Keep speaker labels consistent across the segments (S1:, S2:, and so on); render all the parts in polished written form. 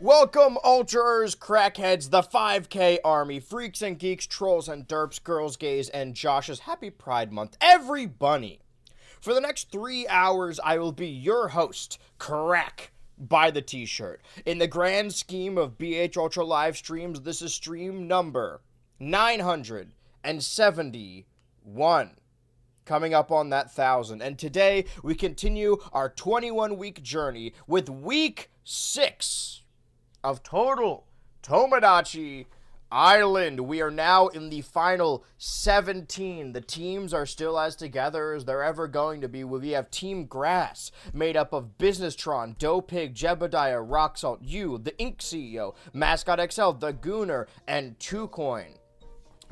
S1: Welcome, Ultraers, crackheads, the 5K army, freaks and geeks, trolls and derps, girls, gays, and Joshes. Happy Pride Month, everybody! For the next 3 hours, I will be your host, Crack by the T-shirt. In the grand scheme of BHultra live streams, this is stream number 971. Coming up on that 1,000. And today, we continue our 21-week journey with week 6 of total Tomodachi Island. We are now in the final 17. The teams are still as together as they're ever going to be. We have Team Grass, made up of Businesstron, Dopig, Jebediah, Rocksalt, you, the Ink CEO, Mascot XL, the Gooner, and 2Coin.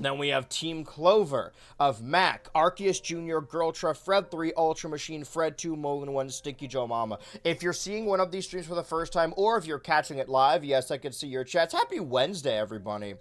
S1: Then we have Team Clover of Mac, Arceus Jr., Girltra, Fred 3, Ultra Machine, Fred 2, Molin 1, Stinky Joe Mama. If you're seeing one of these streams for the first time, or if you're catching it live, yes, I can see your chats. Happy Wednesday, everybody.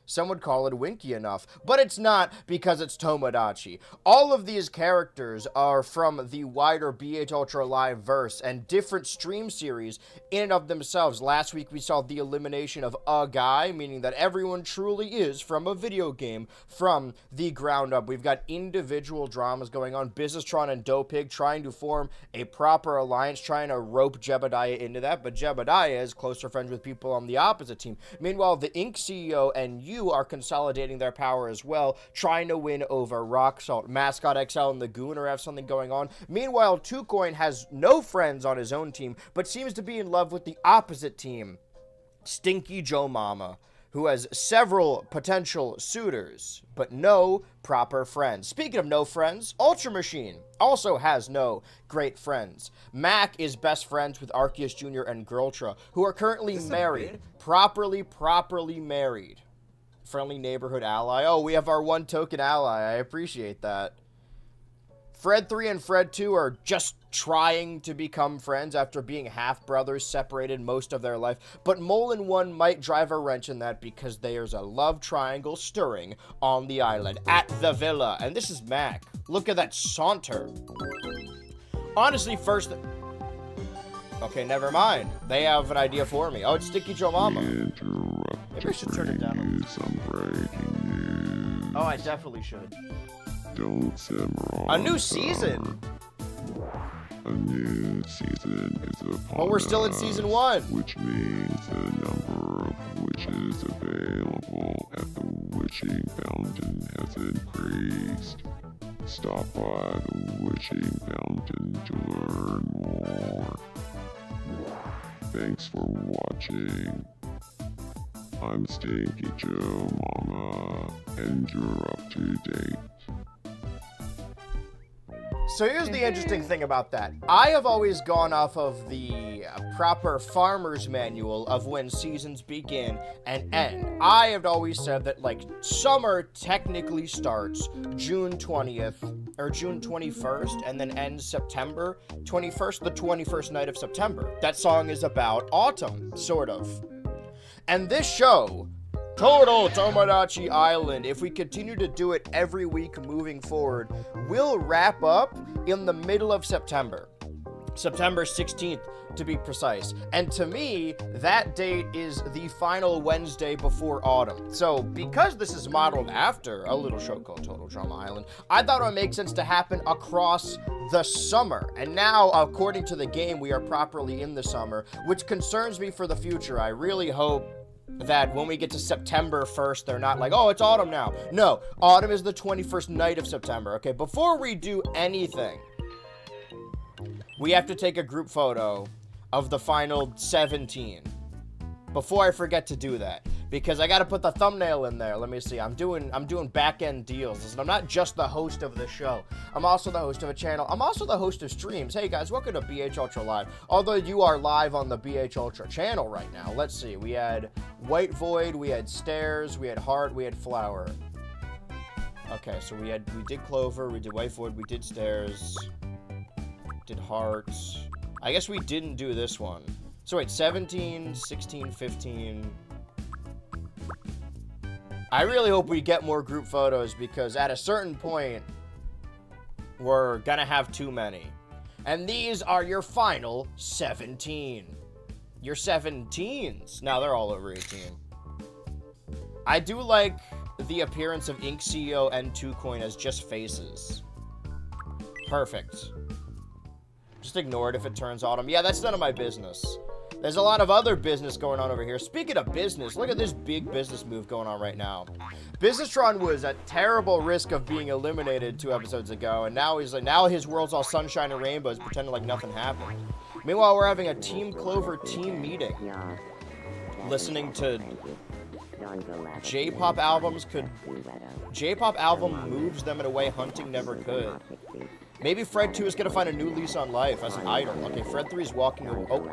S1: Some would call it winky enough, but it's not because it's Tomodachi. All of these characters are from the wider BHultra Live verse and different stream series in and of themselves. Last week we saw the elimination of a guy, meaning that everyone truly is from a video game from the ground up. We've got individual dramas going on. Businesstron and Dopig trying to form a proper alliance, trying to rope Jebediah into that, but Jebediah is closer friends with people on the opposite team. Meanwhile, the Ink CEO and you are consolidating their power as well, trying to win over Rocksalt. Mascot XL and the Gooner have something going on. Meanwhile, 2Coin has no friends on his own team, but seems to be in love with the opposite team, Stinky Joe Mama. who has several potential suitors, but no proper friends. Speaking of no friends, Ultra Machine also has no great friends. Mac is best friends with Arceus Jr. and BHultra, who are currently married. Properly married. Friendly neighborhood ally. Oh, we have our one token ally. I appreciate that. Fred 3 and Fred 2 are just trying to become friends after being half-brothers separated most of their life, but Molin 1 might drive a wrench in that because there's a love triangle stirring on the island at the villa. And this is Mac. Look at that saunter. Honestly, first... Okay, never mind. They have an idea for me. Oh, it's Sticky Joe Mama. Maybe I should turn it down. Oh, I definitely should. A new season!
S2: A new season is upon
S1: But we're still in season 1.
S2: Which means the number of witches available at the witching fountain has increased. Stop by the witching fountain to learn more. Thanks for watching. I'm Stinky Joe Mama, and you're up to date.
S1: So here's the interesting thing about that. I have always gone off of the proper farmer's manual of when seasons begin and end. I have always said that, like, summer technically starts June 20th or June 21st and then ends September 21st, the 21st night of September. That song is about autumn, sort of. And this show, Total Tomodachi Island, if we continue to do it every week moving forward, will wrap up in the middle of September. September 16th, to be precise. And to me, that date is the final Wednesday before autumn. So, because this is modeled after a little show called Total Drama Island, I thought it would make sense to happen across the summer. And now, according to the game, we are properly in the summer, which concerns me for the future. I really hope that when we get to September 1st, they're not like, oh, it's autumn now. No, autumn is the 21st night of September. Okay, before we do anything, we have to take a group photo of the final 17. Before I forget to do that, because I got to put the thumbnail in there. Let me see. I'm doing back-end deals. Listen, I'm not just the host of the show. I'm also the host of a channel. I'm also the host of streams. Hey guys, welcome to BHultra Live. Although you are live on the BHultra channel right now. Let's see. We had White Void, we had Stairs, we had Heart, we had Flower. Okay, so we did Clover, we did White Void, we did Stairs, did Hearts. I guess we didn't do this one. So wait, 17, 16, 15. I really hope we get more group photos because at a certain point, we're gonna have too many. And these are your final 17. Your 17s. Now they're all over 18. I do like the appearance of Ink CEO and 2Coin as just faces. Perfect. Just ignore it if it turns autumn. Yeah, that's none of my business. There's a lot of other business going on over here. Speaking of business, look at this big business move going on right now. Businessron was at terrible risk of being eliminated 2 episodes ago, and now his world's all sunshine and rainbows, pretending like nothing happened. Meanwhile, we're having a Team Clover team meeting. Listening to J-pop albums J-pop album moves them in a way Hunting never could. Maybe Fred 2 is going to find a new lease on life as an idol. Okay, Fred 3 is walking... Oh.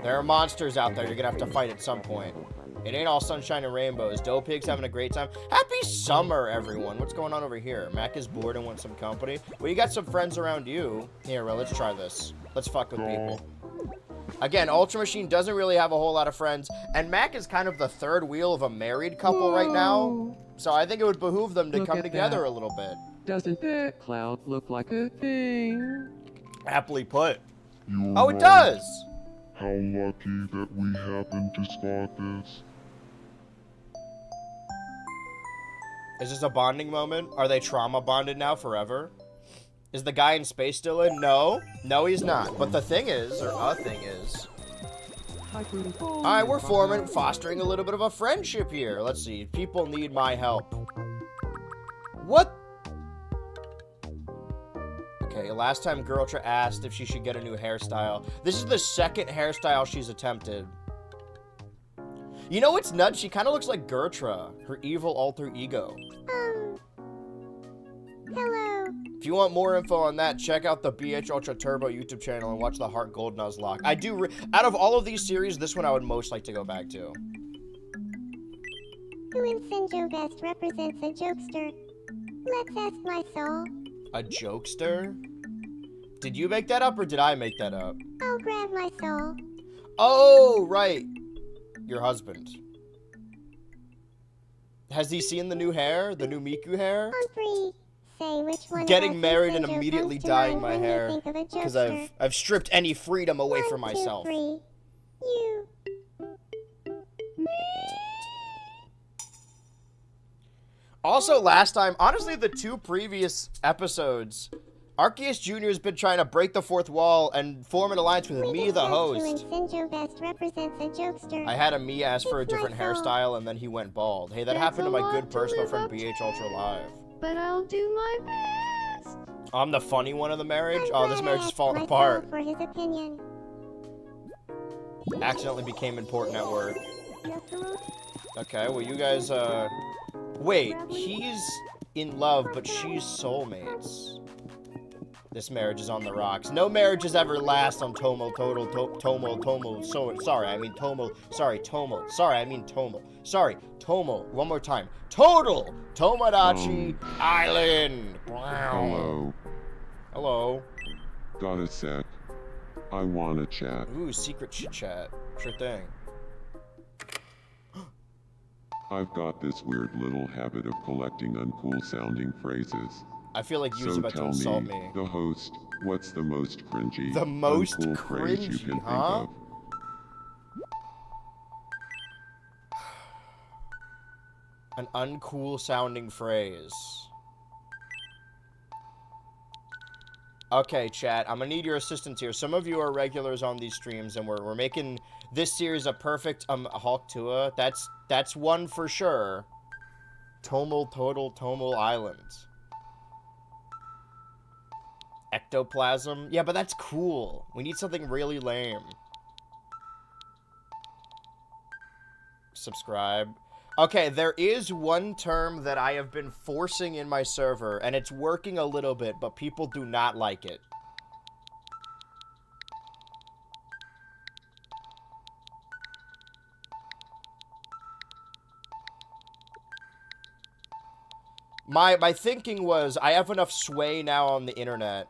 S1: There are monsters out there you're going to have to fight at some point. It ain't all sunshine and rainbows. Dough Pig's having a great time. Happy summer, everyone. What's going on over here? Mac is bored and wants some company. Well, you got some friends around you. Here, well, let's try this. Let's fuck with people. Again, Ultra Machine doesn't really have a whole lot of friends, and Mac is kind of the third wheel of a married couple right now. So I think it would behoove them to come together a little bit.
S3: Doesn't that cloud look like a thing?
S1: Aptly put. Oh, it does!
S2: How lucky that we happened to spot this.
S1: Is this a bonding moment? Are they trauma bonded now forever? Is the guy in space still in? No. No, he's not. But the thing is, or a thing is... Alright, we're fostering a little bit of a friendship here. Let's see. People need my help. What? Okay, last time BHultra asked if she should get a new hairstyle. This is the second hairstyle she's attempted. You know what's nuts? She kind of looks like Gertrude, her evil alter ego.
S4: Hello.
S1: If you want more info on that, check out the BHultra Turbo YouTube channel and watch the Heart Gold Nuzlocke. I do, out of all of these series, this one I would most like to go back to.
S4: Who in Senjo best represents a jokester? Let's ask my soul.
S1: A jokester? Did you make that up or did I make that up?
S4: I'll grab my soul.
S1: Oh, right. Your husband. Has he seen the new hair? The new Miku hair?
S4: Humphrey, say which one.
S1: Getting married and immediately dyeing my hair. Because
S4: I've
S1: I've stripped any freedom away from
S4: 1, 2,
S1: myself.
S4: 3. You.
S1: Also, last time, honestly, the 2 previous episodes, Arceus Jr. has been trying to break the fourth wall and form an alliance with me, the host.
S4: Who in Senjo best represents a jokester?
S1: I had me ask for a
S4: It's my
S1: different
S4: fault.
S1: hairstyle, and then he went bald. Hey, that
S3: That's
S1: happened to
S3: a
S1: my
S3: lot
S1: good
S3: to
S1: personal
S3: live
S1: friend
S3: up to.
S1: BH Ultra Live.
S3: But I'll do my best.
S1: I'm the funny one of the marriage?
S4: I'm
S1: Oh, this
S4: glad
S1: marriage
S4: I
S1: is
S4: asked
S1: falling
S4: my
S1: apart.
S4: soul for his opinion.
S1: Accidentally became important at work. Okay, well, you guys, wait, he's in love, but she's soulmates. This marriage is on the rocks. No marriages ever last on Tomo. Sorry, I mean Tomo. Sorry, Tomo. Sorry, I mean Tomo. Sorry, Tomo. One more time. Total Tomodachi Island.
S2: Hello.
S1: Hello.
S2: Got a sec. I wanna chat.
S1: Ooh, secret chit chat. Sure thing.
S2: I've got this weird little habit of collecting uncool sounding phrases.
S1: I feel like you was
S2: So
S1: about to
S2: tell
S1: insult
S2: me,
S1: me.
S2: the host, what's the most cringy,
S1: The most
S2: uncool phrase you
S1: cringy,
S2: can
S1: huh?
S2: think of?
S1: An uncool sounding phrase. Okay, chat, I'm gonna need your assistance here. Some of you are regulars on these streams, and we're making this series a perfect Hulk Tua. That's one for sure. Total Island. Ectoplasm? Yeah, but that's cool. We need something really lame. Subscribe. Okay, there is one term that I have been forcing in my server, and it's working a little bit, but people do not like it. My thinking was, I have enough sway now on the internet,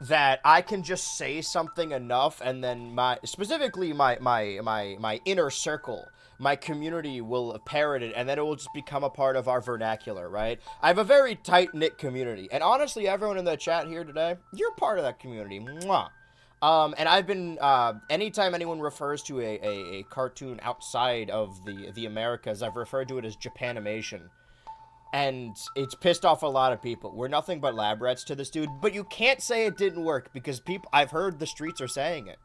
S1: that I can just say something enough, and then specifically my inner circle, my community will parrot it, and then it will just become a part of our vernacular, right? I have a very tight-knit community, and honestly, everyone in the chat here today, you're part of that community. Mwah. And I've been, anytime anyone refers to a cartoon outside of the Americas, I've referred to it as Japanimation. And it's pissed off a lot of people. We're nothing but lab rats to this dude, but you can't say it didn't work because I've heard the streets are saying it.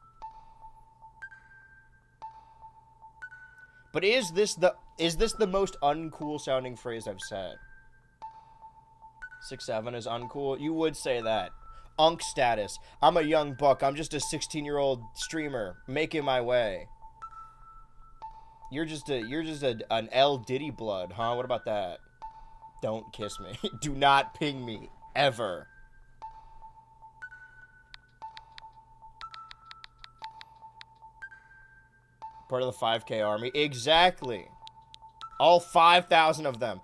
S1: But is this the most uncool sounding phrase I've said? 6'7" is uncool? You would say that. Unk status. I'm a young buck. I'm just a 16-year-old streamer making my way. You're just an L Diddy blood, huh? What about that? Don't kiss me. Do not ping me. Ever. Part of the 5K army. Exactly. All 5,000 of them.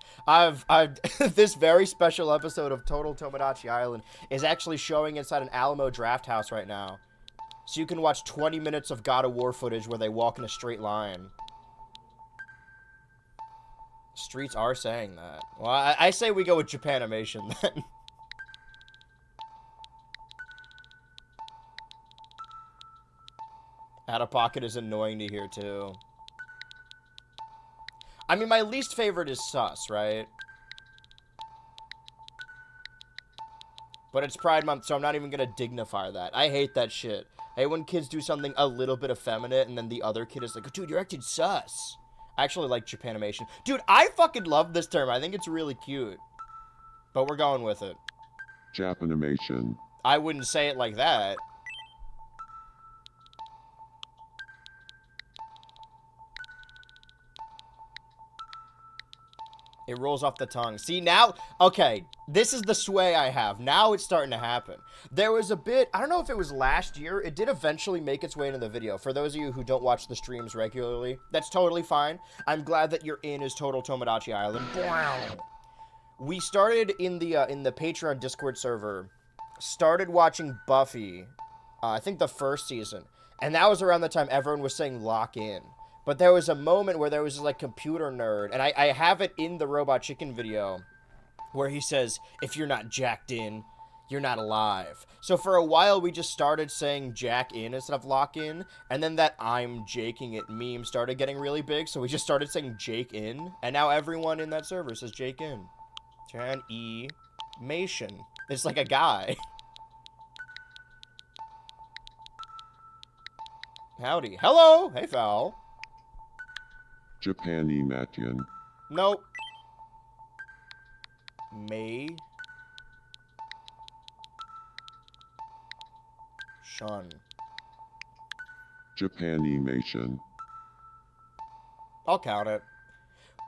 S1: This very special episode of Total Tomodachi Island is actually showing inside an Alamo Draft House right now. So you can watch 20 minutes of God of War footage where they walk in a straight line. Streets are saying that. Well, I say we go with Japanimation then. Out of pocket is annoying to hear too. I mean, my least favorite is sus, right? But it's Pride Month, so I'm not even gonna dignify that. I hate that shit. I hate when kids do something a little bit effeminate, and then the other kid is like, dude, you're acting sus. I actually like Japanimation. Dude, I fucking love this term. I think it's really cute. But we're going with it.
S2: Japanimation.
S1: I wouldn't say it like that. It rolls off the tongue. See, now, okay, this is the sway I have. Now it's starting to happen. There was a bit, I don't know if it was last year, it did eventually make its way into the video. For those of you who don't watch the streams regularly, that's totally fine. I'm glad that you're in as Total Tomodachi Island. We started in the Patreon Discord server, started watching Buffy, I think the first season, and that was around the time everyone was saying lock in. But there was a moment where there was this, like, computer nerd, and I have it in the Robot Chicken video, where he says, if you're not jacked in, you're not alive. So for a while, we just started saying jack in instead of lock in, and then that I'm jaking it meme started getting really big, so we just started saying jake in, and now everyone in that server says jake in. Mation. It's like a guy. Howdy. Hello! Hey, Val.
S2: Japanimation.
S1: Nope. May. Shun.
S2: Japanimation.
S1: I'll count it.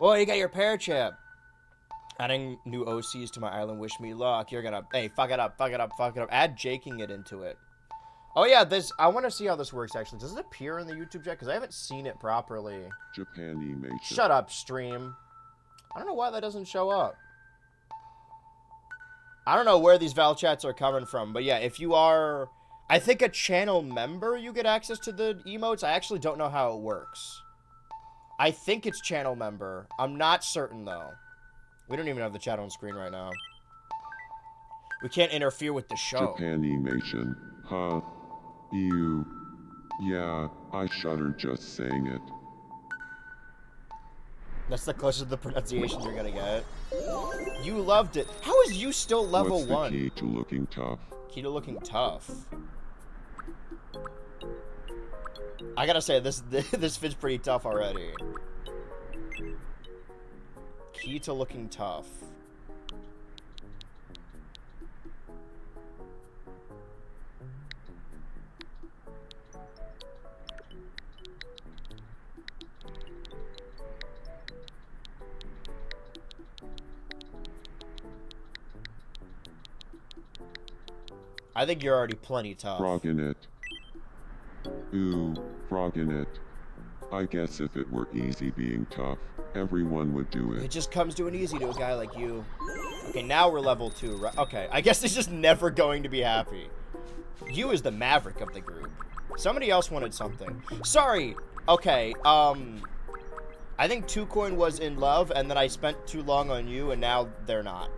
S1: Well, you got your Parachip. Adding new OCs to my island, wish me luck. You're gonna, hey, fuck it up, fuck it up, fuck it up. Add jaking it into it. Oh yeah, I want to see how this works actually. Does it appear in the YouTube chat? Because I haven't seen it properly.
S2: Japanimation.
S1: Shut up, stream. I don't know why that doesn't show up. I don't know where these Val chats are coming from, but yeah, if you are, I think, a channel member, you get access to the emotes. I actually don't know how it works. I think it's channel member. I'm not certain though. We don't even have the chat on screen right now. We can't interfere with the show.
S2: Japanimation. Huh. Ew. Yeah, I shudder just saying it.
S1: That's the closest to the pronunciation you're gonna get. You loved it. How is you still level
S2: What's the
S1: 1?
S2: key to looking tough?
S1: Key to looking tough. I gotta say, this fits pretty tough already. Key to looking tough. I think you're already plenty tough.
S2: Frog in it. Ooh, frog in it. I guess if it were easy being tough, everyone would do
S1: It
S2: it.
S1: just comes doing easy to a guy like you. Okay, now we're level 2, right? Okay, I guess it's just never going to be happy. You is the maverick of the group. Somebody else wanted something. Sorry. Okay, I think 2Coin was in love, and then I spent too long on you, and now they're not.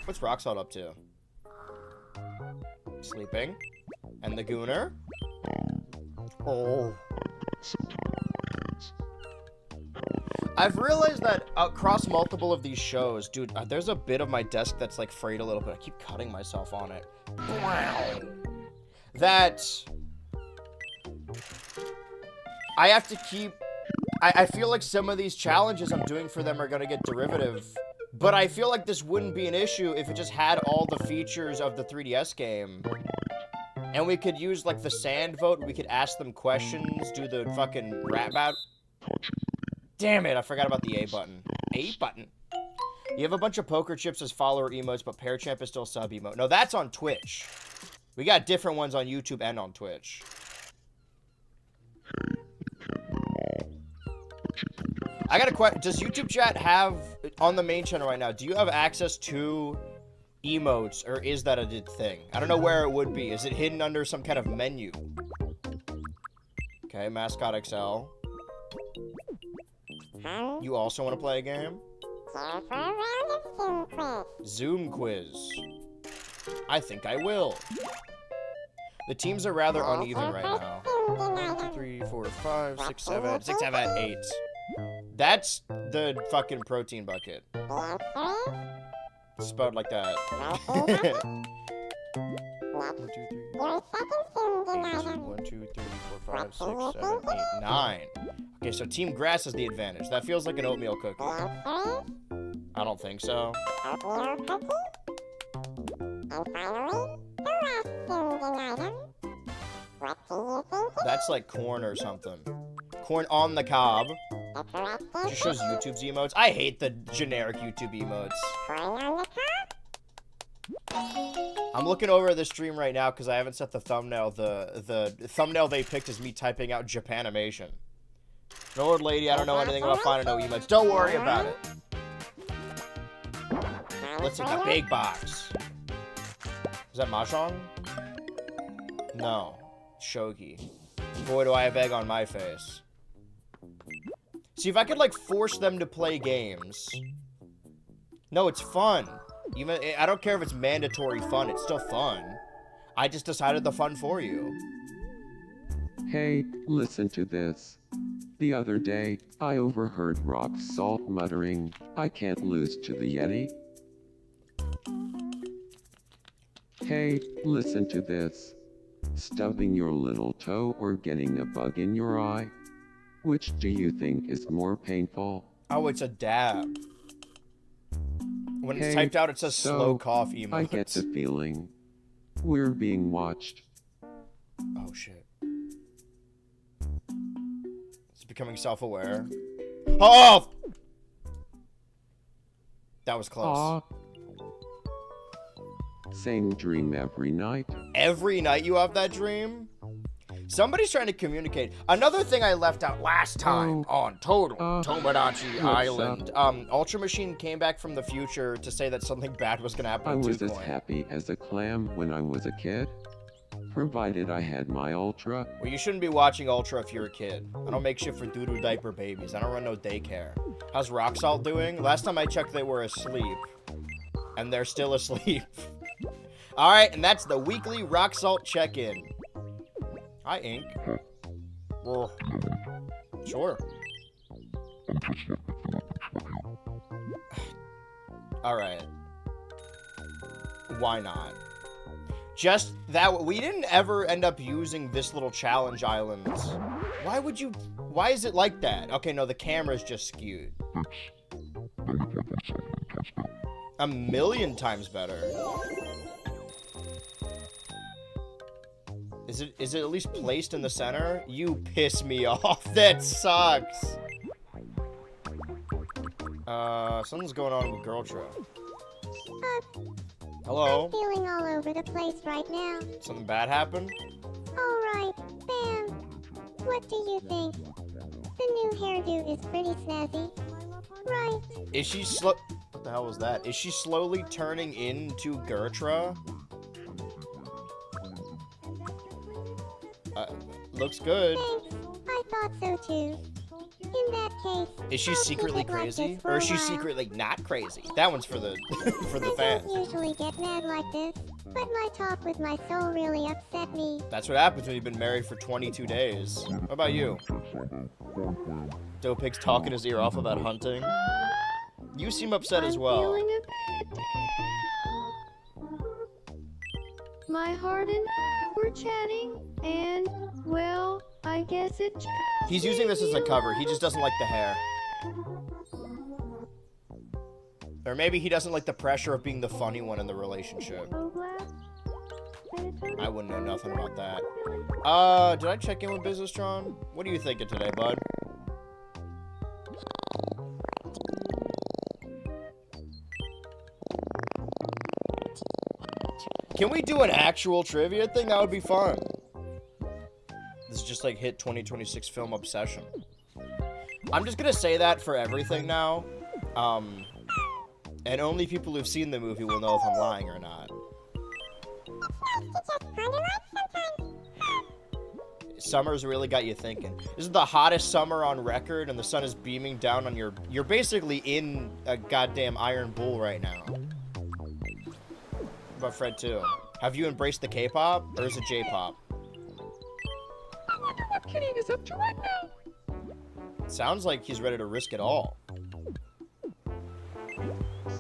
S1: What's Roxalt up to? Sleeping. And the Gooner? Oh.
S2: Some time on my hands.
S1: I've realized that across multiple of these shows, dude, there's a bit of my desk that's like frayed a little bit. I keep cutting myself on it. That I have to keep. I feel like some of these challenges I'm doing for them are gonna get derivative, but I feel like this wouldn't be an issue if it just had all the features of the 3DS game. And we could use, like, the sand vote. We could ask them questions, do the fucking rap battle. Damn it, I forgot about the A button. A button. You have a bunch of poker chips as follower emotes, but Parachamp is still sub emote. No, that's on Twitch. We got different ones on YouTube and on Twitch. I got a question. Does YouTube chat have, on the main channel right now, do you have access to emotes, or is that a thing? I don't know where it would be. Is it hidden under some kind of menu? Okay, Mascot XL. You also want to play a game? Zoom quiz. I think I will. The teams are rather uneven right now. 1, 2, 3, 4, 5, 6, 7, 6, 7, 8. That's the fucking protein bucket. Spelled like that. 1, 2, 3. 1, 2, 3, 4, 5, 6, 7, 8, 9. Okay, so Team Grass has the advantage. That feels like an oatmeal cookie. I don't think so. That's like corn or something. Corn on the cob. It just shows YouTube's emotes. I hate the generic YouTube emotes. I'm looking over the stream right now because I haven't set the thumbnail. The thumbnail they picked is me typing out Japanimation. No, old lady, I don't know anything about finding no emotes. Don't worry about it. Let's take the big box. Is that Mahjong? No. Shogi. Boy, do I have egg on my face. See, if I could, like, force them to play games. No, it's fun. Even I don't care if it's mandatory fun. It's still fun. I just decided the fun for you.
S3: Hey, listen to this. The other day, I overheard Rock Salt muttering, "I can't lose to the Yeti." Hey, listen to this. Stubbing your little toe or getting a bug in your eye? Which do you think is more painful?
S1: Oh, it's a dab. When it's
S3: Hey,
S1: typed out, it says slow cough emotes.
S3: I get the feeling we're being watched.
S1: Oh, shit. It's becoming self-aware. Oh! That was close.
S3: Aw. Same dream every night.
S1: Every night you have that dream? Somebody's trying to communicate. Another thing I left out last time on Total Tomodachi Island. Ultra Machine came back from the future to say that something bad was going to happen
S3: I
S1: to
S3: was as
S1: Coin.
S3: happy as a clam when I was a kid, provided I had my Ultra.
S1: Well, you shouldn't be watching Ultra if you're a kid. I don't make shit for doo-doo diaper babies. I don't run no daycare. How's Rock Salt doing? Last time I checked, they were asleep. And they're still asleep. Alright, and that's the weekly Rock Salt check-in. Hi, Ink. Well, sure. Alright. Why not? Just that, we didn't ever end up using this little challenge island. Why would you, why is it like that? Okay, no, the camera's just skewed. A million times better. Is it at least placed in the center? You piss me off. That sucks. Something's going on with BHultra. Hello?
S4: I'm feeling all over the place right now.
S1: Something bad happened?
S4: Alright, Bam. What do you think? The new hairdo is pretty snazzy. Right.
S1: Is she what the hell was that? Is she slowly turning into BHultra? Looks good.
S4: Thanks. I thought so too. In that case,
S1: Is she
S4: I'll keep
S1: secretly
S4: it like
S1: crazy?
S4: this for
S1: Or
S4: a
S1: is she
S4: while.
S1: secretly not crazy? That one's for the for the
S4: I
S1: fans.
S4: don't usually get mad like this, but my talk with my soul really upset me.
S1: That's what happens when you've been married for 22 days. What about you? Dopig's talking his ear off about hunting. You seem upset as well.
S5: Feeling a bit down. My heart and were chatting, and, well, I guess it just
S1: He's using this as a
S5: made me
S1: cover. He just doesn't like the hair. Or maybe he doesn't like the pressure of being the funny one in the relationship.
S5: so glad.
S1: I wouldn't know nothing about that. Did I check in with Business-tron? What are you thinking today, bud? Can we do an actual trivia thing? That would be fun. This is just like hit 2026 film obsession. I'm just gonna say that for everything now. And only people who've seen the movie will know if I'm lying or not. Summer's really got you thinking. This is the hottest summer on record, and the sun is beaming down on your... You're basically in a goddamn Iron Bull right now. What about Fred, too? Have you embraced the K-pop, or is it J-pop?
S3: What Kitty is up to right now?
S1: Sounds like he's ready to risk it all.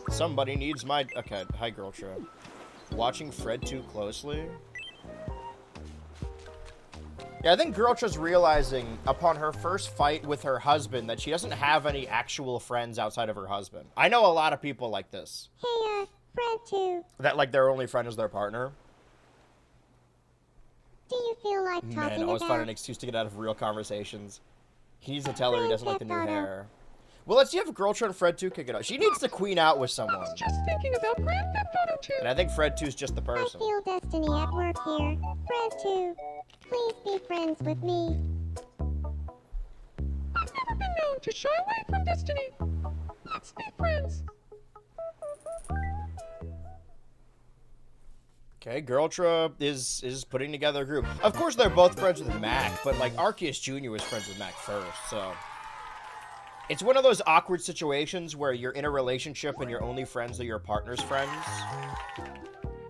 S1: Somebody needs my... Okay, hi, BHultra. Watching Fred too closely? Yeah, I think BHultra's realizing upon her first fight with her husband that she doesn't have any actual friends outside of her husband. I know a lot of people like this.
S4: Hey, Fred too.
S1: That, like, their only friend is their partner.
S4: Do you feel like
S1: Man,
S4: talking
S1: always find an
S4: about...
S1: excuse to get out of real conversations. He needs to tell her he doesn't like the new hair. Well, let's see if Girltra and Fred 2 kick it out. She needs to queen out with someone.
S6: Just thinking about Grand Theft Auto 2.
S1: And I think Fred 2's just the
S4: I
S1: person.
S4: feel destiny at work here. Fred too. Please be friends with me.
S6: I've never been known to shy away from destiny. Let's be friends.
S1: Okay, Girltra is putting together a group. Of course, they're both friends with Mac, but like Arceus Jr. was friends with Mac first, so it's one of those awkward situations where you're in a relationship and your only friends are your partner's friends.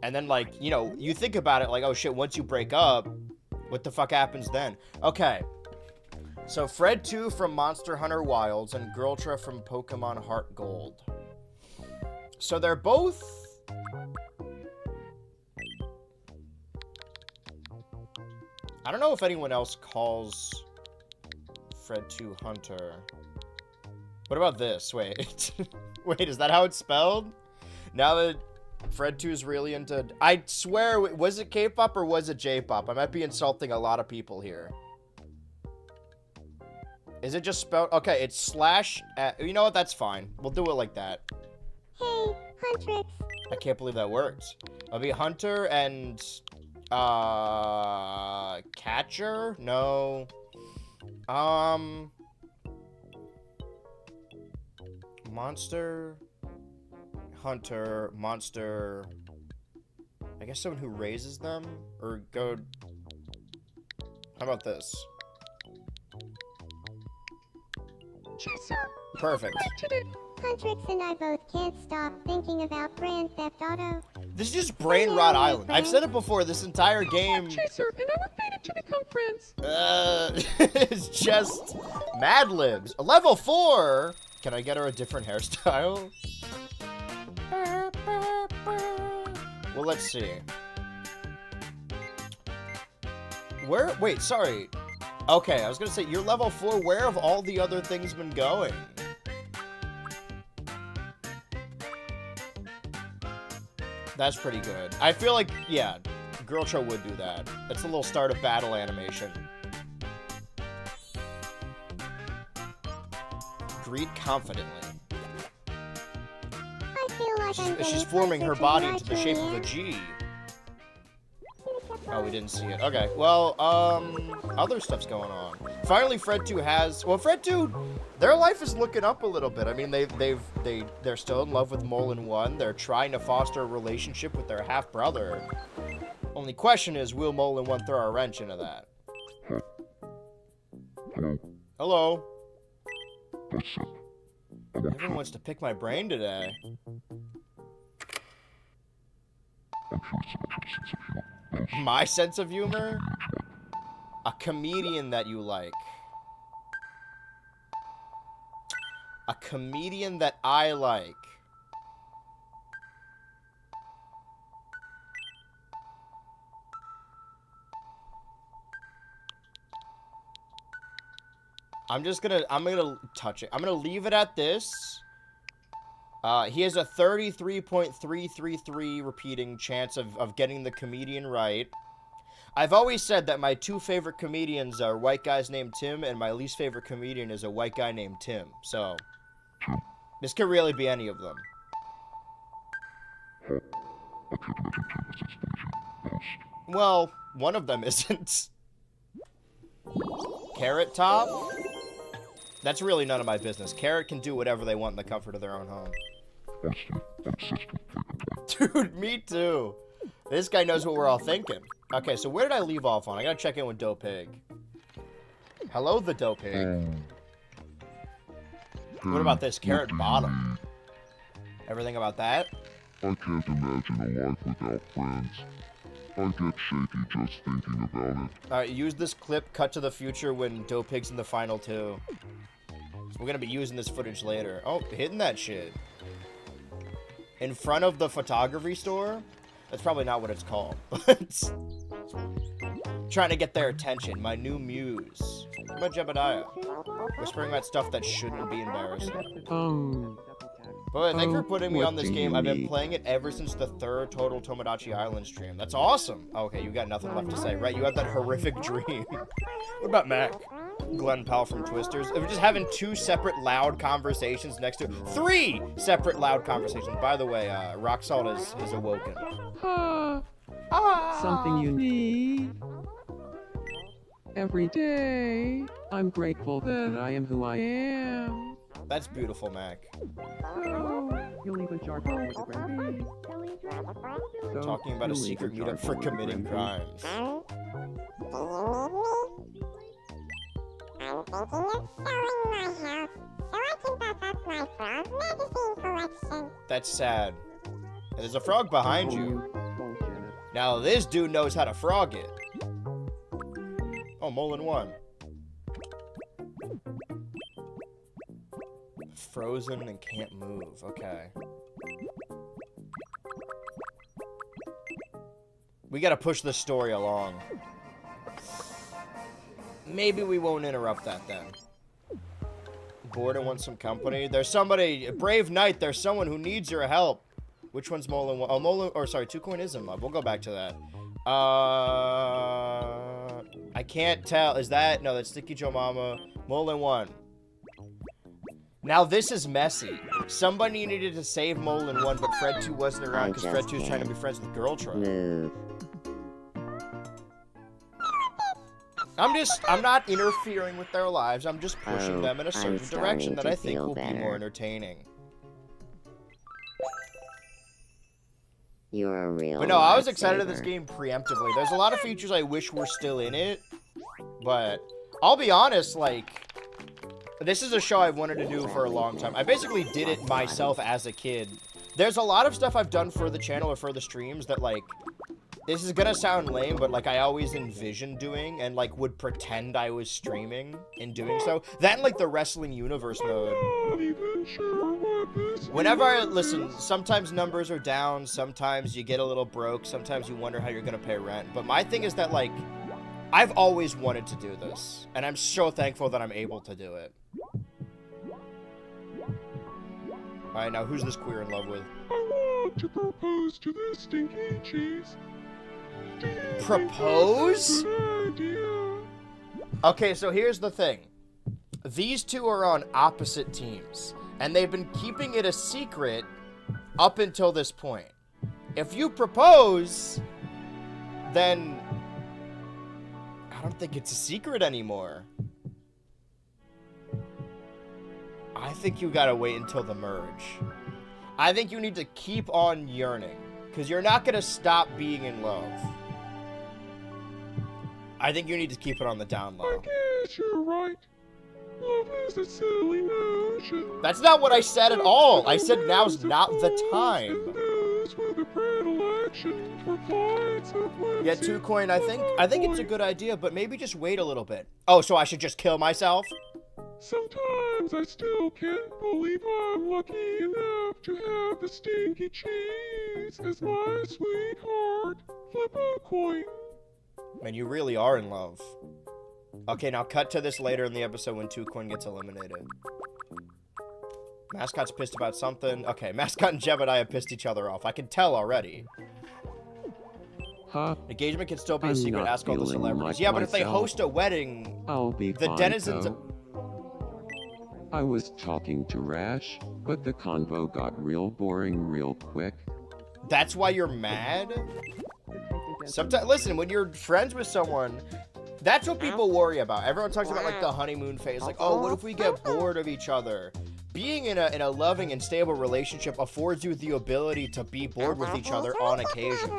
S1: And then, like, you know, you think about it like, oh shit, once you break up, what the fuck happens then? Okay. So, Fred 2 from Monster Hunter Wilds and Girltra from Pokemon Heart Gold. So, they're both... I don't know if anyone else calls Fred 2 Hunter. What about this? Wait. Wait, is that how it's spelled? Now that Fred 2 is really into... I swear, was it K-pop or was it J-pop? I might be insulting a lot of people here. Is it just spelled... Okay, it's slash... You know what? That's fine. We'll do it like that.
S4: Hey, Huntrix.
S1: I can't believe that works. It'll be Hunter and... Catcher? No. Monster... Hunter, monster... I guess someone who raises them? Or go... How about this?
S6: Chaser.
S1: Perfect.
S6: Today.
S4: Huntrix and I both can't stop thinking about Grand Theft Auto.
S1: This is just Brain Rot Island. I've said it before, this entire game...
S6: Chaser, and I were fated to become friends.
S1: It's just Mad Libs. Level 4! Can I get her a different hairstyle? Well, let's see. Where? Wait, sorry. Okay, I was gonna say, you're level 4. Where have all the other things been going? That's pretty good. I feel like, yeah, Girltra would do that. That's a little start of battle animation. Greet confidently.
S4: I feel like I'm
S1: She's
S4: getting
S1: forming her
S4: closer to
S1: body
S4: my
S1: into the shape of a
S4: Juliet.
S1: G. Oh, we didn't see it. Okay, well, other stuff's going on. Finally, Fred 2 has... Well, Fred 2, their life is looking up a little bit. I mean, they're still in love with Molin 1. They're trying to foster a relationship with their half-brother. Only question is, will Molin 1 throw a wrench into that? Hello. Everyone wants to pick my brain today. My sense of humor? A comedian that you like. A comedian that I like. I'm gonna touch it. I'm gonna leave it at this. He has a 33.333 repeating chance of getting the comedian right. I've always said that my two favorite comedians are white guys named Tim, and my least favorite comedian is a white guy named Tim. So, this could really be any of them. Well, one of them isn't. Carrot Top? That's really none of my business. Carrot can do whatever they want in the comfort of their own home. Dude, me too. This guy knows what we're all thinking. Okay, so where did I leave off on? I gotta check in with Doe Pig. Hello, the Doe Pig. What about this? Carrot Bottom. Everything about that?
S2: I can't imagine a life without friends. I get shaky just thinking about it.
S1: Alright, use this clip, cut to the future when Doe Pig's in the final 2. We're gonna be using this footage later. Oh, hitting that shit. In front of the photography store? That's probably not what it's called, but... Trying to get their attention, my new muse. What about Jebediah? Whispering about stuff that shouldn't be embarrassing. Boy, thank you for putting me
S3: what
S1: on this
S3: do
S1: game.
S3: you
S1: I've been
S3: need?
S1: playing it ever since the 3rd total Tomodachi Island stream. That's awesome. Okay, you got nothing left to say, right? You had that horrific dream. What about Mac? Glenn Powell from Twisters. We're just having 2 separate loud conversations next to 3 separate loud conversations. By the way, Rock Salt is awoken.
S3: Something you need. Every day, I'm grateful that I am who I am.
S1: That's beautiful, Mac.
S3: You'll even jar with the grand.
S1: Talking about a secret meetup for committing crimes.
S4: I'm thinking of selling my house so I can buff up my frog magazine collection.
S1: That's sad. And there's a frog behind you. Now this dude knows how to frog it. Oh, Mullen won. Frozen and can't move. Okay. We gotta push the story along. Maybe we won't interrupt that then. Bored and want some company? There's somebody, Brave Knight, there's someone who needs your help. Which one's Mullen? Oh, Mullen, or sorry, 2 Coin is in love. We'll go back to that. I can't tell. Is that? No, that's Sticky Joe Mama. Mullen won. Now this is messy. Somebody needed to save Mullen 1, but Fred 2 wasn't around because Fred 2 is trying to be friends with BHultra.
S7: Move.
S1: I'm not interfering with their lives. I'm just pushing them in a certain
S7: I'm
S1: direction that I think
S7: feel
S1: will be
S7: better.
S1: more entertaining.
S7: You're a real
S1: But no, I was excited at
S7: lifesaver.
S1: this game preemptively. There's a lot of features I wish were still in it, but I'll be honest, like, this is a show I've wanted to do for a long time. I basically did it myself as a kid. There's a lot of stuff I've done for the channel or for the streams that, like, this is gonna sound lame, but, like, I always envisioned doing and, like, would pretend I was streaming in doing so. That and, like, the Wrestling Universe mode.
S2: Not even sure what this
S1: Whenever I listen, sometimes numbers are down, sometimes you get a little broke, sometimes you wonder how you're gonna pay rent. But my thing is that, like, I've always wanted to do this, and I'm so thankful that I'm able to do it. Alright, now who's this queer in love with?
S2: I want to propose to this stinky cheese. Do you think
S1: Propose?
S2: that's a good idea?
S1: Okay, so here's the thing. These two are on opposite teams, and they've been keeping it a secret up until this point. If you propose, then I don't think it's a secret anymore. I think you gotta wait until the merge. I think you need to keep on yearning, because you're not gonna stop being in love. I think you need to keep it on the down
S2: I
S1: low.
S2: guess you're right. Love is a silly notion.
S1: That's not what I said at all. I said now's not the time. Yeah, 2 Coin, I think it's a good idea, but maybe just wait a little bit. Oh, so I should just kill myself?
S2: Sometimes I still can't believe I'm lucky enough to have the stinky cheese as my sweetheart. Flip a coin.
S1: Man, you really are in love. Okay, now cut to this later in the episode when 2 Coin gets eliminated. Mascot's pissed about something. Okay, Mascot and Jebediah have pissed each other off. I can tell already.
S3: Huh?
S1: Engagement can still be a
S3: I'm
S1: secret.
S3: not
S1: Ask all the
S3: feeling
S1: celebrities.
S3: like
S1: Yeah, but if they
S3: myself.
S1: host a wedding,
S3: I'll be
S1: the
S3: fine,
S1: denizens...
S3: though. I was talking to Rash, but the convo got real boring real quick.
S1: That's why you're mad? Sometimes, listen, when you're friends with someone, that's what people worry about. Everyone talks about, like, the honeymoon phase. Like, oh, what if we get bored of each other? Being in a loving and stable relationship affords you the ability to be bored with each other on occasion.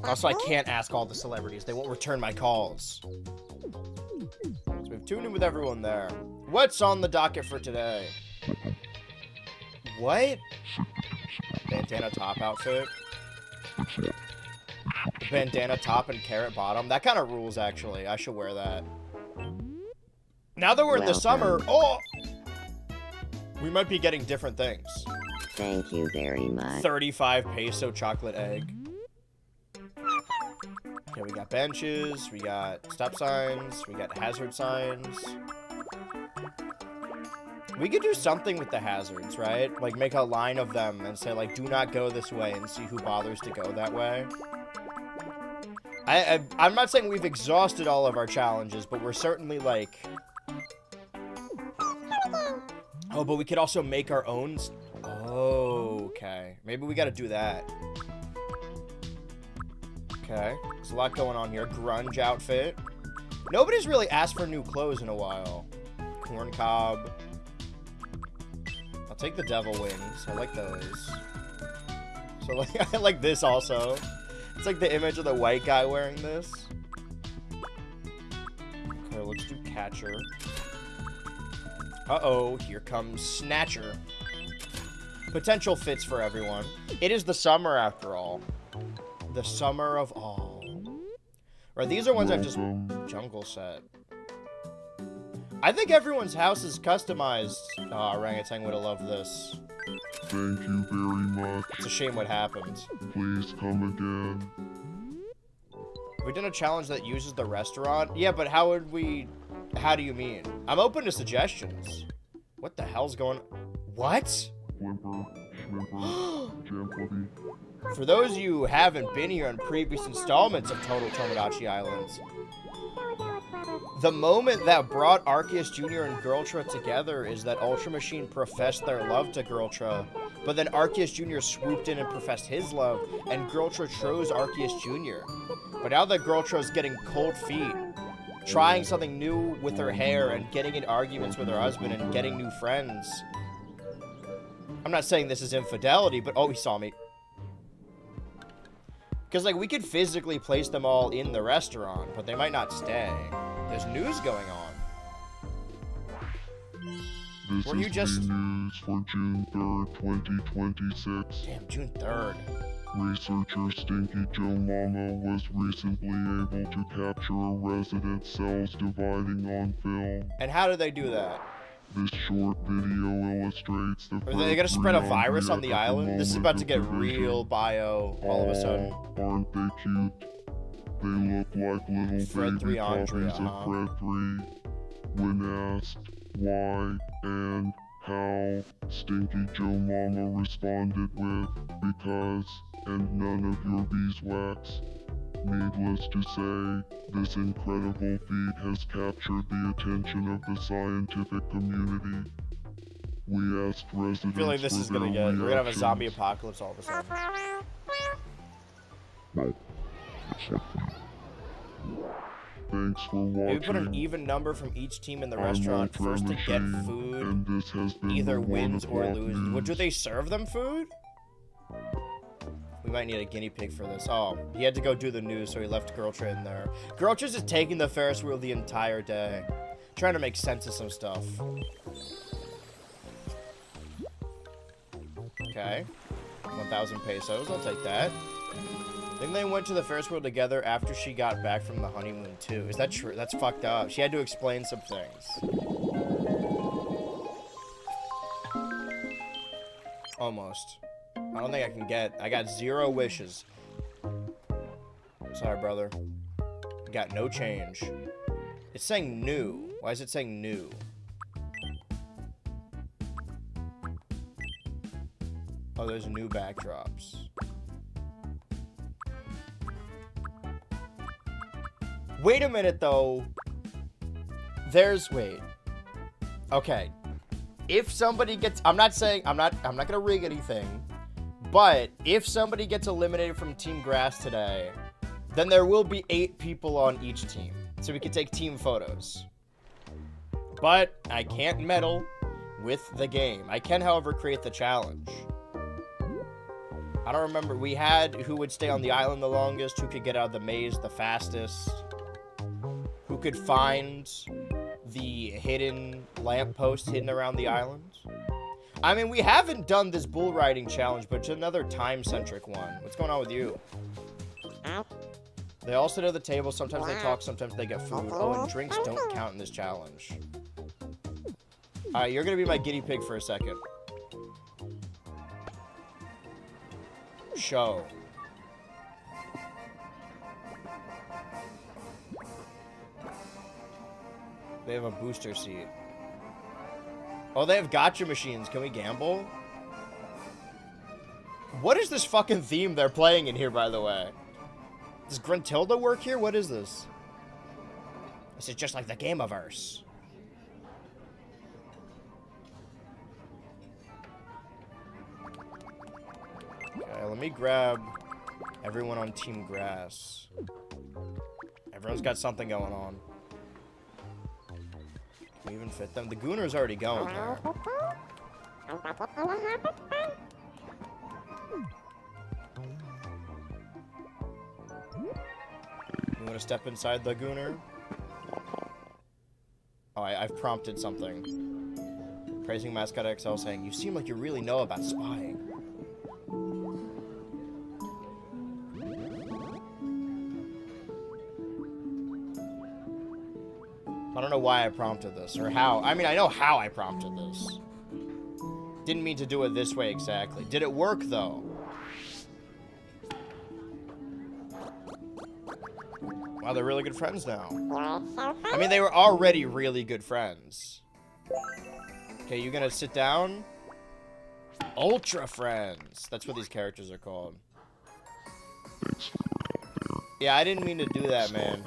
S1: Also, I can't ask all the celebrities. They won't return my calls. So we've tuned in with everyone there. What's on the docket for today? What? Bandana top outfit? Bandana top and carrot bottom? That kind of rules, actually. I should wear that. Now that we're in the summer, oh! We might be getting different things.
S7: Thank you very much.
S1: 35 peso chocolate egg. Okay, we got benches, we got stop signs, we got hazard signs. We could do something with the hazards, right? Like, make a line of them and say, like, do not go this way and see who bothers to go that way. I'm not saying we've exhausted all of our challenges, but we're certainly like... Oh, but we could also make our own... Oh, okay. Maybe we gotta do that. Okay. There's a lot going on here. Grunge outfit. Nobody's really asked for new clothes in a while. Corn cob. I'll take the devil wings. I like those. So, like, I like this also. It's like the image of the white guy wearing this. Okay, let's do catcher. Uh-oh, here comes snatcher. Potential fits for everyone. It is the summer after all. The summer of all. Right, these are ones I've just... Jungle set. I think everyone's house is customized. Oh, orangutan would have loved this.
S2: Thank you very much.
S1: It's a shame what happened.
S2: Please come again.
S1: We did a challenge that uses the restaurant. Yeah, but how would we... How do you mean? I'm open to suggestions. What the hell's going... What?
S2: Flimper, Schmimper, Jamflippy.
S1: For those of you who haven't been here in previous installments of Total Tomodachi Islands, the moment that brought Arceus Jr. and Girltra together is that Ultra Machine professed their love to Girltra, but then Arceus Jr. swooped in and professed his love, and Girltra chose Arceus Jr. But now that Girltra's getting cold feet, trying something new with her hair and getting in arguments with her husband and getting new friends. I'm not saying this is infidelity, but oh, he saw me. Because, like, we could physically place them all in the restaurant, but they might not stay. There's news going on.
S2: This
S1: Were you
S2: is
S1: just...
S2: the news for June 3rd, 2026.
S1: Damn, June 3rd.
S2: Researcher Stinky Joe Mama was recently able to capture a resident cells dividing on film.
S1: And how did they do that?
S2: This short video illustrates the...
S1: Are they gonna spread a virus on the island? This is about to get real bio all of a sudden.
S2: Aren't they cute? They look like little
S1: Fred
S2: baby
S1: 3 Andrea,
S2: copies of Fred 3. When asked why and how, Stinky Joe Mama responded with, because, and none of your beeswax. Needless to say, this incredible feat has captured the attention of the scientific community. We asked residents
S1: I feel like this is gonna get... We're gonna have a zombie apocalypse all of a sudden.
S2: Thanks for watching.
S1: Maybe put an even number from each team in the restaurant. First to get food,
S2: and this has been
S1: either
S2: the
S1: wins
S2: 1
S1: or
S2: o'clock
S1: loses.
S2: news.
S1: What, do they serve them food? We might need a guinea pig for this. Oh, he had to go do the news, so he left Girltra in there. Girltra's just taking the Ferris wheel the entire day. Trying to make sense of some stuff. Okay. 1,000 pesos, I'll take that. I think they went to the Ferris wheel together after she got back from the honeymoon, too. Is that true? That's fucked up. She had to explain some things. Almost. I don't think I can get... I got 0 wishes. Sorry, brother. Got no change. It's saying new. Why is it saying new? Oh, there's new backdrops. Wait a minute, though. There's... Wait. Okay. If somebody gets... I'm not gonna rig anything. But if somebody gets eliminated from Team Grass today, then there will be 8 people on each team. So we can take team photos. But I can't meddle with the game. I can, however, create the challenge. I don't remember. We had who would stay on the island the longest, who could get out of the maze the fastest, who could find the hidden lamppost hidden around the island. I mean, we haven't done this bull riding challenge, but it's another time-centric one. What's going on with you? They all sit at the table. Sometimes they talk, sometimes they get food. Oh, and drinks don't count in this challenge. Alright, you're gonna be my guinea pig for a second. Show. They have a booster seat. Oh, they have gacha machines. Can we gamble? What is this fucking theme they're playing in here, by the way? Does Gruntilda work here? What is this? This is just like the Gameaverse. Okay, let me grab everyone on Team Grass. Everyone's got something going on. Can we even fit them? The Gooner's already going there. You want to step inside the Gooner? Oh, I've prompted something. Praising Mascot XL saying, "You seem like you really know about spying." I don't know why I prompted this, or how. I mean, I know how I prompted this. Didn't mean to do it this way exactly. Did it work, though? Wow, they're really good friends now. I mean, they were already really good friends. Okay, you gonna sit down? Ultra friends. That's what these characters are called. Yeah, I didn't mean to do that, man.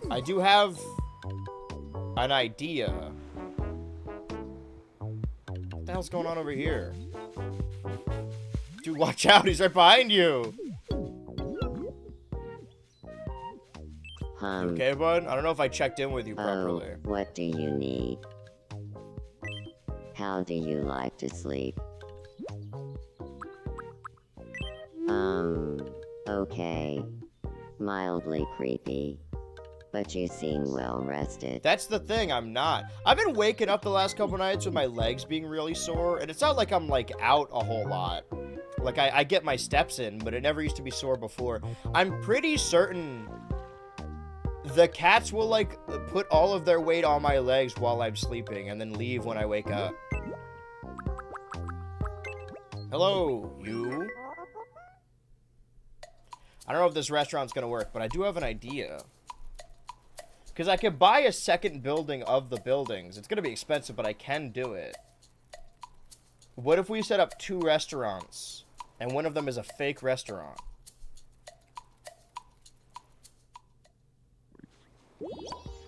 S1: I do have an idea. What the hell's going on over here? Dude, watch out, he's right behind you! Okay, bud? I don't know if I checked in with you properly.
S7: Oh, what do you need? How do you like to sleep? Okay. Mildly creepy. But you seem well rested.
S1: That's the thing, I'm not. I've been waking up the last couple nights with my legs being really sore, and it's not like I'm, like, out a whole lot. Like, I get my steps in, but it never used to be sore before. I'm pretty certain the cats will, like, put all of their weight on my legs while I'm sleeping, and then leave when I wake up. Hello, you? I don't know if this restaurant's gonna work, but I do have an idea. Because I could buy a second building of the buildings. It's going to be expensive, but I can do it. What if we set up 2 restaurants, and one of them is a fake restaurant?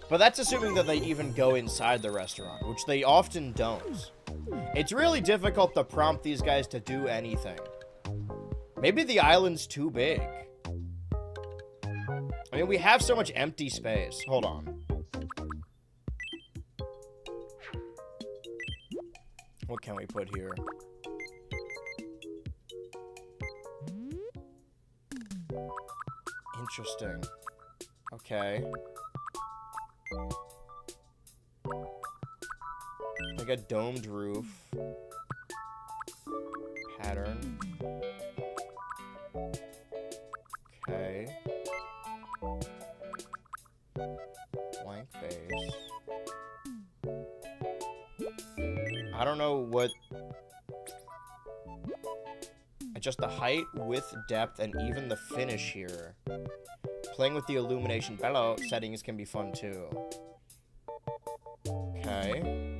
S1: But that's assuming that they even go inside the restaurant, which they often don't. It's really difficult to prompt these guys to do anything. Maybe the island's too big. I mean, we have so much empty space. Hold on. What can we put here? Interesting. Okay. Like a domed roof. Pattern. Okay. Blank base. I don't know what... Adjust the height, width, depth, and even the finish here. Playing with the illumination bellow settings can be fun too. Okay.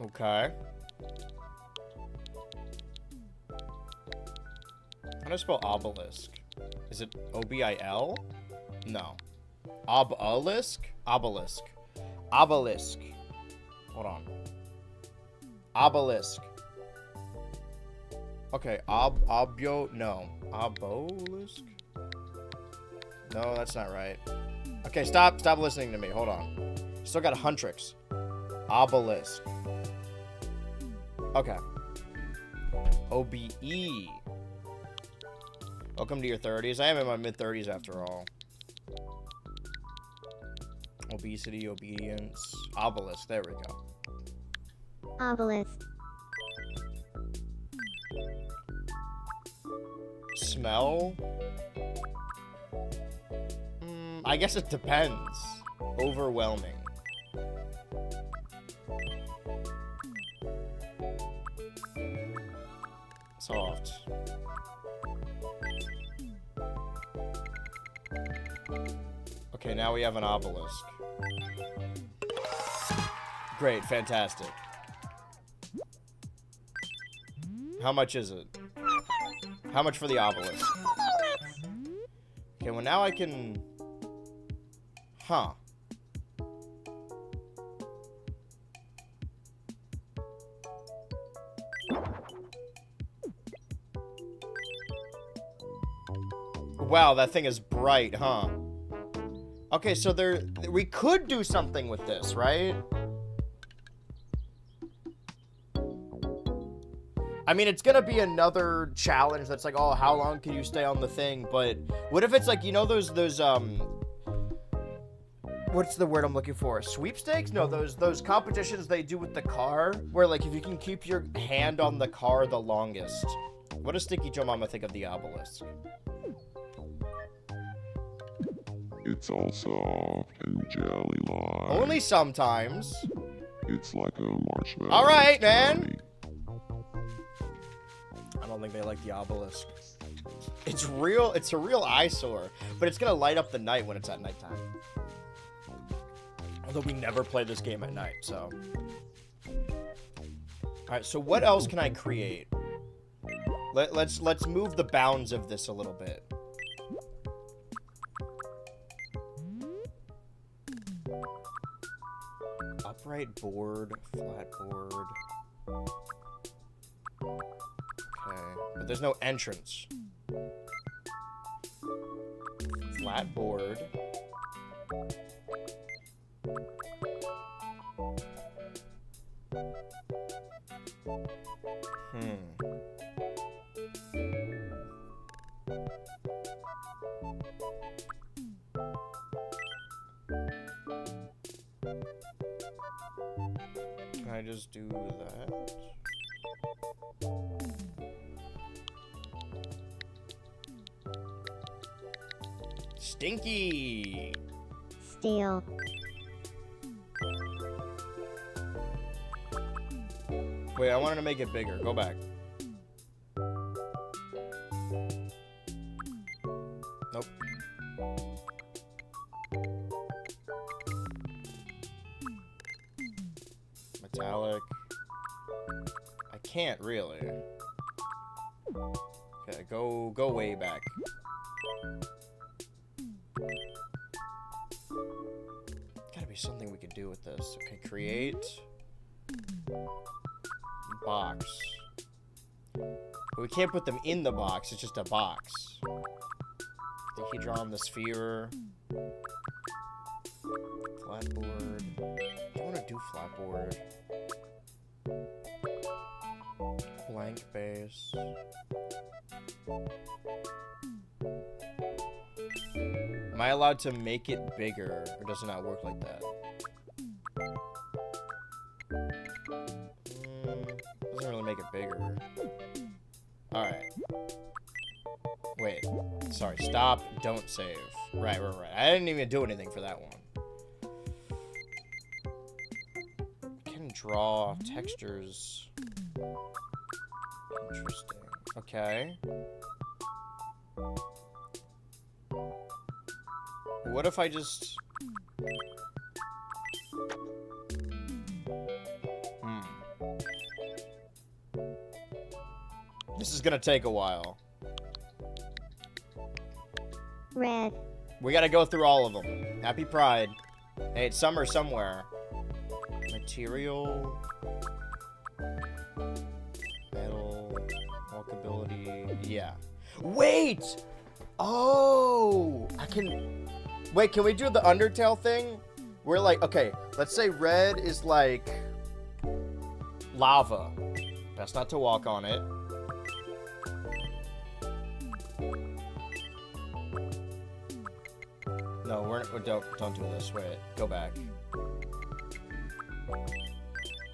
S1: Okay. How do I spell obelisk? Is it O-B-I-L? No. Obelisk? Obelisk. Obelisk. Hold on. Obelisk. Okay, obio, no. Obelisk? No, that's not right. Okay, stop listening to me. Hold on. Still got a Huntrix. Obelisk. Okay. OBE. Welcome to your 30s. I am in my mid-30s after all. Obesity, obedience, obelisk. There we go.
S4: Obelisk.
S1: Smell? I guess it depends. Overwhelming. Soft. Okay, now we have an obelisk. Great, fantastic. How much is it? How much for the obelisk? Okay, well now I can... Huh. Wow, that thing is bright, huh? Okay, so we could do something with this, right? I mean, it's gonna be another challenge that's like, oh, how long can you stay on the thing? But what if it's like, you know, those what's the word I'm looking for? Sweepstakes? No, those competitions they do with the car, where like if you can keep your hand on the car the longest. What does Sticky Joe Mama think of the obelisk?
S2: It's all soft and jelly-like.
S1: Only sometimes.
S2: It's like a marshmallow.
S1: All right, man.
S2: Bunny.
S1: I don't think they like the obelisk. It's real. It's a real eyesore, but it's gonna light up the night when it's at nighttime. Although we never play this game at night, so. All right. So what else can I create? Let's move the bounds of this a little bit. Upright board, flat board. Okay, but there's no entrance. Flat board. Can I just do that? Stinky!
S4: Steel.
S1: Wait, I wanted to make it bigger. Go back. Nope. Metallic. I can't really. Okay, go way back. Gotta be something we could do with this. Okay, create box. But we can't put them in the box, it's just a box. Dihedron, the sphere. Flatboard. I want to do flatboard. Blank base. Am I allowed to make it bigger, or does it not work like that? Doesn't really make it bigger. Alright. Wait. Sorry, stop, don't save. Right. I didn't even do anything for that one. I can draw textures. Interesting. Okay. What if I just... This is gonna take a while.
S4: Red.
S1: We gotta go through all of them. Happy Pride. Hey, it's summer somewhere. Material. Metal. Walkability. Yeah. Wait! Oh! I can... Wait, can we do the Undertale thing? We're like, okay, let's say red is like lava. Best not to walk on it. No, don't do this. Wait, go back.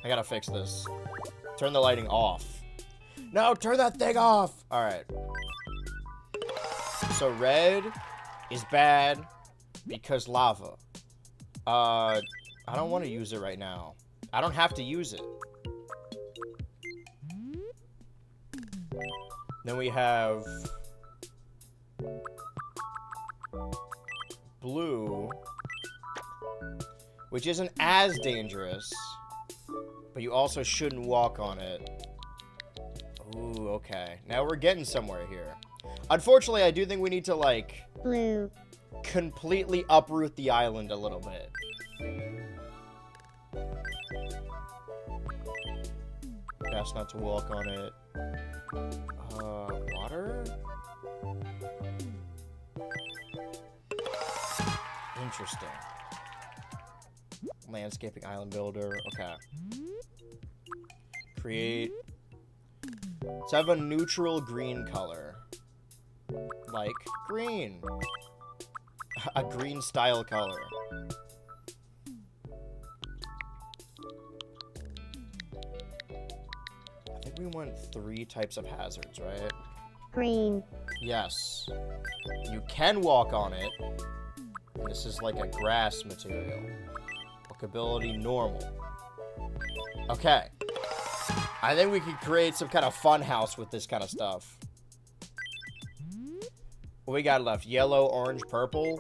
S1: I gotta fix this. Turn the lighting off. No, turn that thing off! Alright. So red is bad because lava. I don't want to use it right now. I don't have to use it. Then we have blue, which isn't as dangerous, but you also shouldn't walk on it. Ooh, okay. Now we're getting somewhere here. Unfortunately, I do think we need to, like,
S4: Blue.
S1: completely uproot the island a little bit. Best not to walk on it. Water? Interesting. Landscaping island builder. Okay. Create. Let's have a neutral green color. Like green. A green style color. I think we want 3 types of hazards, right?
S4: Green.
S1: Yes. You can walk on it. This is like a grass material. Walkability normal. Okay. I think we could create some kind of fun house with this kind of stuff. What we got left? Yellow, orange, purple?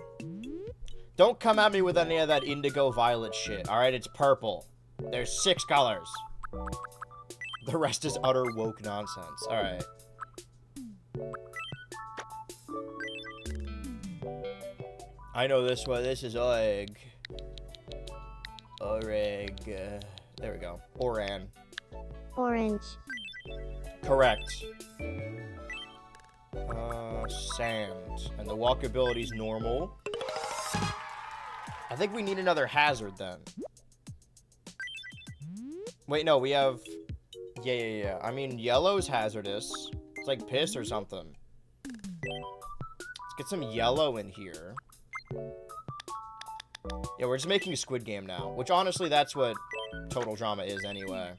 S1: Don't come at me with any of that indigo violet shit. Alright, it's purple. There's 6 colors. The rest is utter woke nonsense. Alright. I know this one. This is Orig. Orig. There we go. Oran.
S4: Orange.
S1: Correct. Sand. And the walkability's normal. I think we need another hazard then. Wait, no, we have... Yeah. I mean, yellow's hazardous. It's like piss or something. Let's get some yellow in here. Yeah, we're just making a Squid Game now. Which, honestly, that's what Total Drama is anyway.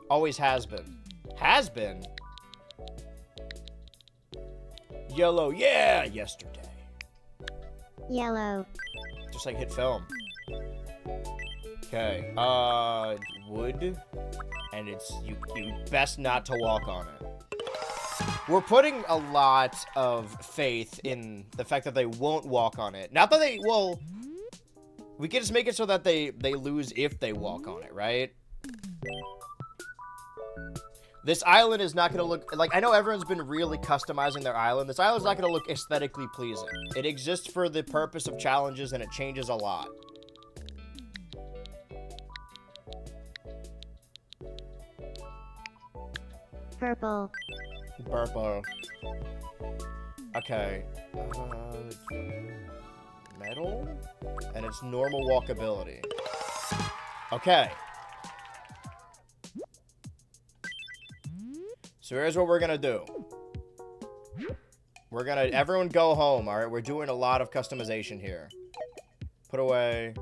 S1: Always has been. Has been? Yellow, yeah! Yesterday.
S4: Yellow.
S1: Just like hit film. Okay, wood. And it's, you best not to walk on it. We're putting a lot of faith in the fact that they won't walk on it. Not that they, well, we can just make it so that they lose if they walk on it, right? This island is not going to look, like, I know everyone's been really customizing their island. This island's not going to look aesthetically pleasing. It exists for the purpose of challenges, and it changes a lot.
S4: Purple.
S1: Purple. Okay. Metal? And it's normal walkability. Okay. So here's what we're gonna do. We're gonna, everyone go home, alright? We're doing a lot of customization here. Put away.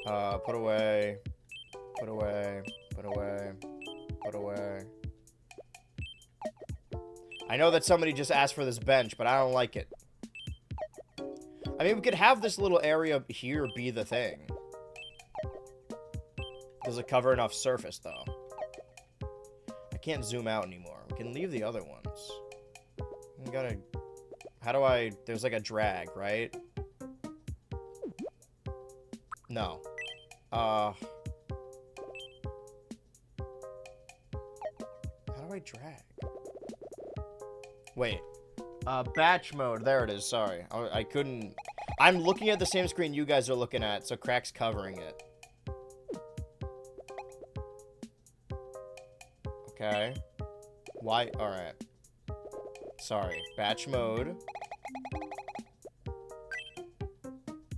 S1: Put away. Put away. Put away. Put away. I know that somebody just asked for this bench, but I don't like it. I mean, we could have this little area here be the thing. Does it cover enough surface, though? I can't zoom out anymore. We can leave the other ones. We gotta... How do I... There's like a drag, right? No. How do I drag? Wait. Batch mode. There it is. Sorry. I couldn't... I'm looking at the same screen you guys are looking at, so Crack's covering it. Okay. Why? Alright. Sorry. Batch mode.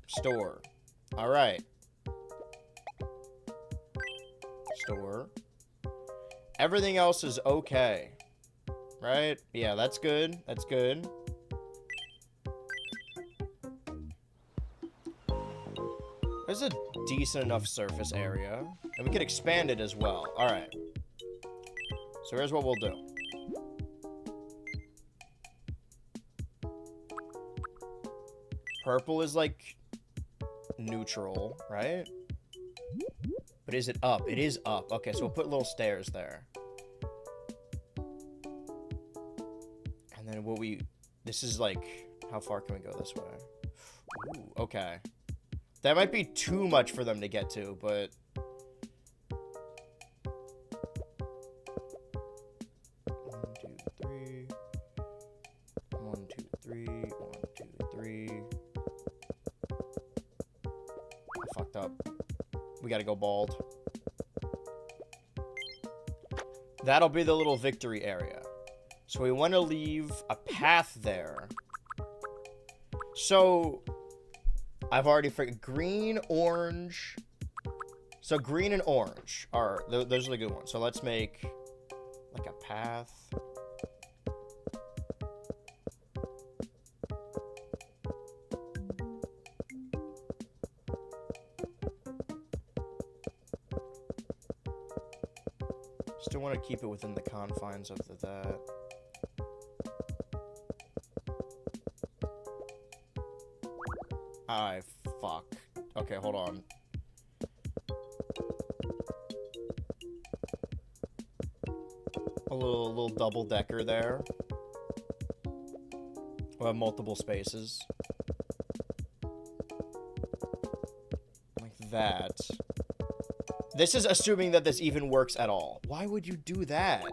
S1: Store. Alright. Store. Everything else is okay. Right? Yeah, that's good. That's good. There's a decent enough surface area. And we could expand it as well. Alright. So here's what we'll do. Purple is like neutral, right? But is it up? It is up. Okay, so we'll put little stairs there. And then will we... This is like... How far can we go this way? Ooh, okay. That might be too much for them to get to, but... 1, 2, 3. 1, 2, 3. I fucked up. We gotta go bald. That'll be the little victory area. So we want to leave a path there. So... I've already forgot. Green, orange. So green and orange are... Those are the good ones. So let's make... like a path. Still want to keep it within the confines of that. Fuck. Okay, hold on. A little double decker there. We'll have multiple spaces. Like that. This is assuming that this even works at all. Why would you do that?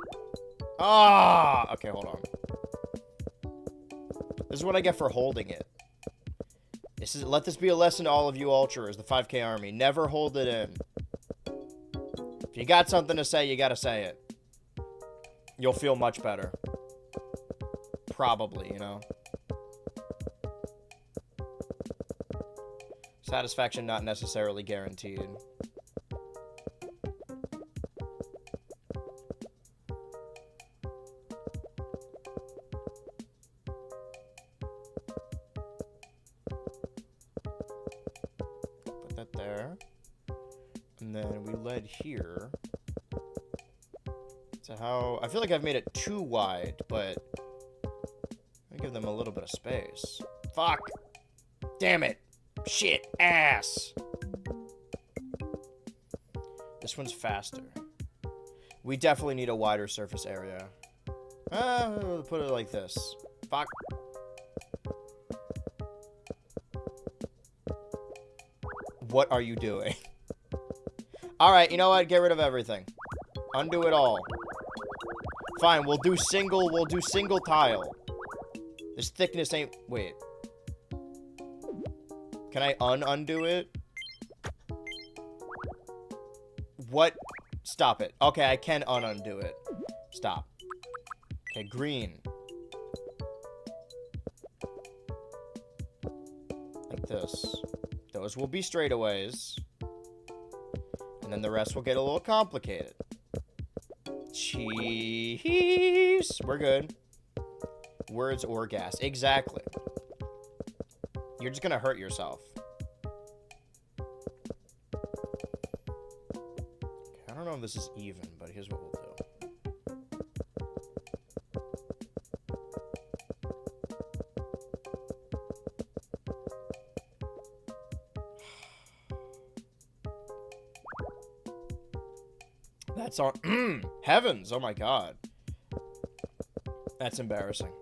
S1: Ah! Okay, hold on. This is what I get for holding it. Let this be a lesson to all of you Ultras, the 5K army. Never hold it in. If you got something to say, you gotta say it. You'll feel much better. Probably, you know? Satisfaction not necessarily guaranteed. Here. So how... I feel like I've made it too wide, but... I give them a little bit of space. Fuck! Damn it! Shit! Ass! This one's faster. We definitely need a wider surface area. We'll put it like this. Fuck. What are you doing? Alright, you know what? Get rid of everything. Undo it all. Fine, we'll do single tile. This thickness ain't... Wait. Can I undo it? What? Stop it. Okay, I can undo it. Stop. Okay, green. Like this. Those will be straightaways. And then the rest will get a little complicated. Cheese. We're good. Words or gas. Exactly. You're just gonna hurt yourself. Okay, I don't know if this is even, but here's what we'll do. That's on... Heavens! Oh my god. That's embarrassing.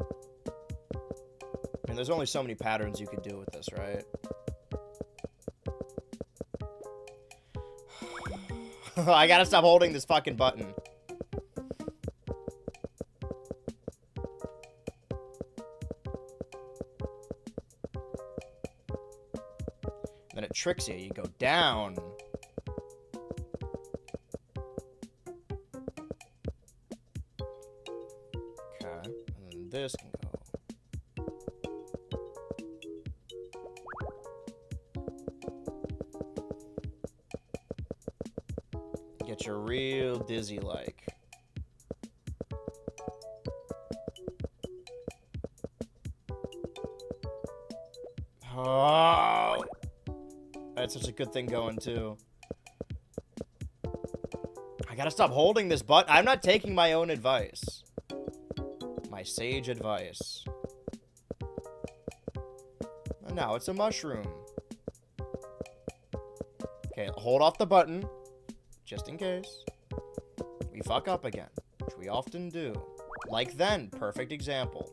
S1: I mean, there's only so many patterns you could do with this, right? I gotta stop holding this fucking button. Then it tricks you. You go down. This can go. Get you real dizzy like. Oh, that's such a good thing going too. I gotta stop holding this button. I'm not taking my own advice. My sage advice. And now it's a mushroom. Okay, hold off the button. Just in case. We fuck up again. Which we often do. Like then. Perfect example.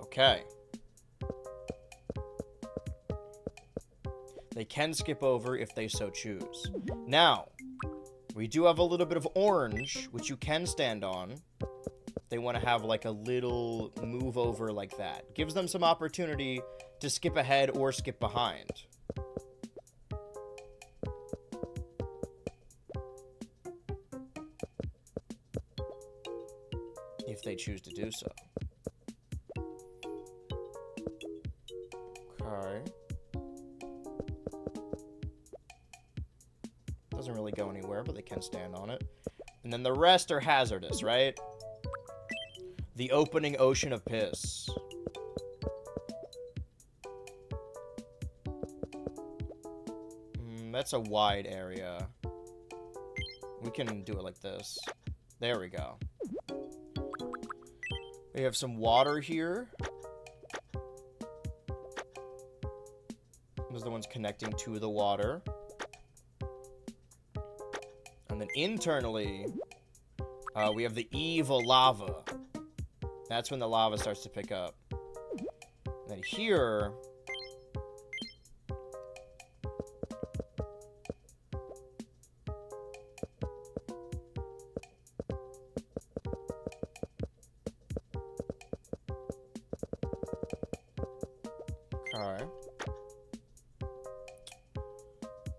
S1: Okay. They can skip over if they so choose. Now, we do have a little bit of orange, which you can stand on. They want to have like a little move over like that. Gives them some opportunity to skip ahead or skip behind. If they choose to do so. Okay. Doesn't really go anywhere, but they can stand on it. And then the rest are hazardous, right? The opening ocean of piss. That's a wide area. We can do it like this. There we go. We have some water here. Those are the ones connecting to the water. And then internally, we have the evil lava. That's when the lava starts to pick up. And then here... Okay.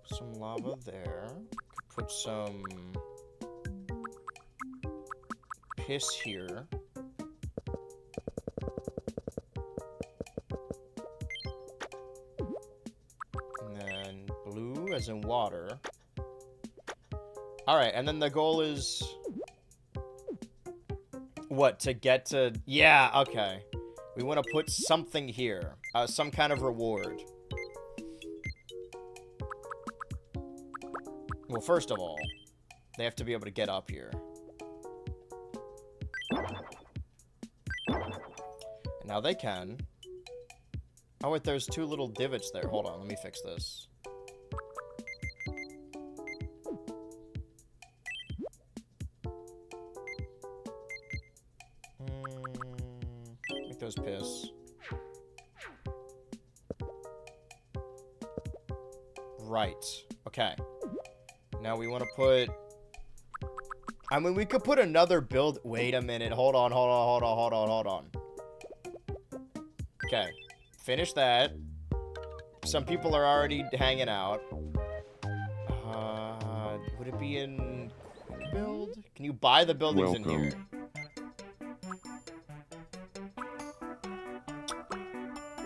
S1: Some lava there. Put some piss here. And then blue as in water. Alright, and then the goal is... What, to get to... Yeah, okay. We want to put something here. Some kind of reward. Well, first of all, they have to be able to get up here. And now they can. Oh, wait, there's two little divots there. Hold on, let me fix this. Make those piss. Right. Okay. Now we want to put... I mean, we could put another build... Wait a minute. Hold on. Okay. Finish that. Some people are already hanging out. Would it be in quick build? Can you buy the buildings in here?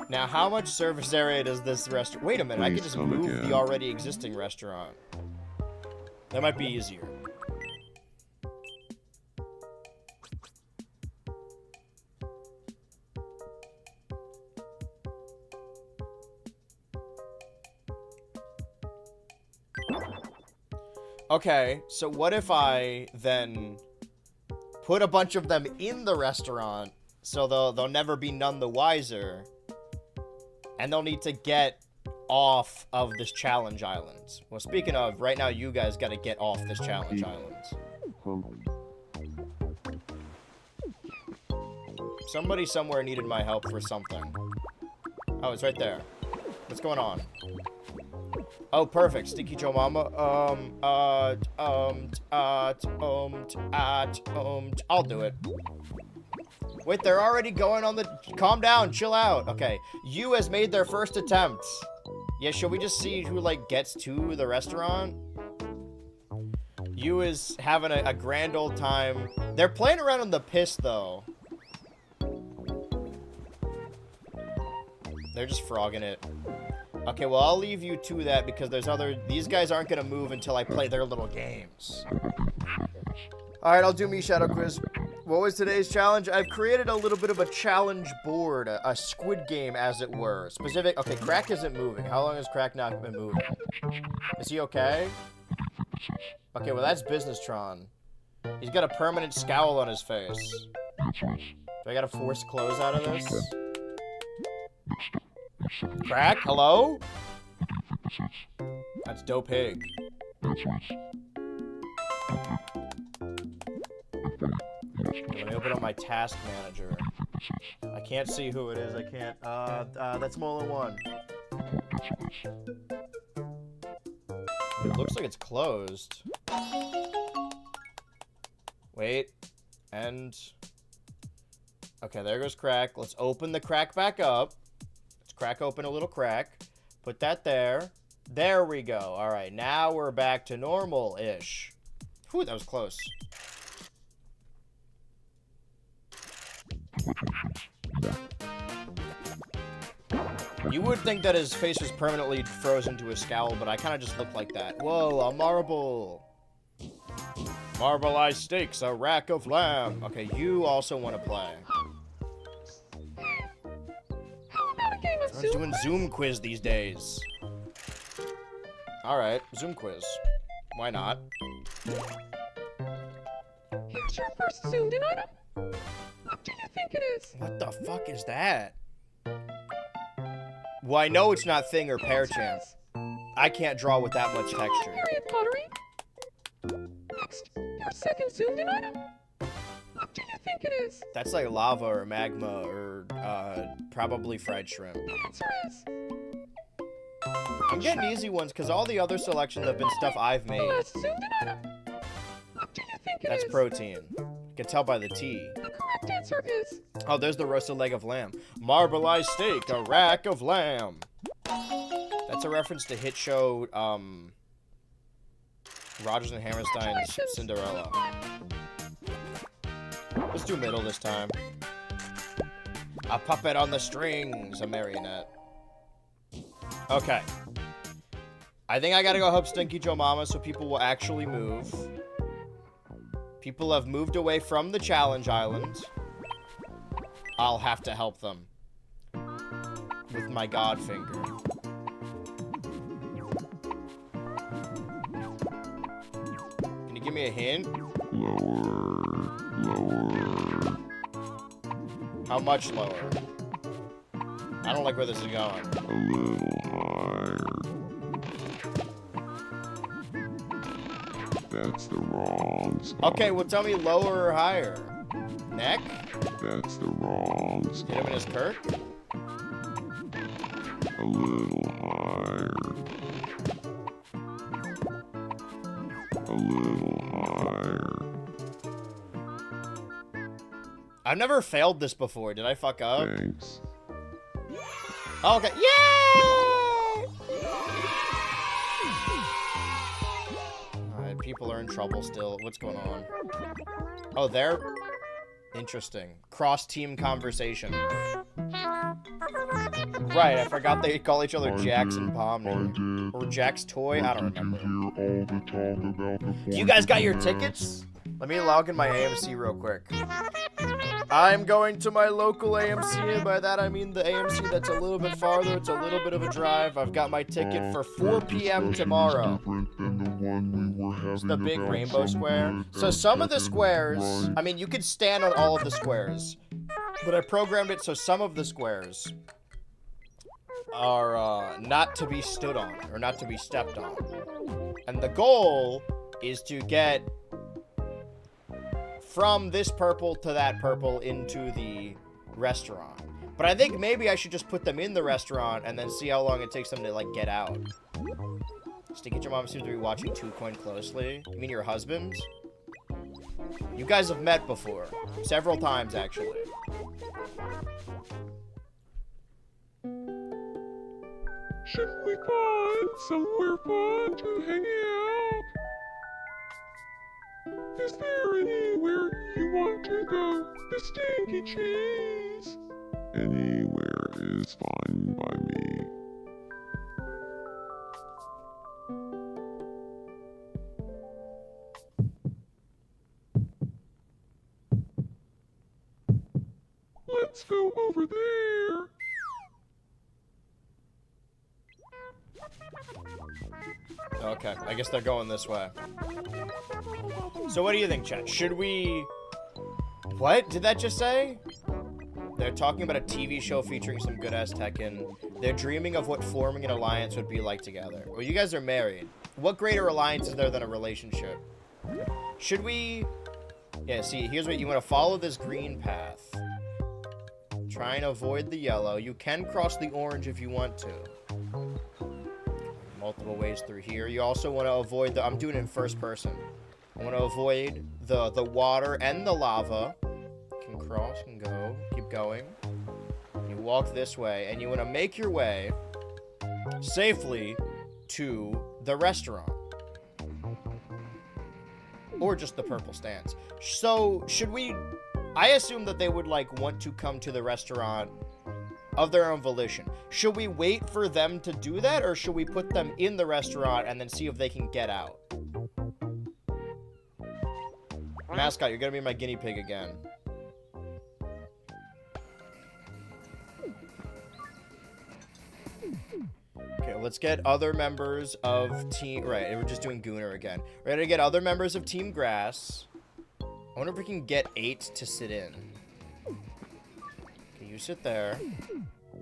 S1: Now, how much surface area does this restaurant... Wait a minute, I can just move the already existing restaurant. That might be easier. Okay, so what if I then put a bunch of them in the restaurant so they'll never be none the wiser, and they'll need to get off of this challenge island. Well, speaking of, right now you guys gotta get off this challenge island. Somebody somewhere needed my help for something. Oh, it's right there. What's going on? Oh, perfect. Stinky Joe Mama. I'll do it. Wait, they're already going on the... Calm down, chill out. Okay, you has made their first attempt. Yeah, should we just see who, like, gets to the restaurant? You is having a grand old time. They're playing around on the piss, though. They're just frogging it. Okay, well, I'll leave you to that because there's other... These guys aren't going to move until I play their little games. Alright, I'll do me Shadow Quiz. What was today's challenge? I've created a little bit of a challenge board, a squid game, as it were. Specific... Okay, Crack isn't moving. How long has Crack not been moving? Is he okay? Okay, well, that's Businesstron. He's got a permanent scowl on his face. Do I gotta force clothes out of this? Crack, hello? That's Dope Pig. Let me open up my task manager. I can't see who it is. I can't. That's Mola 1. It looks like it's closed. Wait. And... Okay, there goes Crack. Let's open the Crack back up. Let's crack open a little crack. Put that there. There we go. Alright, now we're back to normal-ish. Whew, that was close. You would think that his face was permanently frozen to a scowl, but I kind of just look like that. Whoa, a marble. Marbleized steaks, a rack of lamb. Okay, you also want to play. Everyone's doing Zoom quiz these days. Alright, Zoom quiz. Why not?
S6: Here's your first zoomed-in item. What do you think it is?
S1: What the fuck is that? Well, I know it's not Thing or Pear Champ. I can't draw with that much texture.
S6: Period pottery. Next, your second zoomed-in item. What do you think it is?
S1: That's like lava or magma or probably fried shrimp.
S6: The answer is...
S1: I'm getting easy ones because all the other selections have been stuff I've
S6: The
S1: made.
S6: last zoomed-in item. What do you think it
S1: That's
S6: is?
S1: protein. You can tell by the T.
S6: The correct answer is...
S1: Oh, there's the roasted leg of lamb. Marbleized steak, a rack of lamb. That's a reference to hit show, Rodgers and Hammerstein's Cinderella. Let's do middle this time. A puppet on the strings, a marionette. Okay. I think I gotta go help Stinky Joe Mama so people will actually move. People have moved away from the challenge island. I'll have to help them. With my god finger. Can you give me a hint?
S2: Lower, lower.
S1: How much lower? I don't like where this is going.
S2: A little higher. That's the wrong spot.
S1: Okay, well tell me lower or higher. Neck?
S2: That's the wrong
S1: Hit him in
S2: spot.
S1: his Kirk?
S2: A little higher. A little higher.
S1: I've never failed this before. Did I fuck up?
S2: Thanks.
S1: Oh, okay. Yay! Alright, people are in trouble still. What's going on? Oh, they're... Interesting. Cross-team conversation. Right, I forgot they call each other Jax and Pomni. Or Jack's Toy? I don't remember. You guys got your tickets? Let me log in my AMC real quick. I'm going to my local AMC, and by that I mean the AMC that's a little bit farther. It's a little bit of a drive. I've got my ticket for 4 p.m. tomorrow. It's the big rainbow square. So some of the squares, I mean, you could stand on all of the squares, but I programmed it so some of the squares are not to be stood on, or not to be stepped on. And the goal is to get from this purple to that purple into the restaurant. But I think maybe I should just put them in the restaurant and then see how long it takes them to, like, get out. Stinky Your Mom seems to be watching 2Coin closely. You mean your husband? You guys have met before. Several times, actually.
S2: Should we find somewhere fun to hang out? Is there anywhere you want to go? The stinky cheese. Anywhere is fine by me. Let's go over there.
S1: Okay, I guess they're going this way. So what do you think, chat? Should we... What did that just say? They're talking about a TV show featuring some good-ass Tekken. They're dreaming of what forming an alliance would be like together. Well, you guys are married. What greater alliance is there than a relationship? Should we... Yeah, see, here's what you want to follow this green path. Try and avoid the yellow. You can cross the orange if you want to. Multiple ways through here. You also want to avoid the... I'm doing it in first person. I want to avoid the water and the lava. You can cross and go. Keep going. You walk this way, and you want to make your way safely to the restaurant. Or just the purple stands. So, should we... I assume that they would, like, want to come to the restaurant of their own volition. Should we wait for them to do that, or should we put them in the restaurant and then see if they can get out? Mascot, you're gonna be my guinea pig again. Okay, let's get other members of Team... Right, we're just doing Gooner again. We're gonna get other members of Team Grass. I wonder if we can get 8 to sit in. Okay, you sit there.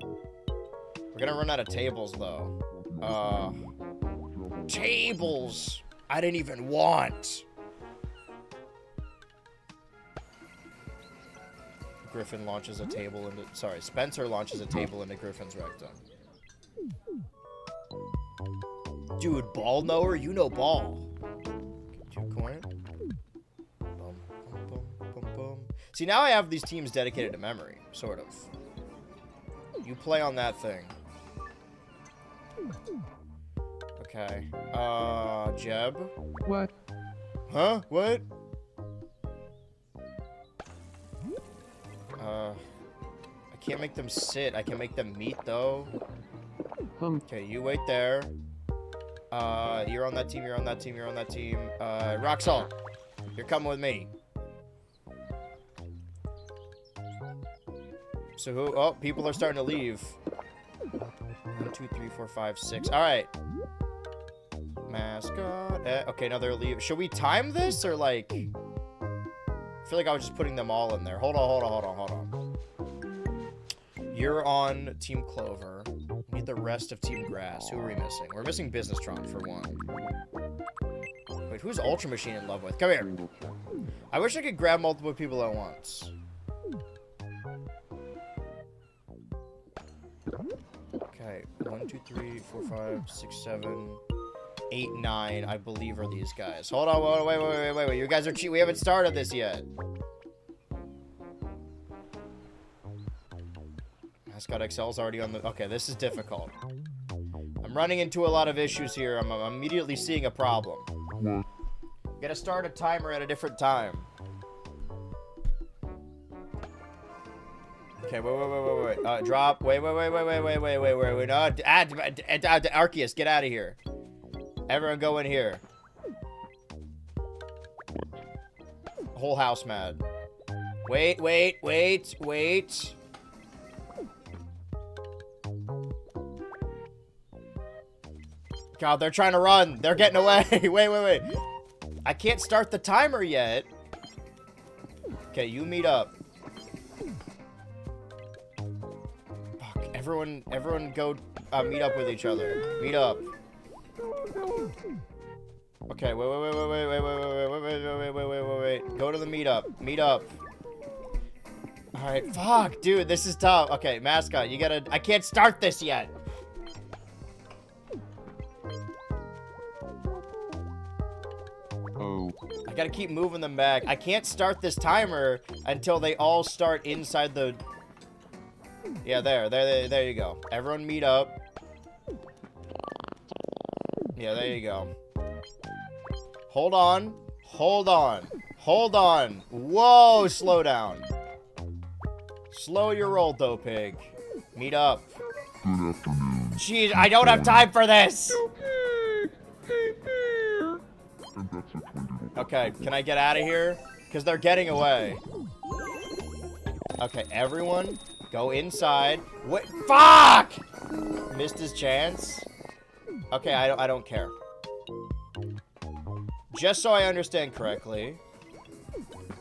S1: We're gonna run out of tables, though. Tables! I didn't even want! Griffin launches a table into... Sorry, Spencer launches a table into Griffin's rectum. Dude, ball knower? You know ball. Get 2 coin. Bum, bum, bum, bum. See, now I have these teams dedicated to memory, sort of. You play on that thing. Okay. Jeb?
S3: What?
S1: Huh? What? I can't make them sit. I can make them meet, though. Okay, you wait there. You're on that team, you're on that team, you're on that team. Roxal, you're coming with me. So who? Oh, people are starting to leave. 1, 2, 3, 4, 5, 6. All right. Mascot. Okay, now they're leaving. Should we time this or like? I feel like I was just putting them all in there. Hold on. You're on Team Clover. We need the rest of Team Grass. Who are we missing? We're missing Businesstron for one. Wait, who's Ultra Machine in love with? Come here. I wish I could grab multiple people at once. Okay, 1, 2, 3, 4, 5, 6, 7, 8, 9, I believe are these guys. Hold on, wait. You guys are cheating. We haven't started this yet. Mascot XL's already on the... Okay, this is difficult. I'm running into a lot of issues here. I'm immediately seeing a problem. Gotta start a timer at a different time. Okay, wait. Drop. Wait. No, Arceus, get out of here. Everyone go in here. Whole house mad. Wait. God, they're trying to run. They're getting away. Wait. I can't start the timer yet. Okay, you meet up. Fuck, everyone go meet up with each other. Meet up. Okay, wait. Go to the meetup. Meet up. Alright, fuck, dude, this is tough. Okay, Mascot, you gotta... I can't start this yet.
S2: Oh.
S1: I gotta keep moving them back. I can't start this timer until they all start inside the... Yeah, there you go. Everyone meet up. Yeah, there you go. Hold on. Hold on. Hold on. Whoa, slow down. Slow your roll, though, pig. Meet up.
S2: Good afternoon.
S1: Jeez, I don't have time for this!
S2: And that's a 20.
S1: Okay, can I get out of here? Because they're getting away. Okay, everyone, go inside. What? Fuck! Missed his chance. Okay, I don't care. Just so I understand correctly.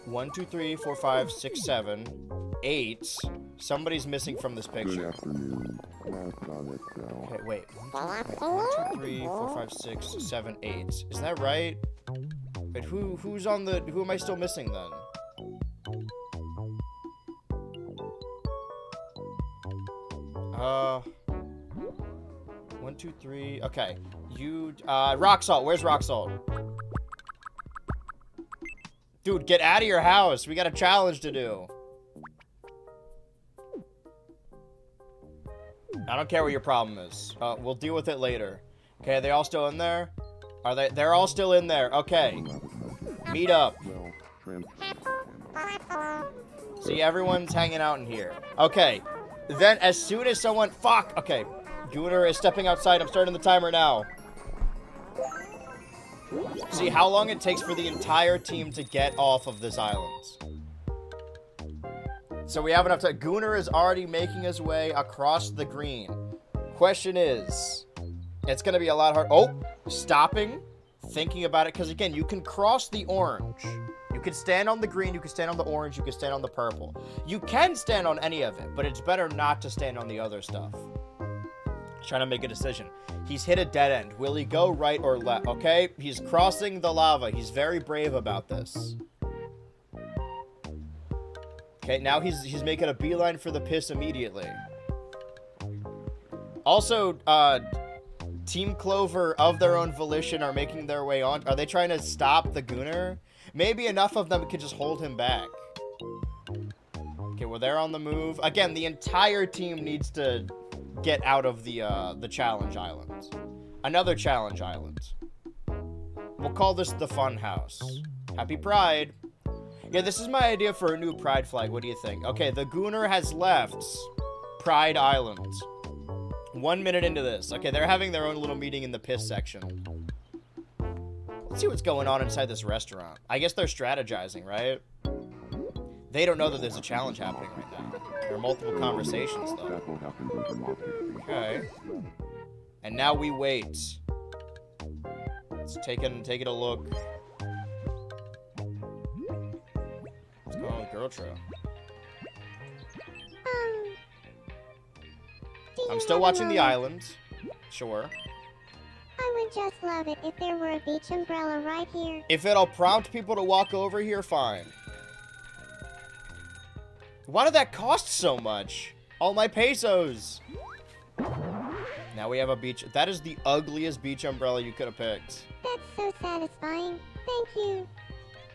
S1: 1, 2, 3, 4, 5, 6, 7, 8. Somebody's missing from this
S2: Good
S1: picture.
S2: afternoon. Mascot Excel.
S1: Okay, wait. 1, 2, 3, 4, 5, 6, 7, 8. Is that right? Wait, who's on the... Who am I still missing, then? Uh... 1, 2, 3... Okay. You... Rock Salt. Where's Rock Salt? Dude, get out of your house. We got a challenge to do. I don't care what your problem is. We'll deal with it later. Okay, are they all still in there? Are they? They're all still in there. Okay. Meet up.
S2: Well,
S1: See, everyone's hanging out in here. Okay. Then, as soon as someone... Fuck! Okay. Gunnar is stepping outside. I'm starting the timer now. See how long it takes for the entire team to get off of this island. So we have enough time. Gunnar is already making his way across the green. Question is, it's going to be a lot hard. Oh, stopping, thinking about it. Because again, you can cross the orange. You can stand on the green. You can stand on the orange. You can stand on the purple. You can stand on any of it, but it's better not to stand on the other stuff. Trying to make a decision. He's hit a dead end. Will he go right or left? Okay, he's crossing the lava. He's very brave about this. Okay, now he's making a beeline for the piss immediately. Also, Team Clover, of their own volition, are making their way on. Are they trying to stop the Gunnar? Maybe enough of them could just hold him back. Okay, well, they're on the move. Again, the entire team needs to get out of the challenge island. Another challenge island. We'll call this the Fun House. Happy Pride. Yeah, this is my idea for a new Pride flag. What do you think? Okay, the Gunnar has left Pride Island. 1 minute into this. Okay, they're having their own little meeting in the piss section. Let's see what's going on inside this restaurant. I guess they're strategizing, right? They don't know that there's a challenge happening right now. There are multiple conversations, though.
S2: That will happen with the market.
S1: Okay. And now we wait. Let's take a look. What's going on with BHultra?
S4: Do you
S1: I'm still
S4: have a
S1: watching the
S4: moment?
S1: island. Sure.
S4: I would just love it if there were a beach umbrella right here.
S1: If it'll prompt people to walk over here, fine. Why did that cost so much? All my pesos. Now we have a beach. That is the ugliest beach umbrella you could have picked.
S4: That's so satisfying. Thank you.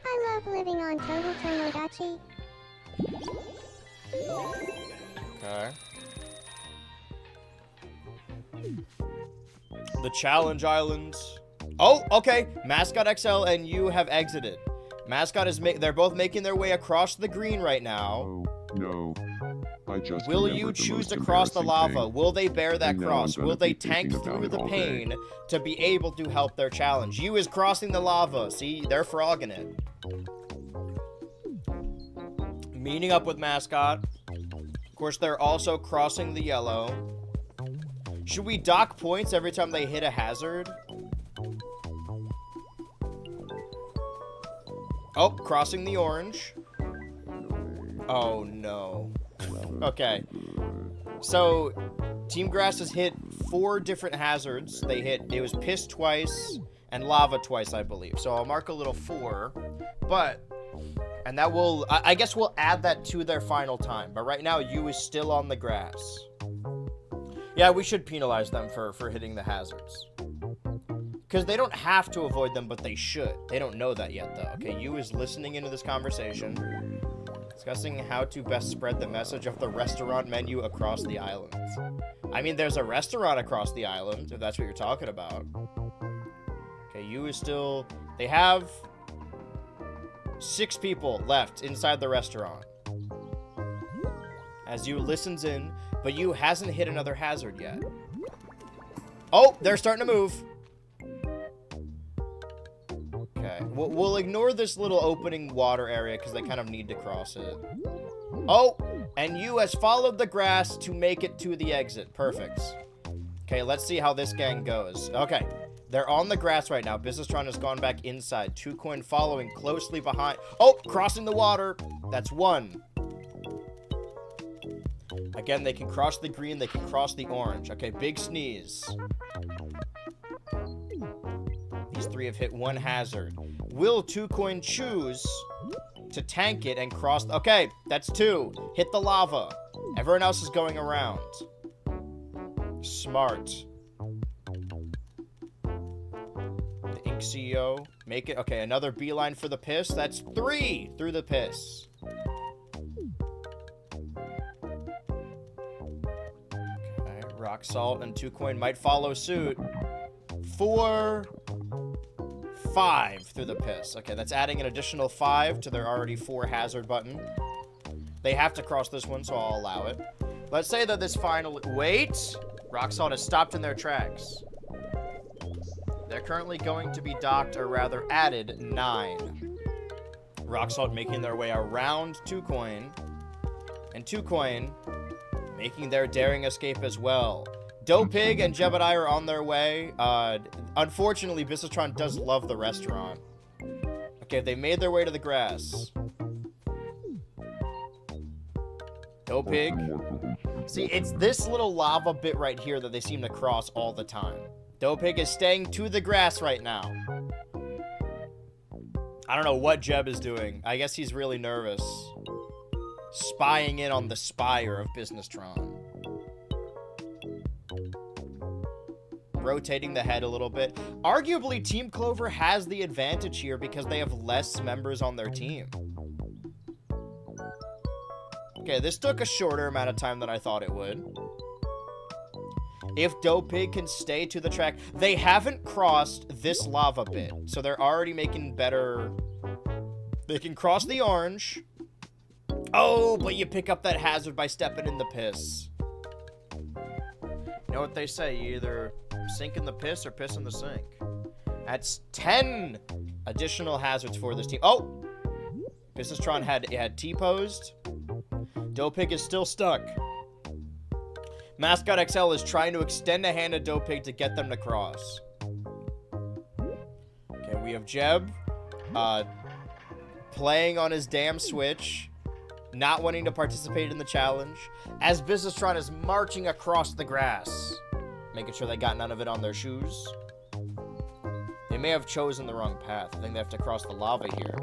S4: I love living on Total Tomodachi.
S1: Okay. The challenge island. Oh, okay. Mascot XL and you have exited. Mascot is they're both making their way across the green right now.
S2: Oh, no. I just
S1: Will you
S2: remembered the
S1: choose
S2: most
S1: to cross the
S2: embarrassing
S1: lava?
S2: thing.
S1: Will they bear that
S2: And now
S1: cross?
S2: I'm gonna
S1: Will they
S2: be
S1: tank
S2: thinking about
S1: through
S2: it
S1: the
S2: all day.
S1: pain to be able to help their challenge? You is crossing the lava. See, they're frogging it. Meeting up with Mascot. Of course, they're also crossing the yellow. Should we dock points every time they hit a hazard? Oh, crossing the orange. Oh, no. Okay. So, Team Grass has hit 4 different hazards. It was piss twice and lava twice, I believe. So I'll mark a little 4. And that will, I guess we'll add that to their final time. But right now, you is still on the grass. Yeah, we should penalize them for hitting the hazards. Because they don't have to avoid them, but they should. They don't know that yet, though. Okay, you is listening into this conversation. Discussing how to best spread the message of the restaurant menu across the island. I mean, there's a restaurant across the island, if that's what you're talking about. Okay, you is still... They have 6 people left inside the restaurant. As you listens in, but you hasn't hit another hazard yet. Oh, they're starting to move. Okay, we'll ignore this little opening water area because they kind of need to cross it. Oh, and you has followed the grass to make it to the exit. Perfect. Okay, let's see how this gang goes. Okay, they're on the grass right now. Businessron has gone back inside. 2 Coin following closely behind. Oh, crossing the water. That's 1. Again, they can cross the green. They can cross the orange. Okay, big sneeze. These 3 have hit 1 hazard. Will 2 Coin choose to tank it and cross? Okay, that's 2. Hit the lava. Everyone else is going around. Smart. The Ink CEO. Make it. Okay, another beeline for the piss. That's 3 through the piss. Okay, Rock Salt and 2 Coin might follow suit. 4, 5 through the piss. Okay, that's adding an additional 5 to their already 4 hazard button. They have to cross this one, so I'll allow it. Let's say that this final... Wait! Rock Salt has stopped in their tracks. They're currently going to be docked, or rather added, 9. Rock Salt making their way around 2 Coin. And 2 Coin making their daring escape as well. Pig and Jebediah are on their way. Unfortunately, Businessron does love the restaurant. Okay, they made their way to the grass. Pig. See, it's this little lava bit right here that they seem to cross all the time. Pig is staying to the grass right now. I don't know what Jeb is doing. I guess he's really nervous. Spying in on the spire of Businessron. Rotating the head a little bit. Arguably, Team Clover has the advantage here because they have less members on their team. Okay, this took a shorter amount of time than I thought it would. If Pig can stay to the track, they haven't crossed this lava bit, so they're already making better... They can cross the orange. Oh, but you pick up that hazard by stepping in the piss. You know what they say, you either sink in the piss or piss in the sink. That's 10 additional hazards for this team. Oh! Businessron had T-posed. Pig is still stuck. Mascot XL is trying to extend a hand to Pig to get them to cross. Okay, we have Jeb playing on his damn Switch, not wanting to participate in the challenge, as Businessron is marching across the grass, making sure they got none of it on their shoes. They may have chosen the wrong path. I think they have to cross the lava here.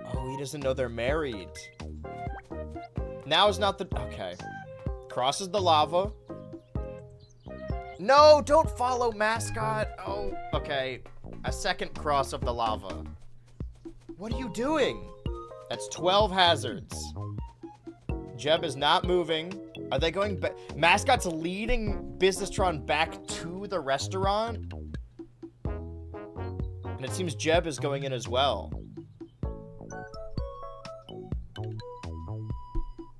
S1: Oh, he doesn't know they're married. Now is not the... Okay. Crosses the lava. No, don't follow Mascot. Oh, okay. A second cross of the lava. What are you doing? That's 12 hazards. Jeb is not moving. Are they going back? Mascot's leading Businessron back to the restaurant. And it seems Jeb is going in as well.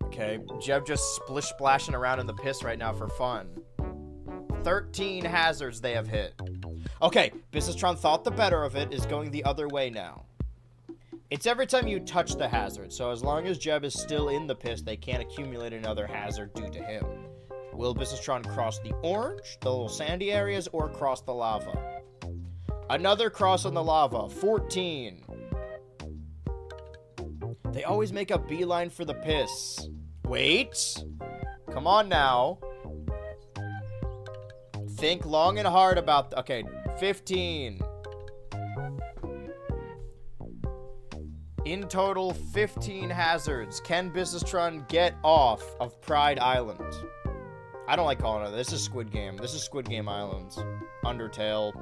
S1: Okay, Jeb just splish-splashing around in the piss right now for fun. 13 hazards they have hit. Okay, Businessron thought the better of it, is going the other way now. It's every time you touch the hazard, so as long as Jeb is still in the piss, they can't accumulate another hazard due to him. Will Businessron cross the orange, the little sandy areas, or cross the lava? Another cross on the lava, 14. They always make a beeline for the piss. Wait. Come on now. Think long and hard about... Okay, 15. In total, 15 hazards. Can Businessron get off of Pride Island? I don't like calling it. This is Squid Game. This is Squid Game Islands. Undertale.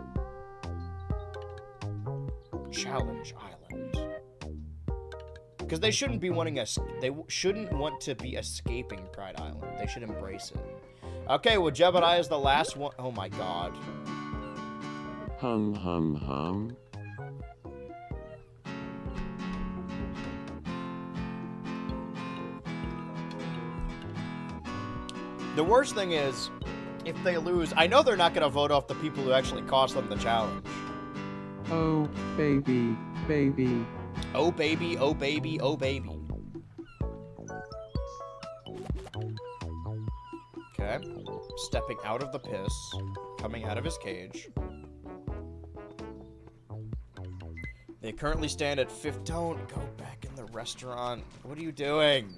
S1: Challenge Island. Because they shouldn't be wanting us. Shouldn't want to be escaping Pride Island. They should embrace it. Okay, well, Jebediah is the last one. Oh my god.
S3: Hum hum hum.
S1: The worst thing is, if they lose, I know they're not going to vote off the people who actually cost them the challenge.
S3: Oh, baby, baby.
S1: Oh, baby, oh, baby, oh, baby. Okay. Stepping out of the piss. Coming out of his cage. They currently stand at 5th. Don't go back in the restaurant. What are you doing?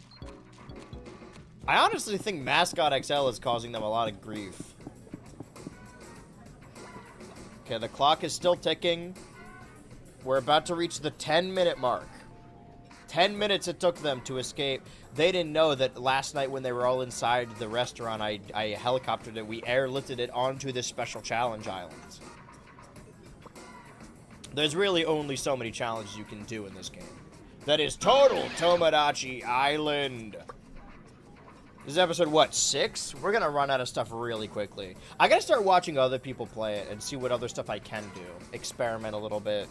S1: I honestly think Mascot XL is causing them a lot of grief. Okay, the clock is still ticking. We're about to reach the 10-minute mark. 10 minutes it took them to escape. They didn't know that last night when they were all inside the restaurant, I helicoptered it. We airlifted it onto this special challenge island. There's really only so many challenges you can do in this game. That is total Tomodachi Island. This is episode, what, 6? We're gonna run out of stuff really quickly. I gotta start watching other people play it and see what other stuff I can do. Experiment a little bit.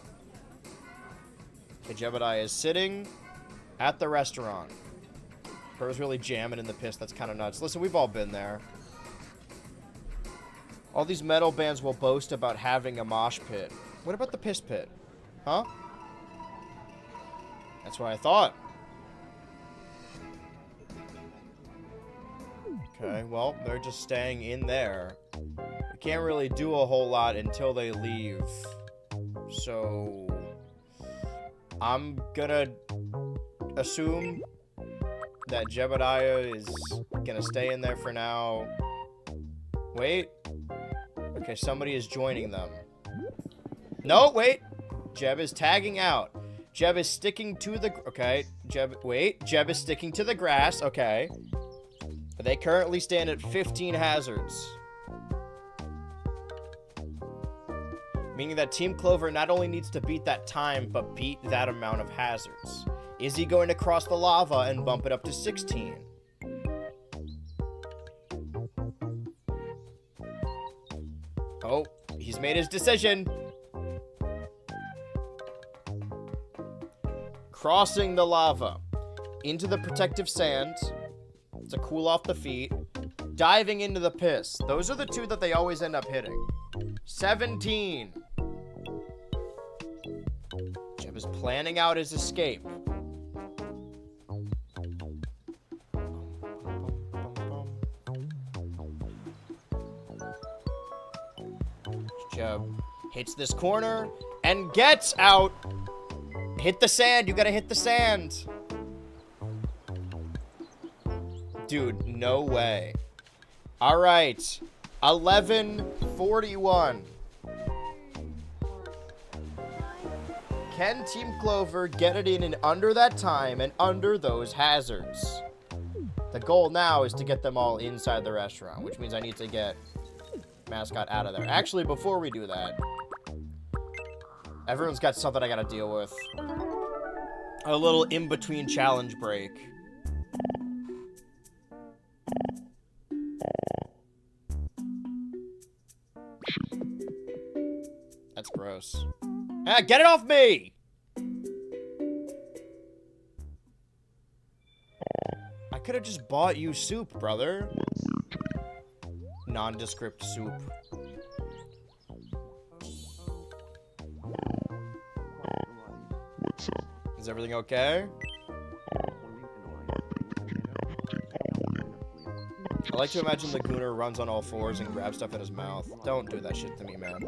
S1: Okay, Jebediah is sitting at the restaurant. Bro's really jamming in the piss. That's kind of nuts. Listen, we've all been there. All these metal bands will boast about having a mosh pit. What about the piss pit? Huh? That's what I thought. Okay, well, they're just staying in there. We can't really do a whole lot until they leave. So, I'm gonna assume that Jebediah is gonna stay in there for now. Wait. Okay, somebody is joining them. No, wait. Jeb is tagging out. Jeb is sticking to the... Okay, Jeb is sticking to the grass. Okay. They currently stand at 15 hazards. Meaning that Team Clover not only needs to beat that time, but beat that amount of hazards. Is he going to cross the lava and bump it up to 16? Oh, he's made his decision. Crossing the lava. Into the protective sand. To cool off the feet. Diving into the piss. Those are the two that they always end up hitting. 17. Jeb is planning out his escape. Jeb hits this corner and gets out. Hit the sand. You gotta hit the sand. Dude, no way. All right. 11:41. Can Team Clover get it in under that time and under those hazards? The goal now is to get them all inside the restaurant, which means I need to get Mascot out of there. Actually, before we do that, everyone's got something I gotta deal with. A little in-between challenge break. That's gross. Ah, get it off me! I could have just bought you soup, brother. Nondescript soup.
S2: What's up?
S1: Is everything okay? I like to imagine the Gooner runs on all fours and grabs stuff in his mouth. Don't do that shit to me, man.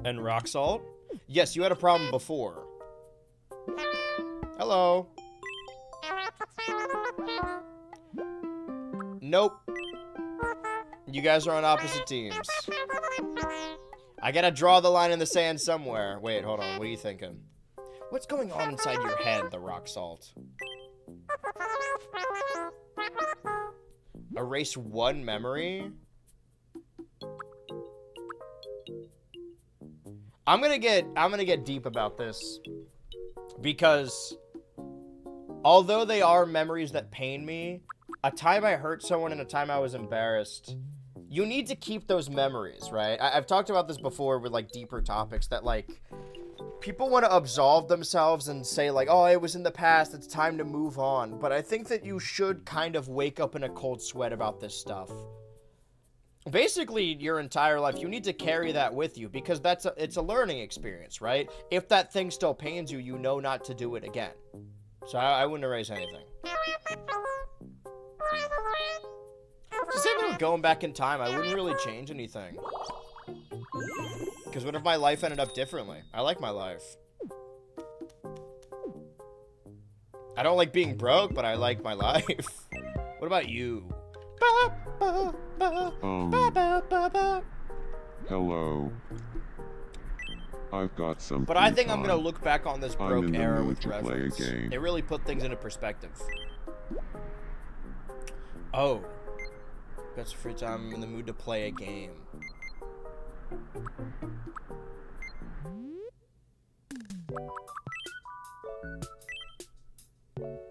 S1: And rock salt? Yes, you had a problem before. Hello. Nope. You guys are on opposite teams. I gotta draw the line in the sand somewhere. Wait, hold on. What are you thinking? What's going on inside your head, the rock salt? Erase one memory? I'm gonna get deep about this. Because although they are memories that pain me, a time I hurt someone and a time I was embarrassed, you need to keep those memories, right? I've talked about this before with, like, deeper topics that, like, people want to absolve themselves and say, like, oh, it was in the past, it's time to move on. But I think that you should kind of wake up in a cold sweat about this stuff. Basically, your entire life, you need to carry that with you because it's a learning experience, right? If that thing still pains you, you know not to do it again. So I wouldn't erase anything. The same thing with going back in time. I wouldn't really change anything. Because what if my life ended up differently? I like my life. I don't like being broke, but I like my life. What about you?
S2: Hello. I've got some.
S1: But I think I'm gonna look back on this broke
S2: in the
S1: era
S2: mood
S1: with
S2: to play a
S1: reverence.
S2: game.
S1: It really put things into perspective. Oh. Got some free time. I'm in the mood to play a game.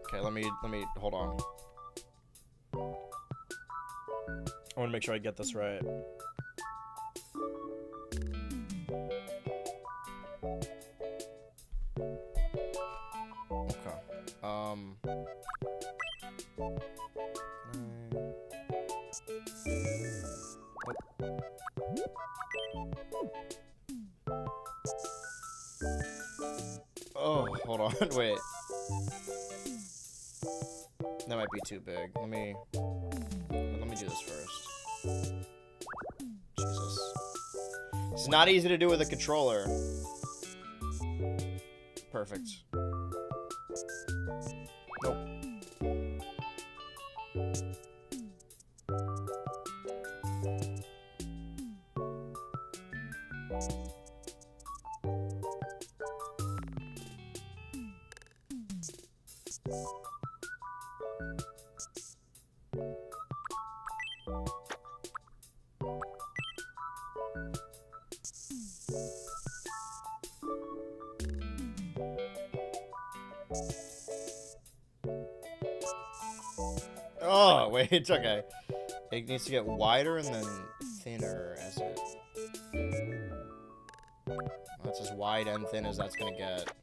S1: Okay, let me hold on. I want to make sure I get this right. Okay. Oh, hold on. Wait. That might be too big. Let me do this first. Jesus. It's not easy to do with a controller. Perfect. Nope. Oh, wait, it's okay. It needs to get wider and then thinner as it... That's as wide and thin as that's gonna get.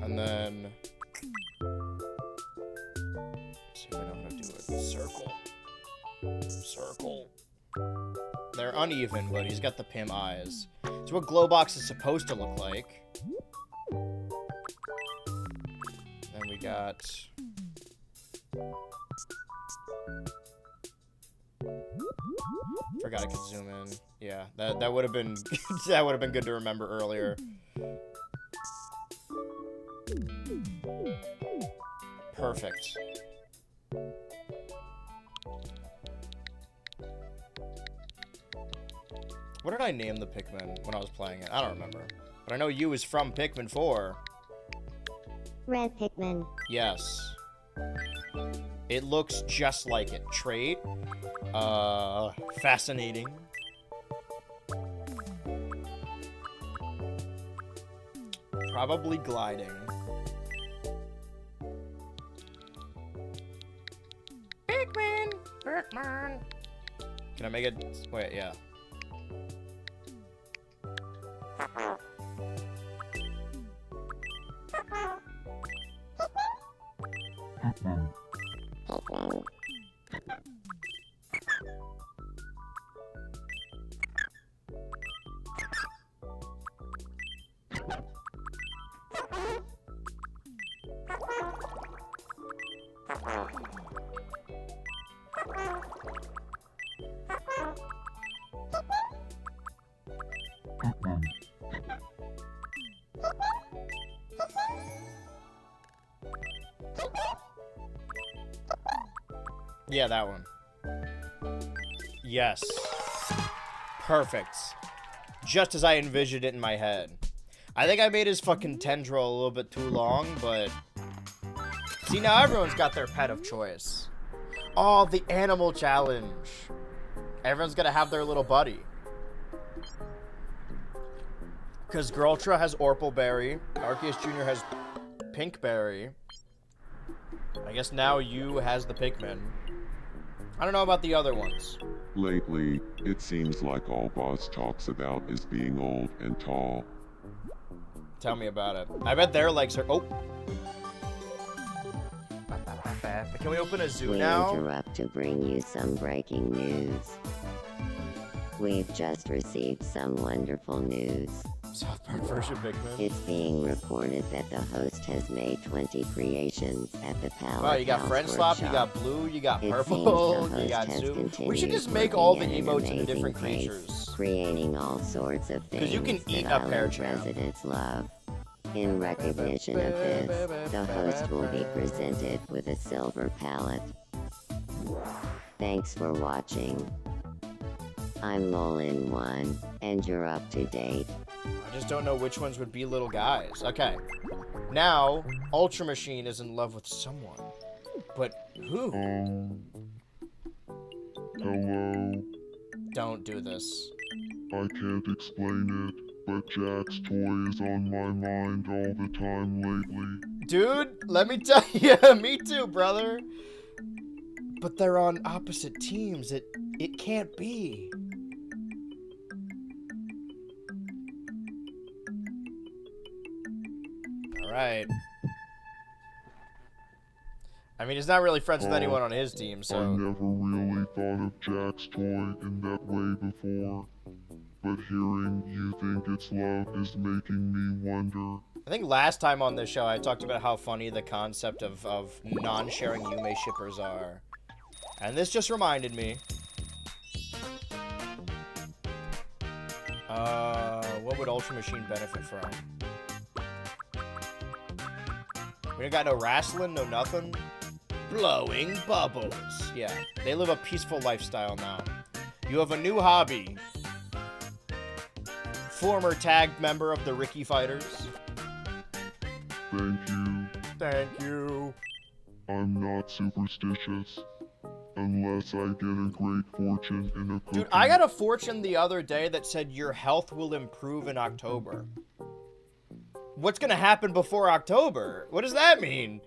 S1: And then... Let's see if I know how to do it. Circle. Circle. They're uneven, but he's got the Pim eyes. It's what Glowbox is supposed to look like. Then we got... Forgot I could zoom in. Yeah, that would have been that would have been good to remember earlier. Perfect. What did I name the Pikmin when I was playing it? I don't remember. But I know you is from Pikmin 4.
S4: Red Pikmin.
S1: Yes. It looks just like it. Trait. Fascinating. Probably gliding. Pikmin! Pikmin! Can I make it? Wait, yeah. Yeah, that one. Yes. Perfect. Just as I envisioned it in my head. I think I made his fucking tendril a little bit too long, but... See, now everyone's got their pet of choice. Oh, the animal challenge. Everyone's gonna have their little buddy. Because Girltra has Orpleberry, Arceus Jr. has Pinkberry. I guess now you has the Pikmin. I don't know about the other ones.
S2: Lately, it seems like all Boss talks about is being old and tall.
S1: Tell me about it. I bet their legs are... Oh! Can we open a zoo
S7: We
S1: now?
S7: interrupt to bring you some breaking news. We've just received some wonderful news.
S1: South Park version Pikmin.
S7: It's being reported that the host has made 20 creations at the Palette
S1: Wow, you got
S7: House
S1: Friend Swap, you
S7: Workshop.
S1: got Blue, you got
S7: It
S1: Purple,
S7: seems the
S1: you got
S7: host has
S1: Zoo. We
S7: continued
S1: should just make all the
S7: working at
S1: emotes
S7: an
S1: into different
S7: amazing pace,
S1: creatures.
S7: creating all sorts of
S1: 'Cause
S7: things
S1: you can eat
S7: that
S1: a pear
S7: island
S1: jam.
S7: residents love. In recognition of this, the host will be presented with a silver palette. Thanks for watching. I'm Molin1, and you're up to date.
S1: I just don't know which ones would be little guys. Okay. Now, Ultra Machine is in love with someone. But who?
S2: Hello.
S1: Don't do this.
S2: I can't explain it, but Jack's toy is on my mind all the time lately.
S1: Dude, let me tell you, me too, brother. But they're on opposite teams. It can't be. Alright. I mean, he's not really friends with anyone on his team,
S2: I
S1: so...
S2: never really thought of Jack's toy in that way before, but hearing you think it's love is making me wonder.
S1: I think last time on this show, I talked about how funny the concept of non-sharing Yume shippers are. And this just reminded me. What would Ultra Machine benefit from? We ain't got no wrestling, no nothing. Blowing bubbles. Yeah, they live a peaceful lifestyle now. You have a new hobby. Former tag member of the Ricky Fighters.
S2: Thank you.
S1: Thank you.
S2: I'm not superstitious. Unless I get a great fortune in a cookie.
S1: Dude, I got a fortune the other day that said your health will improve in October. What's gonna happen before October? What does that mean?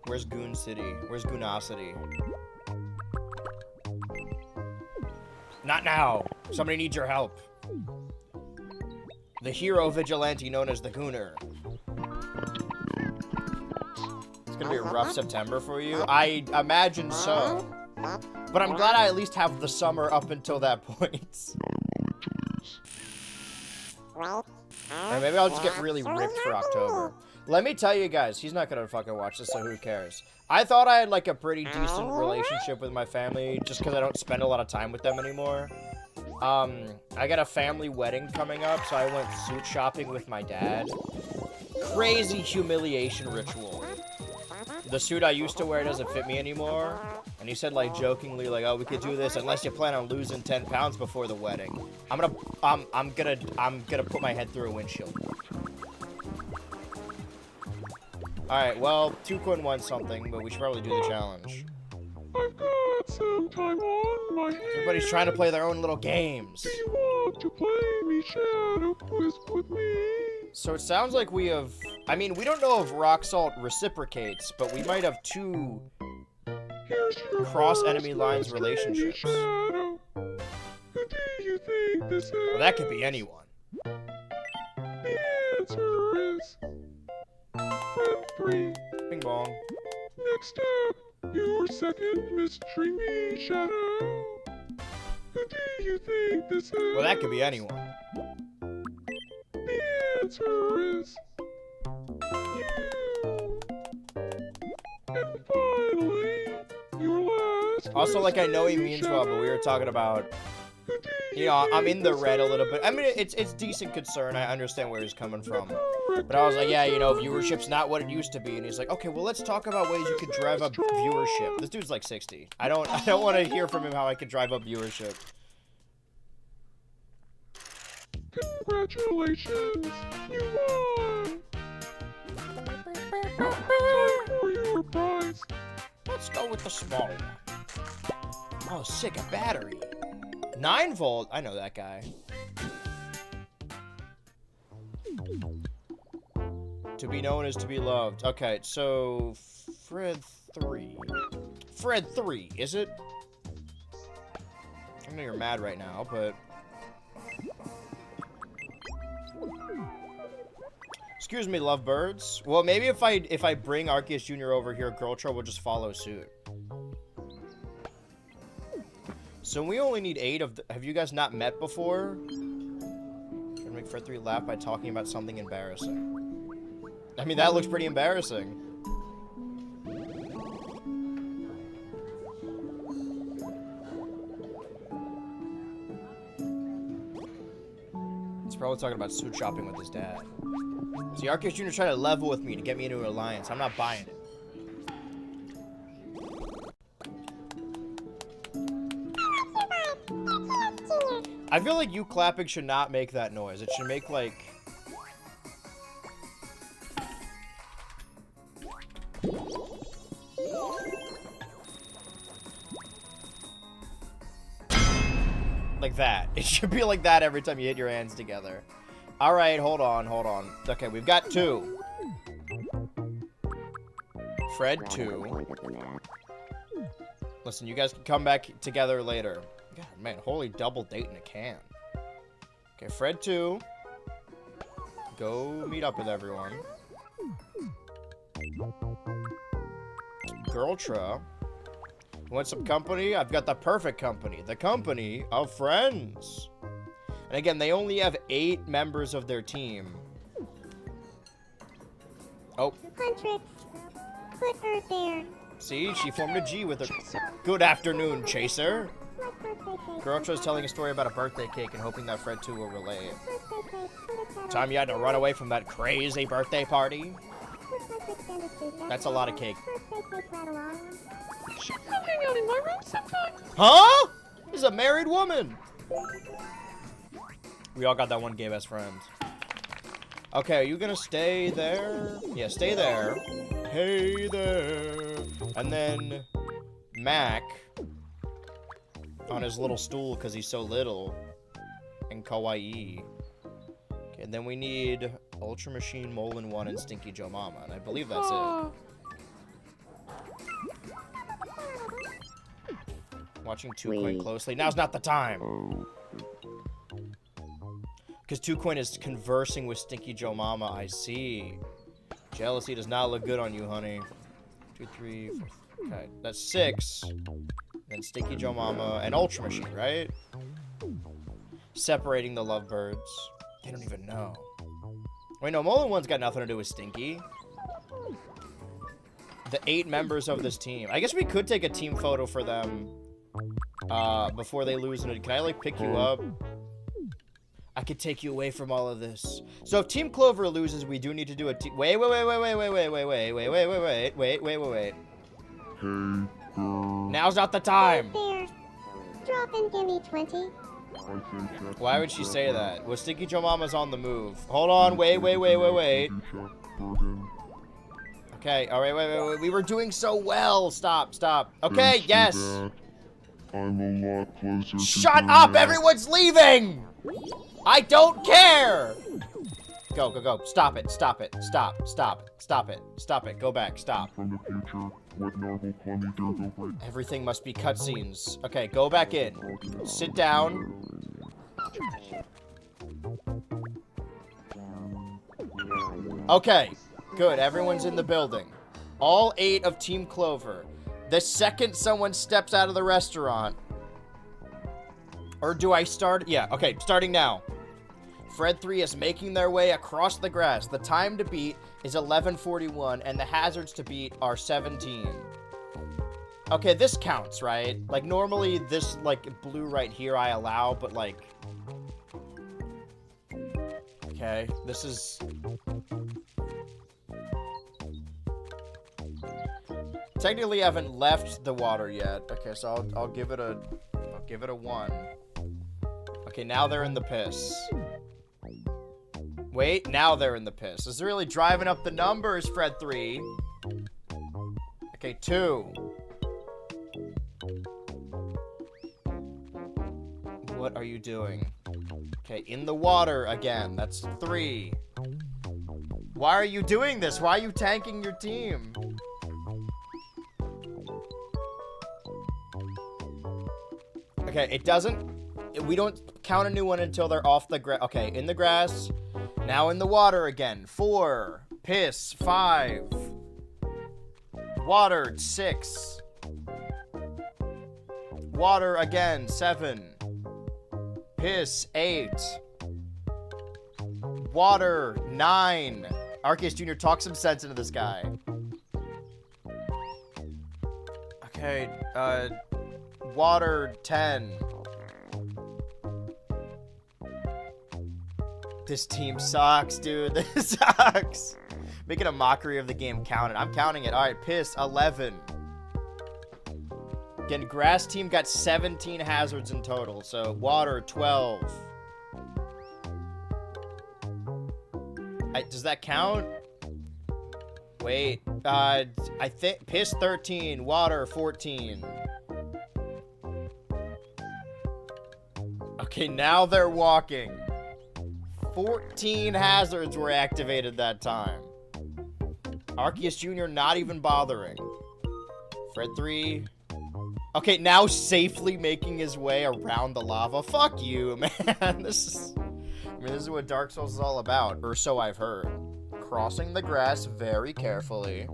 S1: Where's Goon City? Where's Goonosity? Not now! Somebody needs your help. The hero vigilante known as the Gooner. It's gonna be a rough September for you? I imagine so. But I'm glad I at least have the summer up until that point. Or maybe I'll just get really ripped for October. Let me tell you guys, he's not gonna fucking watch this, so who cares? I thought I had like a pretty decent relationship with my family just because I don't spend a lot of time with them anymore. I got a family wedding coming up, so I went suit shopping with my dad. Crazy humiliation ritual. The suit I used to wear doesn't fit me anymore. And he said like jokingly like, oh, we could do this unless you plan on losing 10 pounds before the wedding. I'm gonna put my head through a windshield. Alright, well, 2.1 something, but we should probably do the challenge.
S2: I've got some time on my hands.
S1: Everybody's trying to play their own little games.
S2: Do you want to play me Shadow Quiz with me?
S1: So it sounds like we have... I mean, we don't know if Rock Salt reciprocates, but we might have two
S2: Here's your
S1: cross-enemy
S2: first
S1: lines
S2: mystery,
S1: relationships.
S2: Shadow. Who do you think this is?
S1: Well, that could be anyone.
S2: The answer is... Friend 3.
S1: Bing bong.
S2: Next up, your second mystery me, Shadow. Who do you think this is?
S1: Well, that could be anyone.
S2: The answer is... you. And finally, your last
S1: Also, like, I know he
S2: mystery,
S1: means well, but we were
S2: Shadow.
S1: talking about You know, I'm in the red a little bit. I mean, it's decent concern. I understand where he's coming from. But I was like, yeah, you know, viewership's not what it used to be. And he's like, okay, well, let's talk about ways you could drive up viewership. This dude's like 60. I don't want to hear from him how I could drive up viewership.
S2: Congratulations! You won! Time for your prize!
S1: Let's go with the small one. Oh, sick, a battery. 9 volt. I know that guy. To be known is to be loved. Okay, so Fred 3. Fred 3, is it? I know you're mad right now, but excuse me, lovebirds. Well, maybe if I bring Arceus Jr. over here, BHultra will just follow suit. So we only need 8 of the... Have you guys not met before? Trying to make Fred 3 laugh by talking about something embarrassing. I mean, that looks pretty embarrassing. He's probably talking about suit shopping with his dad. See, Arceus Jr. tried to level with me to get me into an alliance. I'm not buying it. I feel like you clapping should not make that noise. It should make like... like that. It should be like that every time you hit your hands together. Alright, hold on. Okay, we've got 2. Fred 2. Listen, you guys can come back together later. God, man, holy double date in a can. Okay, Fred 2. Go meet up with everyone. BHultra. Want some company? I've got the perfect company. The company of friends. And again, they only have 8 members of their team. Oh.
S4: Huntrix, put her there.
S1: See, she formed a G with her. Good afternoon, Chaser.
S4: Like birthday cake.
S1: BHultra's telling a story about a birthday cake and hoping that Fred 2 will relay it.
S4: Birthday cake, put it down.
S1: Time you had to run away from that crazy birthday party?
S4: Looks like extended suit.
S1: That's a lot of cake.
S4: Birthday cake right along.
S6: She'll come hang out in my room sometime.
S1: Huh? This is a married woman. We all got that one gay best friend. Okay, are you gonna stay there? Yeah, stay there. Hey there. And then Mac on his little stool because he's so little and kawaii. Okay, and then we need Ultra Machine, Molin 1, and Stinky Joe Mama, and I believe that's it. Watching 2Coin closely. Now's not the time. Because 2Coin is conversing with Stinky Joe Mama. I see. Jealousy does not look good on you, honey. 2, 3, 4. Okay, that's 6. Then Stinky Joe Mama and Ultra Machine, right? Separating the lovebirds. They don't even know. Wait, no, Molin 1's got nothing to do with Stinky. The 8 members of this team. I guess we could take a team photo for them before they lose. Can I, like, pick you up? I could take you away from all of this. So if Team Clover loses, we do need to do a team. Wait.
S2: Hey, girl.
S1: Now's not the time.
S4: There. Drop and give me 20.
S2: I think that's
S1: Why would she say that? Well, Stinky Joe Mama's on the move. Hold on, wait. Okay, all right, wait. We were doing so well. Stop. Okay, yes.
S2: I'm a lot closer.
S1: Shut up! Everyone's leaving! I don't care! Go. Stop it. Go back, stop.
S2: From the future, what normal funny do go right.
S1: Everything must be cutscenes. Okay, go back in. Sit down. Okay, good. Everyone's in the building. All 8 of Team Clover. The second someone steps out of the restaurant... Or do I start? Yeah, okay, starting now. Fred 3 is making their way across the grass. The time to beat is 11:41, and the hazards to beat are 17. Okay, this counts, right? Like, normally this, like, blue right here I allow, but, like... Okay, this is... Technically, I haven't left the water yet. Okay, so I'll give it a... I'll give it a 1. Okay, now they're in the piss. Wait, now they're in the piss. This is really driving up the numbers, Fred 3. Okay, 2. What are you doing? Okay, in the water again. That's 3. Why are you doing this? Why are you tanking your team? Okay, it doesn't... We don't count a new one until they're off the grass. Okay, in the grass. Now in the water again. 4. Piss. 5. Water. 6. Water again. 7. Piss. 8. Water. 9. Arceus Jr., talk some sense into this guy. Okay, water. 10. This team sucks, dude. This sucks. Making a mockery of the game counted. I'm counting it. All right, piss. 11. Again, grass team got 17 hazards in total. So water 12. Does that count? Wait. I think piss 13. Water 14. Okay, now they're walking. 14 hazards were activated that time. Arceus Jr. not even bothering. Fred 3. Okay, now safely making his way around the lava. Fuck you, man. This is what Dark Souls is all about, or so I've heard. Crossing the grass very carefully.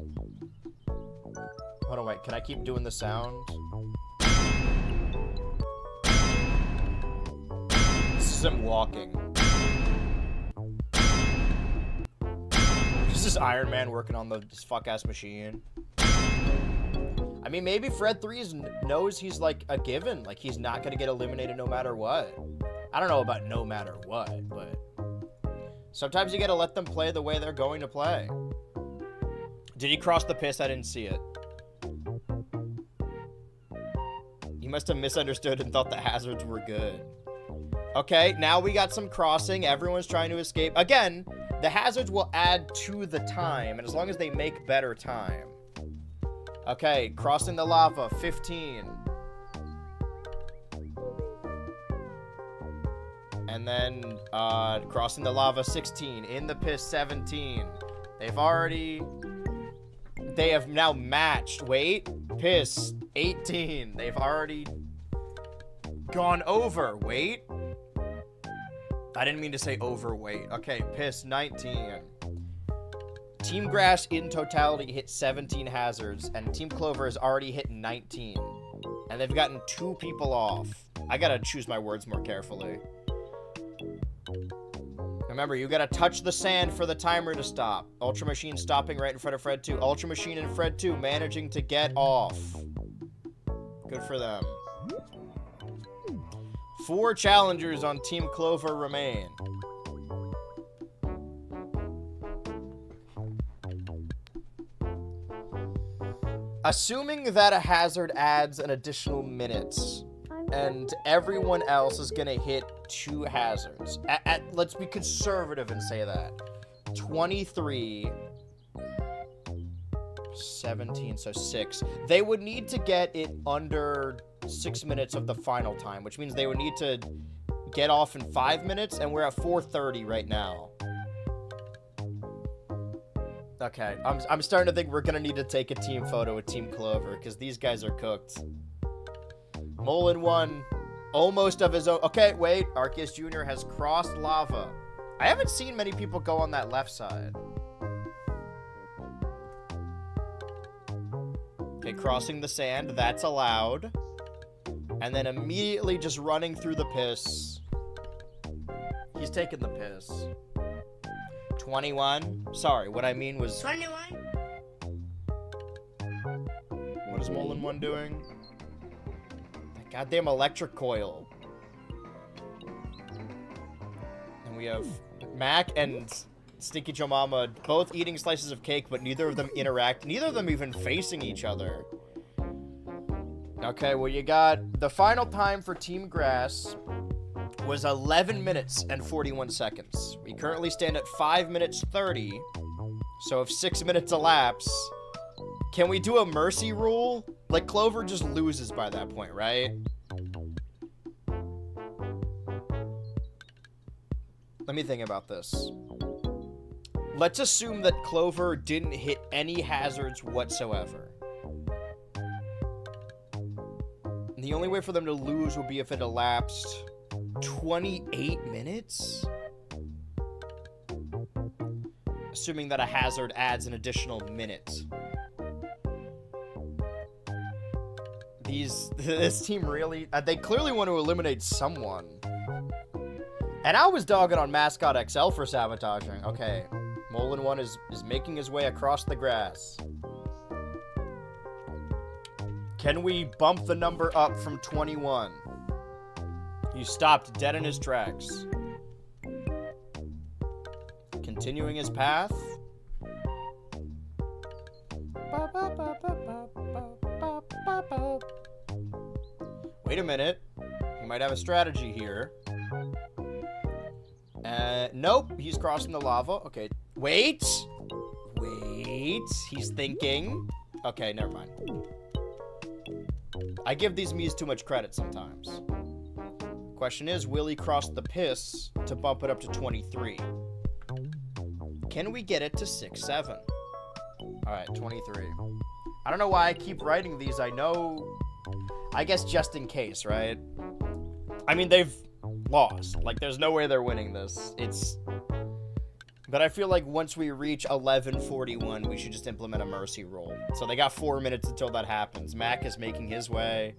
S1: Hold on, wait. Can I keep doing the sound? This is him walking. This is Iron Man working on this fuck-ass machine. I mean, maybe Fred 3 knows he's, like, a given. Like, he's not gonna get eliminated no matter what. I don't know about no matter what, but... Sometimes you gotta let them play the way they're going to play. Did he cross the piss? I didn't see it. He must have misunderstood and thought the hazards were good. Okay, now we got some crossing. Everyone's trying to escape. Again... The hazards will add to the time, and as long as they make better time. Okay, crossing the lava, 15. And then, crossing the lava, 16. In the piss, 17. They have now matched. Wait, piss, 18. They've already gone over. Wait. I didn't mean to say overweight. Okay, piss, 19. Team Grass in totality hit 17 hazards, and Team Clover has already hit 19. And they've gotten 2 people off. I gotta choose my words more carefully. Remember, you gotta touch the sand for the timer to stop. Ultra Machine stopping right in front of Fred 2. Ultra Machine and Fred 2 managing to get off. Good for them. 4 challengers on Team Clover remain. Assuming that a hazard adds an additional minute, and everyone else is gonna hit 2 hazards. Let's be conservative and say that. 23, 17, so 6. They would need to get it under 6 minutes of the final time, which means they would need to get off in 5 minutes, and we're at 4:30 right now. Okay, I'm starting to think we're gonna need to take a team photo with Team Clover, because these guys are cooked. Molin won almost of his own. Okay, wait, Arceus Jr. has crossed lava. I haven't seen many people go on that left side. Okay, crossing the sand, that's allowed. And then immediately just running through the piss. He's taking the piss. 21. Sorry, what I mean was...
S8: 21.
S1: What is Mole in One doing? That goddamn electric coil. And we have Mac and Stinky Joe Mama both eating slices of cake, but neither of them interact. Neither of them even facing each other. Okay, well, you got the final time for Team Grass was 11 minutes and 41 seconds. We currently stand at 5 minutes 30. So if 6 minutes elapse, can we do a mercy rule? Like, Clover just loses by that point, right? Let me think about this. Let's assume that Clover didn't hit any hazards whatsoever. The only way for them to lose would be if it elapsed 28 minutes? Assuming that a hazard adds an additional minute. This team really, they clearly want to eliminate someone. And I was dogging on Mascot XL for sabotaging. Okay, Mole in One is making his way across the grass. Can we bump the number up from 21? He stopped dead in his tracks. Continuing his path. Wait a minute. He might have a strategy here. Nope. He's crossing the lava. Okay. Wait. He's thinking. Okay, never mind. I give these Miis too much credit sometimes. Question is, will he cross the piss to bump it up to 23? Can we get it to 6-7? Alright, 23. I don't know why I keep writing these. I know... I guess just in case, right? I mean, they've lost. Like, there's no way they're winning this. It's... But I feel like once we reach 11:41, we should just implement a mercy rule. So they got 4 minutes until that happens. Mac is making his way.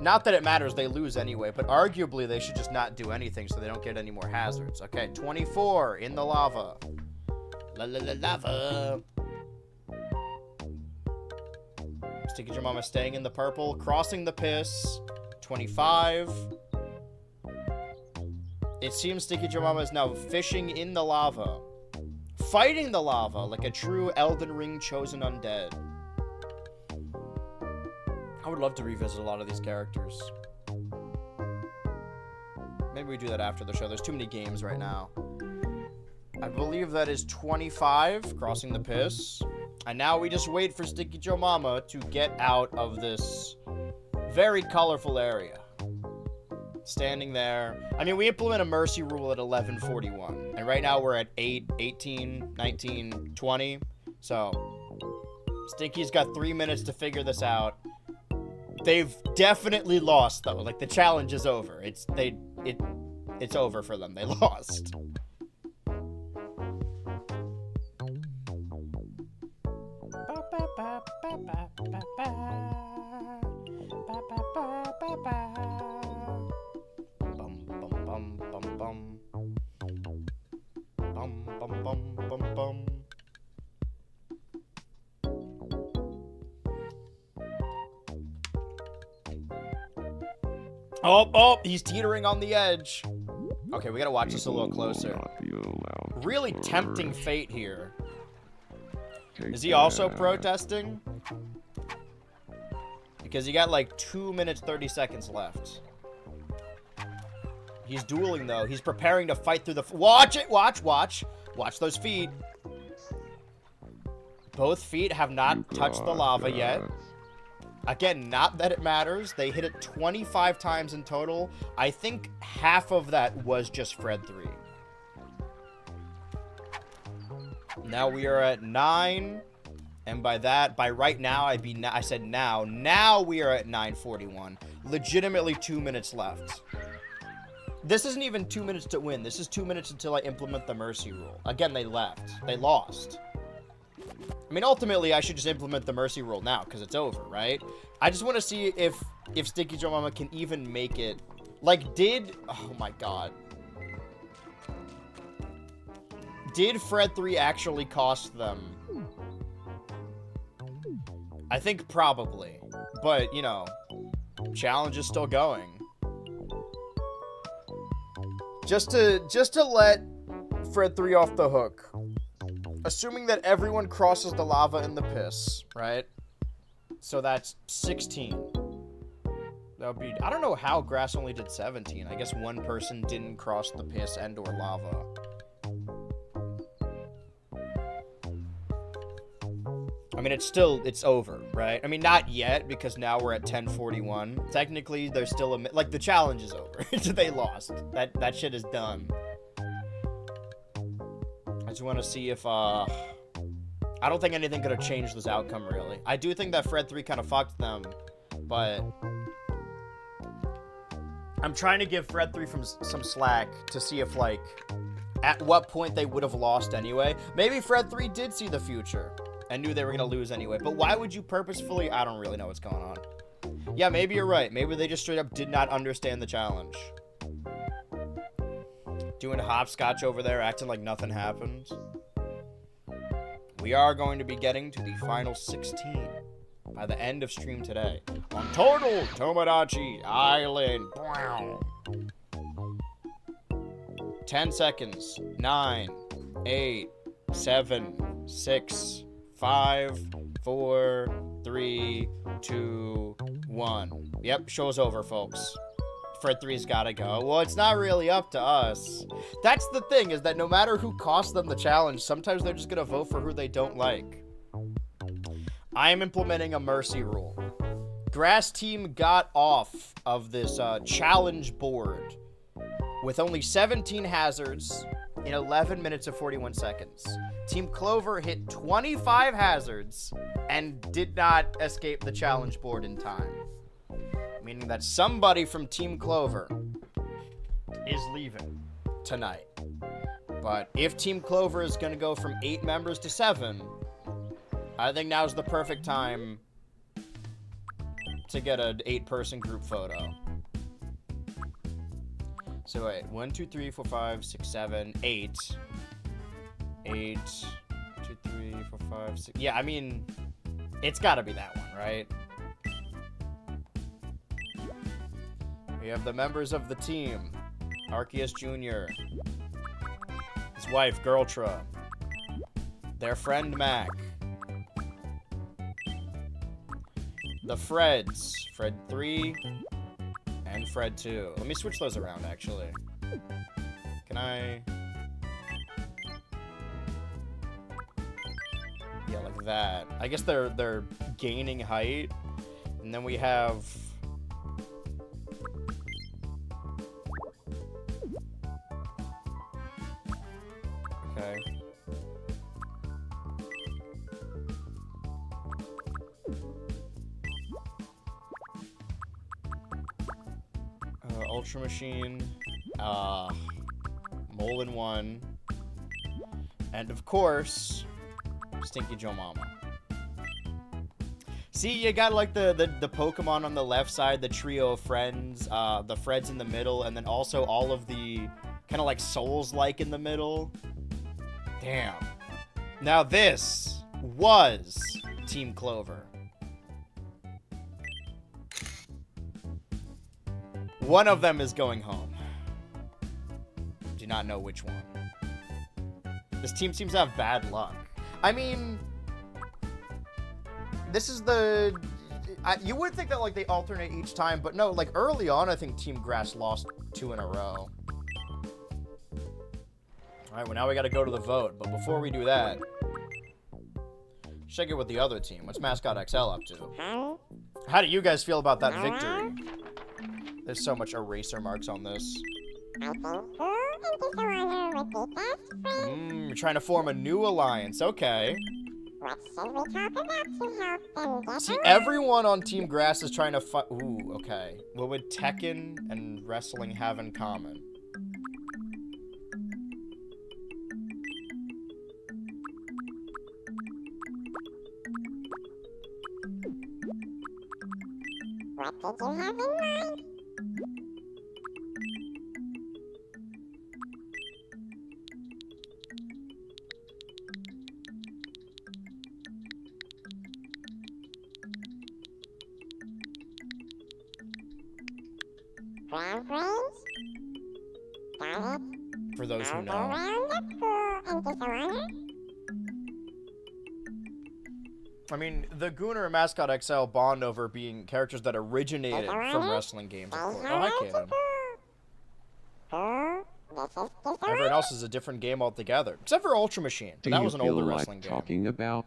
S1: Not that it matters, they lose anyway, but arguably they should just not do anything so they don't get any more hazards. Okay, 24 in the lava. Lava. Sticky Your Mama staying in the purple, crossing the piss. 25. It seems Sticky Joe Mama is now fishing in the lava. Fighting the lava like a true Elden Ring chosen undead. I would love to revisit a lot of these characters. Maybe we do that after the show. There's too many games right now. I believe that is 25, crossing the piss. And now we just wait for Sticky Joe Mama to get out of this very colorful area. Standing there. I mean, we implement a mercy rule at 11:41. And right now we're at 8, 18, 19, 20. So, Stinky's got 3 minutes to figure this out. They've definitely lost, though. Like, the challenge is over. It's over for them. They lost. Oh, he's teetering on the edge. Okay, we gotta watch this a little closer. Really tempting fate here. Is he also protesting? Because he got like 2 minutes, 30 seconds left. He's dueling, though. He's preparing to fight through the... Watch it! Watch! Watch those feet. Both feet have not touched the lava yet. Again, not that it matters. They hit it 25 times in total. I think half of that was just Fred 3. Now we are at 9. And by right now, I said now. Now we are at 9:41. Legitimately 2 minutes left. This isn't even 2 minutes to win. This is 2 minutes until I implement the mercy rule. Again, they left. They lost. I mean, ultimately, I should just implement the mercy rule now, because it's over, right? I just want to see if Sticky Joe Mama can even make it. Like, oh my god. Did Fred 3 actually cost them? I think probably. But, you know, challenge is still going. Just to let Fred 3 off the hook. Assuming that everyone crosses the lava in the piss, right? So that's 16. That would be... I don't know how Grass only did 17. I guess one person didn't cross the piss and or lava. I mean, it's over, right? I mean, not yet, because now we're at 10:41. Technically, there's still like, the challenge is over. They lost. That shit is done. I just want to see if, I don't think anything could have changed this outcome, really. I do think that Fred 3 kind of fucked them, but I'm trying to give Fred 3 some slack to see if, like, at what point they would have lost anyway. Maybe Fred 3 did see the future and knew they were going to lose anyway. But why would you purposefully... I don't really know what's going on. Yeah, maybe you're right. Maybe they just straight up did not understand the challenge. Doing hopscotch over there, acting like nothing happened. We are going to be getting to the final 16 by the end of stream today. On Total Tomodachi Island. 10 seconds. 9, 8, 7, 6... 5, 4, 3, 2, 1. Yep, show's over, folks. Fred 3's gotta go. Well, it's not really up to us. That's the thing, is that no matter who costs them the challenge, sometimes they're just gonna vote for who they don't like. I am implementing a mercy rule. Grass team got off of this challenge board with only 17 hazards in 11 minutes and 41 seconds. Team Clover hit 25 hazards and did not escape the challenge board in time. Meaning that somebody from Team Clover is leaving tonight. But if Team Clover is going to go from 8 members to 7, I think now's the perfect time to get an 8-person group photo. So wait, 1, 2, 3, 4, 5, 6, 7, 8. 8, 2, 3, 4, 5, 6. Yeah, I mean, it's gotta be that one, right? We have the members of the team. Arceus Jr. His wife, Girltra. Their friend, Mac. The Freds. Fred 3 and Fred 2. Let me switch those around, actually. Can I... Yeah, like that. I guess they're gaining height. And then we have... Okay. Ultra Machine. Molin 1. And of course... Stinky Joe Mama. See, you got like the Pokemon on the left side, the trio of friends, the Freds in the middle, and then also all of the kind of like Souls-like in the middle. Damn. Now this was Team Clover. One of them is going home. Do not know which one. This team seems to have bad luck. I mean, this is the... you would think that, like, they alternate each time, but no, like, early on, I think Team Grass lost 2 in a row. Alright, well, now we gotta go to the vote, but before we do that, check it with the other team. What's Mascot XL up to? How do you guys feel about that victory? There's so much eraser marks on this. You're trying to form a new alliance. Okay.
S4: What should we talk about to help them get
S1: See, everyone on Team Grass is trying to fight. Ooh, okay. What would Tekken and wrestling have in common?
S4: What did you have in mind? Grab range. Got it.
S1: For those who
S4: I'll go
S1: know.
S4: around the pool and get on it.
S1: I mean, the Gooner and Mascot XL bond over being characters that originated from wrestling games, of course. Oh, hi, Kaden. Everyone else is a different game altogether. Except for Ultra Machine.
S3: Do
S1: That
S3: you
S1: was an
S3: feel
S1: older
S3: like
S1: wrestling game.
S3: talking about?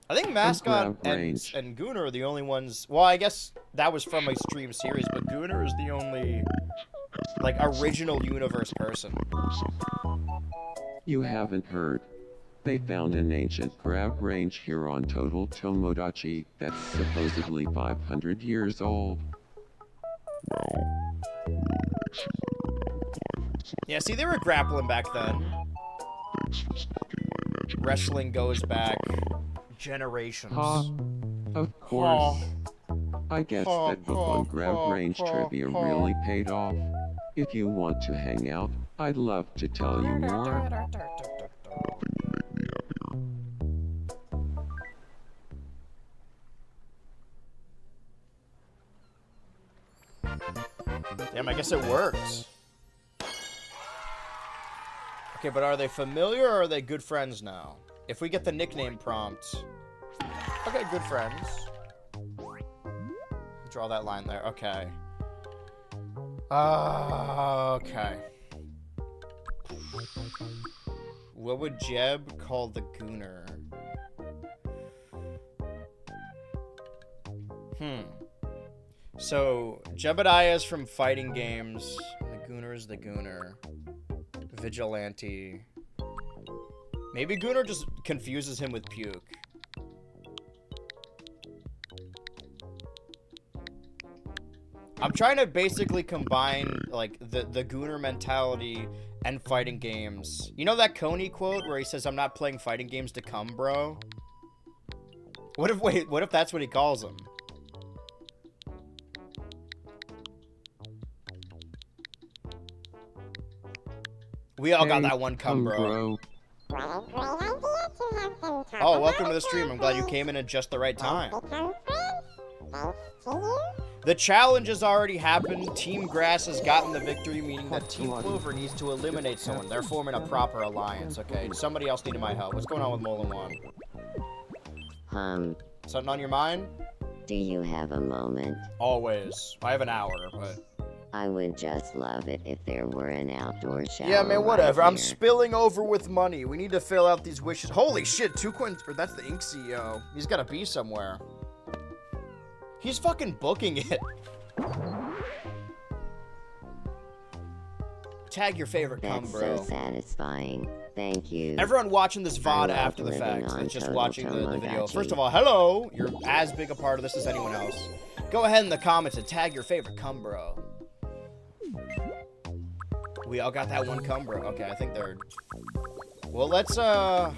S1: I think Mascot
S3: grab
S1: and
S3: range.
S1: Gooner are the only ones... Well, I guess that was from a stream series, but Gooner is the only, like, original universe person.
S3: You haven't heard. They found an ancient grab range here on Total Tomodachi that's supposedly 500 years old.
S1: Yeah, see, they were grappling back then. Wrestling goes back generations.
S3: Ha! Of course. I guess that Buffalo grab range trivia really paid off. If you want to hang out, I'd love to tell you more.
S1: Damn, I guess it works. Okay, but are they familiar or are they good friends now? If we get the nickname prompt... Okay, good friends. Draw that line there. Okay. Okay. What would Jeb call the Gooner? So, Jebediah is from fighting games. The Gooner is the Gooner. Vigilante. Maybe Gooner just confuses him with Puke. I'm trying to basically combine, like, the Gooner mentality and fighting games. You know that Coney quote where he says, "I'm not playing fighting games to come, bro"? What if that's what he calls him? We all got that one come, bro.
S4: What a great idea to have them talk
S1: Oh, welcome to
S4: about
S1: the stream. I'm glad you
S4: something.
S1: came in at just the right time.
S4: Become friends. Thanks to you.
S1: The challenge has already happened. Team Grass has gotten the victory, meaning that Team Clover needs to eliminate someone. They're forming a proper alliance, okay? Somebody else needed my help. What's going on with Molin 1? Something on your mind?
S7: Do you have a moment?
S1: Always. I have an hour, but...
S7: I would just love it if there were an outdoor shower.
S1: Yeah, man, whatever.
S7: right
S1: I'm
S7: here.
S1: spilling over with money. We need to fill out these wishes. Holy shit, 2 coins. Or that's the Ink CEO. He's got to be somewhere. He's fucking booking it. Tag your favorite cum,
S7: That's
S1: bro.
S7: so satisfying. Thank you.
S1: Everyone watching this
S7: I
S1: VOD
S7: love
S1: after the
S7: living
S1: fact,
S7: on
S1: that's just
S7: Total
S1: watching the video.
S7: Tomodachi.
S1: First of all, hello. You're as big a part of this as anyone else. Go ahead in the comments and tag your favorite cum, bro. We all got that one cum, bro. Okay, I think they're... Well, let's, I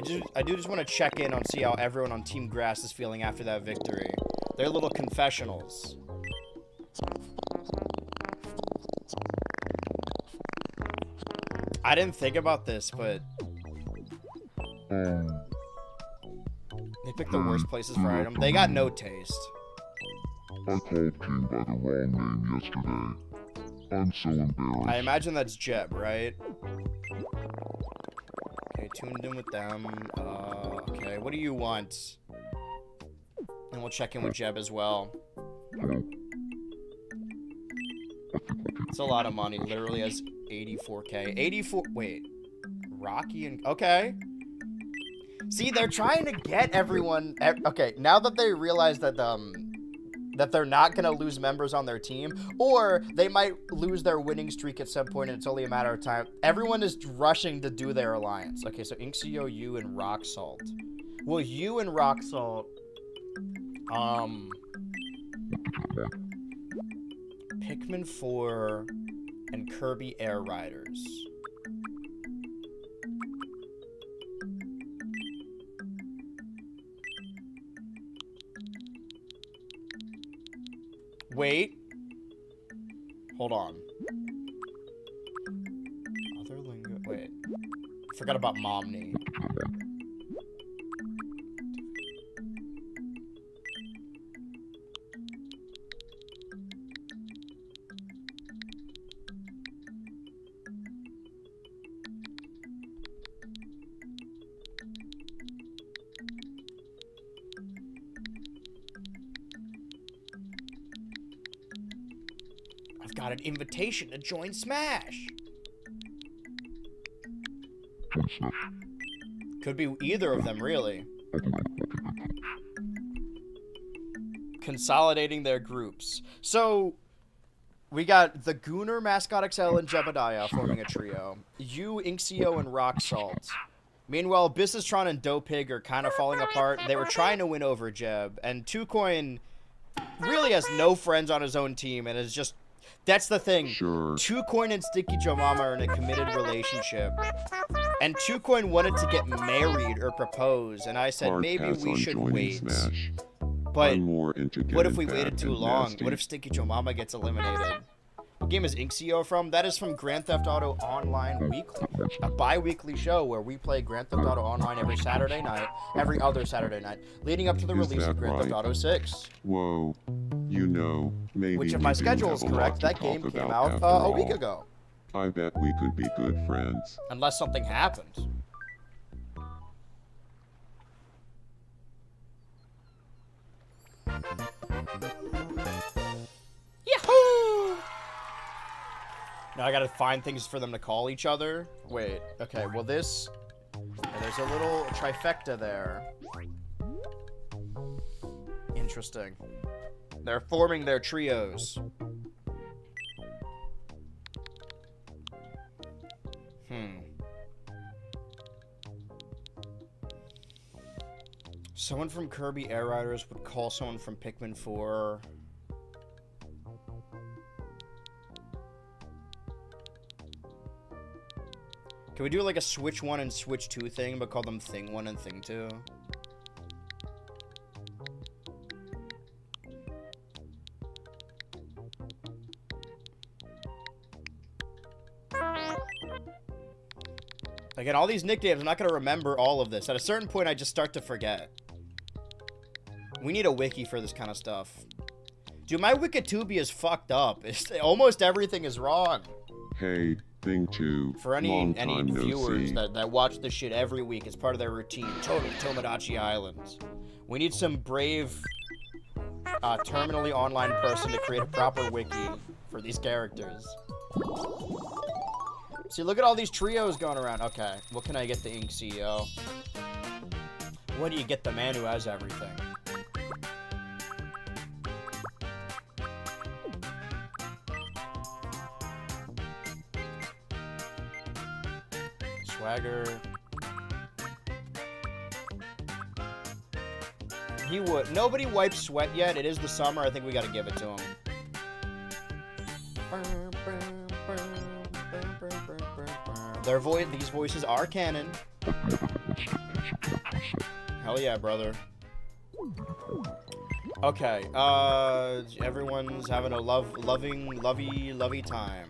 S1: do just want to check in on see how everyone on Team Grass is feeling after that victory. Their little confessionals. I didn't think about this, but they picked the worst places for items. They got no taste.
S2: I called King by the wrong name yesterday. I'm so embarrassed.
S1: I imagine that's Jeb, right? Okay, tuned in with them. Okay, what do you want? And we'll check in with Jeb as well. It's a lot of money. Literally has 84k. 84. Wait. Rocky and. Okay. See, they're trying to get everyone. Okay, now that they realize that that they're not gonna lose members on their team, or they might lose their winning streak at some point, and it's only a matter of time. Everyone is rushing to do their alliance. Okay, so Inxio, you, and Rock Salt. Well, you and Rock Salt. Pikmin 4 and Kirby Air Riders. Wait. Hold on. Other lingo. Wait. Forgot about Momney. I've got an invitation to join Smash. Could be either of them, really. Consolidating their groups. So, we got the Gooner, Mascot XL, and Jebediah forming a trio. You, Inxio, and Rock Salt. Meanwhile, Businesstron and Dopig are kind of falling apart. They were trying to win over Jeb, and Two-Coin really has no friends on his own team, and is just... That's the thing.
S2: Sure.
S1: Two-Coin and Sticky Joe Mama are in a committed relationship. And Two-Coin wanted to get married or propose, and I said
S2: Hard
S1: maybe
S2: pass
S1: we
S2: on
S1: should
S2: joining
S1: wait.
S2: Smash.
S1: But
S2: I'm more into
S1: what if
S2: getting
S1: we
S2: fat
S1: waited too
S2: and
S1: long?
S2: nasty.
S1: What if Sticky Joe Mama gets eliminated? What game is Inxio from? That is from Grand Theft Auto Online Weekly, a bi-weekly show where we play Grand Theft Auto Online every other Saturday night, leading up to the
S2: Is
S1: release of
S2: that
S1: Grand Theft
S2: right?
S1: Auto 6.
S2: Whoa. You know, maybe
S1: Which, if
S2: we
S1: my
S2: do
S1: schedule is
S2: have a lot
S1: correct,
S2: to
S1: that game
S2: talk
S1: came
S2: about
S1: out
S2: after
S1: a week
S2: all.
S1: ago.
S2: I bet we could be good friends.
S1: Unless something happened. Yahoo! Now I gotta find things for them to call each other. Wait, okay, well this... There's a little trifecta there. Interesting. They're forming their trios. Someone from Kirby Air Riders would call someone from Pikmin 4. Can we do like a Switch 1 and Switch 2 thing, but call them Thing 1 and Thing 2? Again, all these nicknames, I'm not going to remember all of this. At a certain point, I just start to forget. We need a wiki for this kind of stuff. Dude, my Wikitubia is fucked up. Almost everything is wrong.
S2: Hey, Thing 2.
S1: For any
S2: long time no
S1: viewers
S2: see.
S1: that watch this shit every week, it's part of their routine. Total Tomodachi Islands. We need some brave, terminally online person to create a proper wiki for these characters. See, look at all these trios going around. Okay, what can I get the Ink CEO? What do you get the man who has everything? Swagger. He would. Nobody wipes sweat yet. It is the summer. I think we gotta give it to him. These voices are canon. Hell yeah, brother. Okay, everyone's having a lovey time.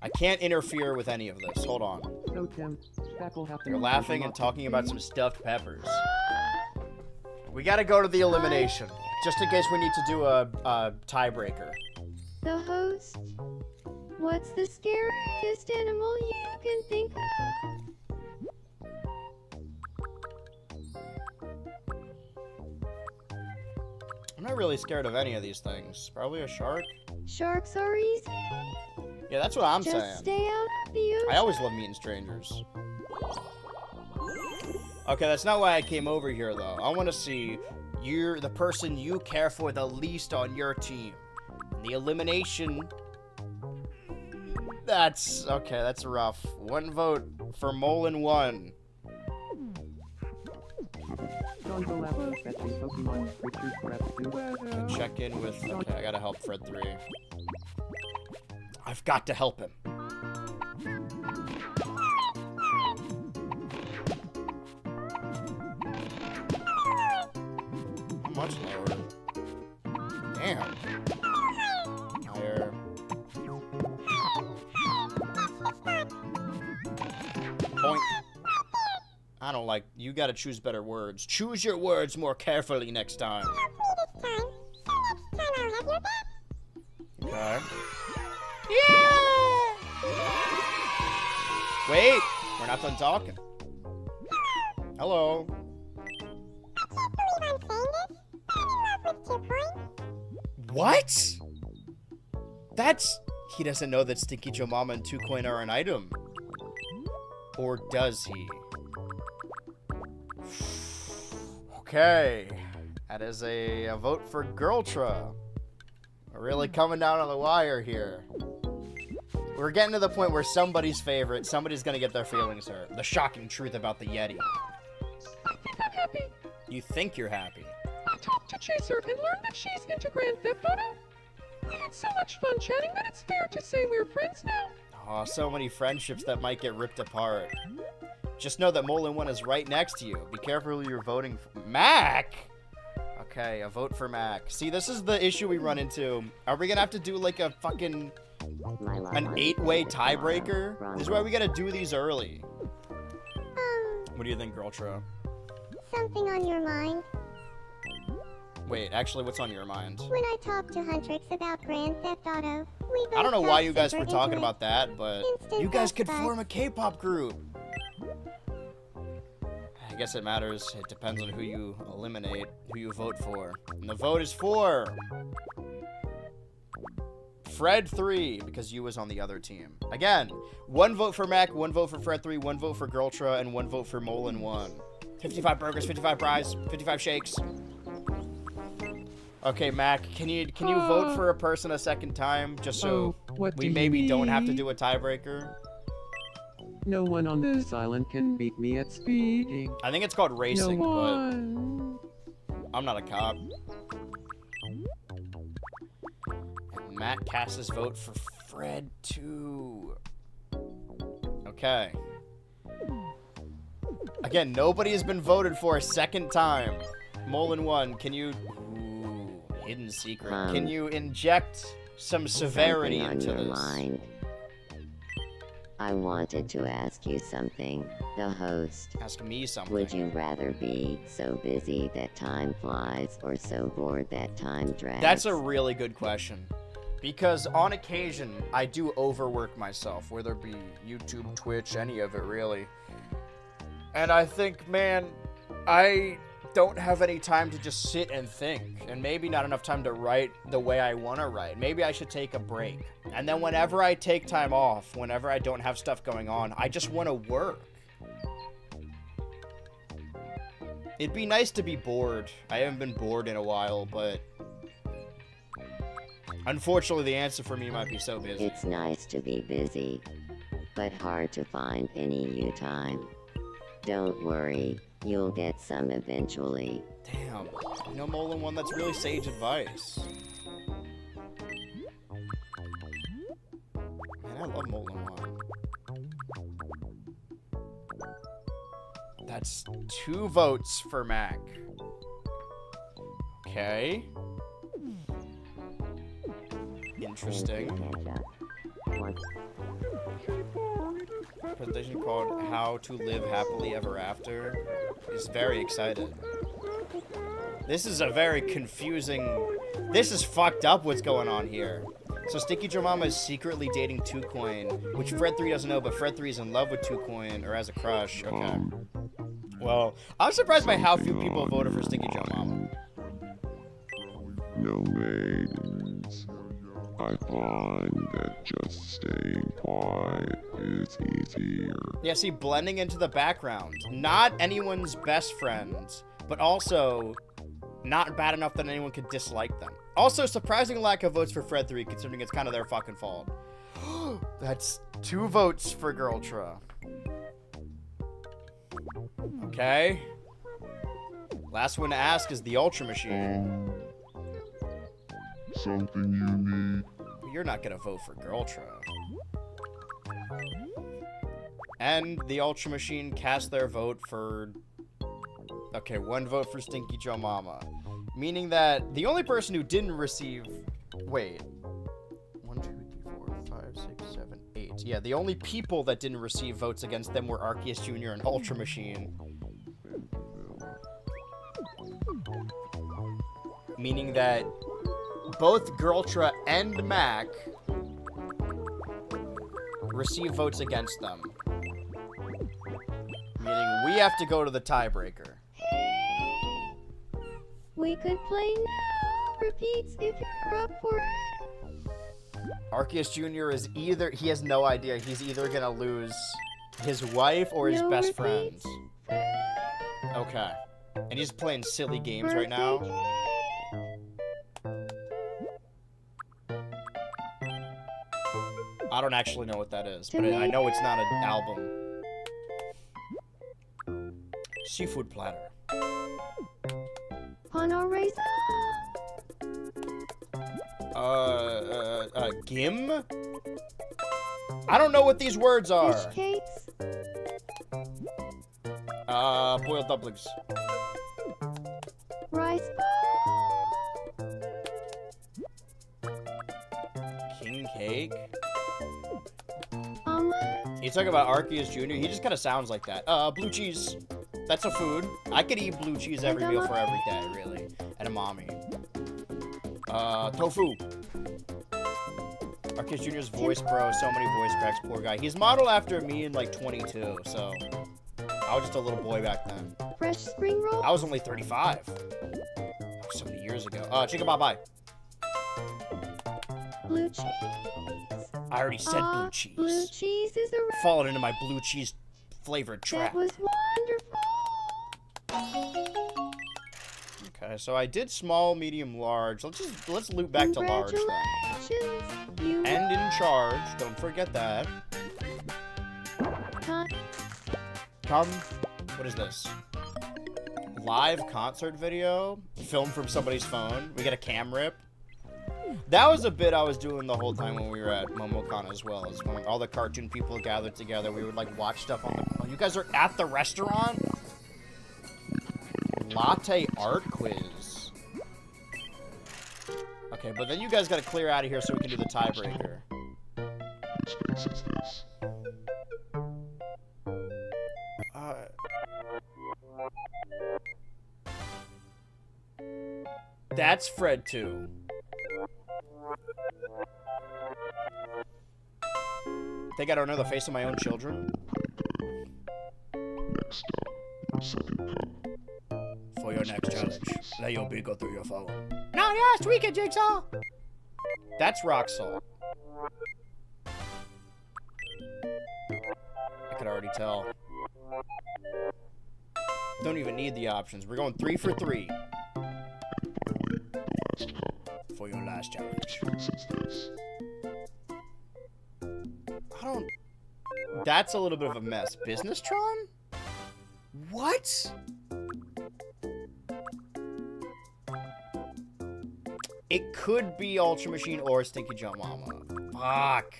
S1: I can't interfere with any of this. Hold on.
S6: So Tim, Stack will have to
S1: They're laughing and talking about some stuffed peppers. We gotta go to the elimination, just in case we need to do a tiebreaker.
S5: The host. What's the scariest animal you can think of?
S1: I'm not really scared of any of these things. Probably a shark.
S5: Sharks are easy.
S1: Yeah, that's what I'm
S5: Just
S1: saying.
S5: stay out of the ocean.
S1: I always love meeting strangers. Okay, that's not why I came over here, though. I want to see you're the person you care for the least on your team. The elimination... That's... Okay, that's rough. One vote for Molin 1.
S6: Gonzo left fetching Pokemon, Richard Prep 2.
S1: Check in with... Okay, I gotta help Fred 3. I've got to help him. How much lower? Damn. Higher. Point. I don't like... You gotta choose better words. Choose your words more carefully next time. Okay. Yeah! Wait! We're not done talking. Hello. What? That's... He doesn't know that Stinky Joe Mama and 2 Coin are an item. Or does he? Okay. That is a vote for Girltra. We're really coming down on the wire here. We're getting to the point where somebody's favorite, somebody's gonna get their feelings hurt. The shocking truth about the Yeti.
S6: I think I'm happy.
S1: You think you're happy.
S6: I talked to Chaser and learned that she's into Grand Theft Auto. We had so much fun chatting that it's fair to say we're friends now.
S1: Oh, so many friendships that might get ripped apart. Just know that Molin 1 is right next to you. Be careful who you're voting for. Mac? Okay, a vote for Mac. See, this is the issue we run into. Are we gonna have to do like a fucking... an 8-way tiebreaker? This is why we gotta do these early. What do you think, Girltra?
S4: Something on your mind?
S1: Wait, actually, what's on your mind?
S4: When I talked to Huntrix about Grand Theft Auto, we both
S1: I don't know
S4: got
S1: why you guys
S4: super
S1: were talking
S4: into it.
S1: about that, but
S4: Instant
S1: you guys
S4: best
S1: could
S4: buds.
S1: form a K-pop group. I guess it matters. It depends on who you eliminate, who you vote for. And the vote is for Fred 3, because you was on the other team. Again, 1 vote for Mac, 1 vote for Fred 3, 1 vote for Girltra, and 1 vote for Molin 1. 55 burgers, 55 fries, 55 shakes. Okay, Mac, can you vote for a person a second time, just so
S3: what
S1: we
S3: do you
S1: maybe don't have to
S3: need?
S1: do a tiebreaker?
S3: No one on this island can beat me at speeding.
S1: I think it's called racing,
S3: no
S1: but
S3: one.
S1: I'm not a cop. And Matt casts his vote for Fred 2. Okay. Again, nobody has been voted for a second time. Molin 1, can you... Ooh, hidden secret. Can you inject some severity
S7: Something on
S1: into
S7: your
S1: this?
S7: mind. I wanted to ask you something, the host.
S1: Ask me something.
S7: Would you rather be so busy that time flies or so bored that time drags?
S1: That's a really good question. Because on occasion, I do overwork myself, whether it be YouTube, Twitch, any of it really. And I think, man, I don't have any time to just sit and think. And maybe not enough time to write the way I want to write. Maybe I should take a break. And then whenever I take time off, whenever I don't have stuff going on, I just want to work. It'd be nice to be bored. I haven't been bored in a while, but... unfortunately, the answer for me might be so busy.
S7: It's nice to be busy, but hard to find any you time. Don't worry, you'll get some eventually.
S1: Damn. You know, Molin 1, that's really sage advice. Man, I love Molin 1. That's 2 votes for Mac. Okay. Interesting. Presentation called How to Live Happily Ever After is very excited. This is a very confusing... This is fucked up what's going on here. So Stinky Joe Mama is secretly dating 2 Coin, which Fred 3 doesn't know, but Fred 3 is in love with 2 Coin, or has a crush. Okay. Well, I'm surprised by how few people voted for Stinky Joe Mama.
S2: No maidens. I find that just staying quiet is easier.
S1: Yeah, see, blending into the background. Not anyone's best friends, but also not bad enough that anyone could dislike them. Also, surprising lack of votes for Fred 3, considering it's kind of their fucking fault. That's 2 votes for Girltra. Okay. Last one to ask is the Ultra Machine.
S2: Something you need.
S1: You're not gonna vote for Girltra. And the Ultra Machine cast their vote for... Okay, 1 vote for Stinky Joe Mama. Meaning that the only person who didn't receive... Wait. 1, 2, 3, 4, 5, 6, 7, 8. Yeah, the only people that didn't receive votes against them were Arceus Jr. and Ultra Machine. Meaning that both Girltra and Mac receive votes against them. Meaning we have to go to the tiebreaker.
S5: We could play now repeats if you're up for it.
S1: Arceus Jr. is either, he has no idea, he's either gonna lose his wife or his
S5: No
S1: best
S5: repeats.
S1: friends. Okay. And he's playing silly games right now. I don't actually know what that is, but I know it's not an album. Seafood platter.
S5: Honoreza.
S1: Gim? I don't know what these words are.
S5: Fish cakes.
S1: Boiled dumplings.
S5: Rice ball.
S1: King cake?
S5: Omelet.
S1: You talk about Arceus Jr., he just kind of sounds like that. Blue cheese. That's a food. I could eat blue cheese every meal for every day, really. Edamame. Tofu. Arceus Jr.'s voice, bro. So many voice cracks, poor guy. He's modeled after me in like 22, so I was just a little boy back then.
S5: Fresh spring roll.
S1: I was only 35. That was so many years ago. Chicken bye bye.
S5: Blue cheese.
S1: I already said blue cheese.
S5: Blue cheese is a
S1: Falling into my blue cheese flavored trap.
S5: That was wonderful.
S1: Okay, so I did small, medium, large. Let's loop back to large then.
S5: Congratulations. You
S1: And in charge. Don't forget that.
S5: won.
S1: Come. What is this? Live concert video? Filmed from somebody's phone. We get a cam rip. That was a bit I was doing the whole time when we were at MomoCon as well. Is when all the cartoon people gathered together, we would like watch stuff on the... Oh, you guys are at the restaurant? Latte art quiz. Okay, but then you guys gotta clear out of here so we can do the tiebreaker.
S2: Which space is this?
S1: That's Fred too. Think I don't know the face of my own children?
S2: Next up, your second cup.
S1: For your next challenge, let your beat go through your phone. No, yeah, tweak it, Jigsaw! That's rock salt. I could already tell. Don't even need the options. We're going 3 for 3.
S2: Last cup.
S1: For your last challenge.
S2: Which space is this?
S1: I don't... That's a little bit of a mess. Business Tron? What? It could be Ultra Machine or Stinky Jump Mama. Fuck.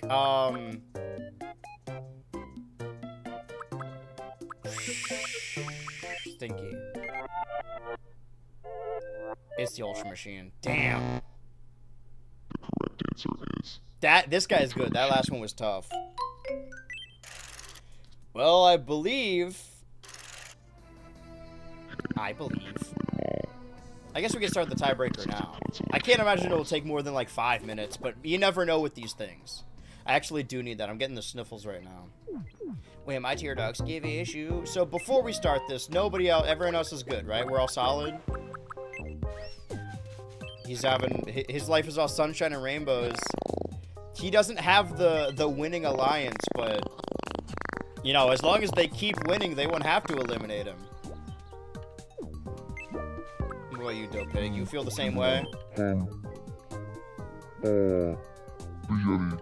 S1: Stinky. It's the Ultra Machine. Damn.
S2: The correct answer is
S1: This guy is good. That last one was tough. Well, I believe. I guess we can start the tiebreaker now. I can't imagine it will take more than like 5 minutes, but you never know with these things. I actually do need that. I'm getting the sniffles right now. Wait, my tear ducts give issue. So before we start this, nobody else, everyone else is good, right? We're all solid. He's having, his life is all sunshine and rainbows. He doesn't have the winning alliance, but, you know, as long as they keep winning, they won't have to eliminate him. What about you, Dope Pig? You feel the same way?
S2: the Yeti.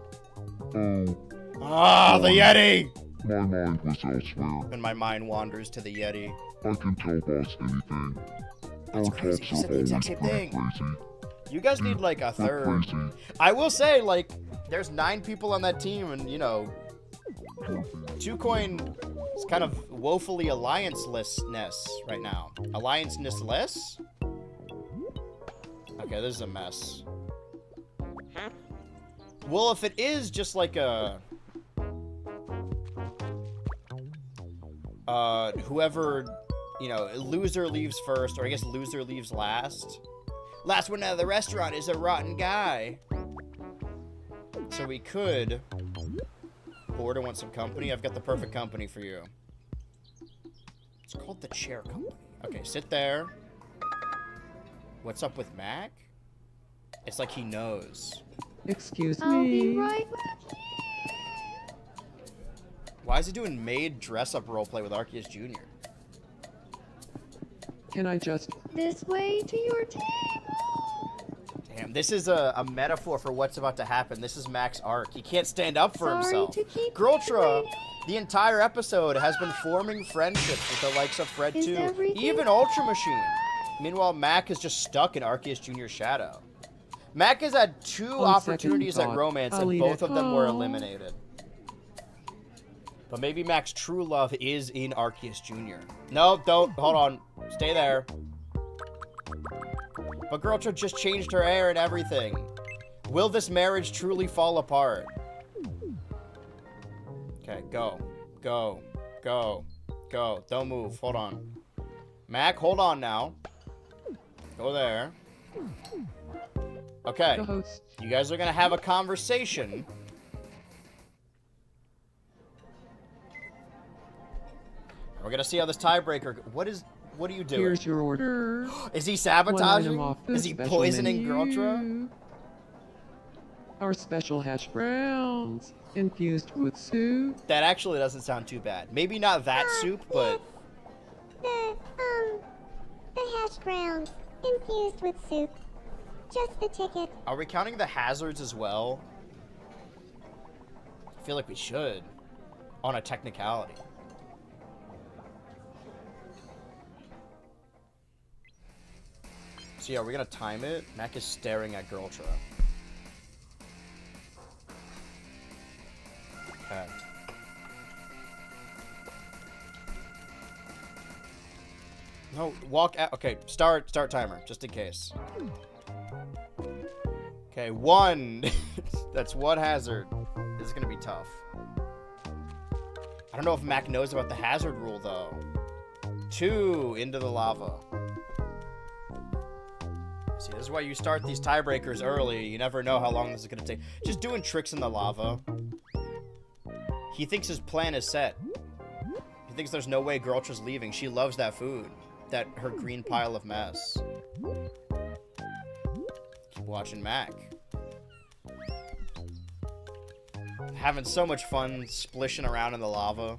S2: Oh,
S1: Ah, the Yeti!
S2: my mind was elsewhere.
S1: When my mind wanders to the Yeti.
S2: I can tell boss anything.
S1: That's
S2: Our
S1: crazy.
S2: talks
S1: He
S2: are
S1: said the exact
S2: always
S1: same
S2: pretty
S1: thing.
S2: crazy.
S1: You guys need like a
S2: We're
S1: third.
S2: crazy.
S1: I will say, like, there's 9 people on that team, and, you know, 2Coin is kind of woefully alliance-lessness right now. Alliance-less? Okay, this is a mess. Well, if it is just like a... whoever, you know, loser leaves first, or I guess loser leaves last. Last one out of the restaurant is a rotten guy. So we could... Border wants some company. I've got the perfect company for you. It's called the Chair Company. Okay, sit there. What's up with Mac? It's like he knows.
S3: Excuse
S5: I'll be
S3: me.
S5: right with you.
S1: Why is he doing maid dress-up roleplay with Arceus Jr.?
S3: Can I just...
S5: This way to your table.
S1: Damn, this is a metaphor for what's about to happen. This is Mac's arc. He can't stand up for
S5: Sorry
S1: himself.
S5: to keep
S1: Girltra,
S5: you waiting.
S1: the entire episode, has been forming friendships with the likes of Fred
S5: Is
S1: 2,
S5: everything
S1: even Ultra Machine. Meanwhile, Mac is just stuck in Arceus Jr.'s shadow. Mac has had 2
S3: On second
S1: opportunities at
S3: thought,
S1: romance,
S3: I'll
S1: and
S3: eat
S1: both
S3: it
S1: of them were
S3: all.
S1: eliminated. But maybe Mac's true love is in Arceus Jr. No, don't. Hold on. Stay there. But Girltra just changed her hair and everything. Will this marriage truly fall apart? Okay, go. Go. Go. Go. Don't move. Hold on. Mac, hold on now. Go there. Okay.
S3: The host.
S1: You guys are gonna have a conversation. We're gonna see how this tiebreaker. What are you doing?
S3: Here's your order.
S1: Is he
S3: One item
S1: sabotaging?
S3: off the
S1: Is he
S3: special
S1: poisoning
S3: menu.
S1: Girltra?
S3: Our special hash browns, infused with soup.
S1: That actually doesn't sound too bad. Maybe not that soup, but
S4: The hash browns, infused with soup. Just the ticket.
S1: are we counting the hazards as well? I feel like we should, on a technicality. So yeah, are we gonna time it? Mac is staring at Girltra. Okay. No, walk out. Okay, start timer, just in case. Okay, 1. That's 1 hazard. This is gonna be tough. I don't know if Mac knows about the hazard rule, though. 2, into the lava. See, this is why you start these tiebreakers early. You never know how long this is gonna take. Just doing tricks in the lava. He thinks his plan is set. He thinks there's no way Girltra's leaving. She loves that food. Her green pile of mess. Keep watching Mac. Having so much fun splishing around in the lava.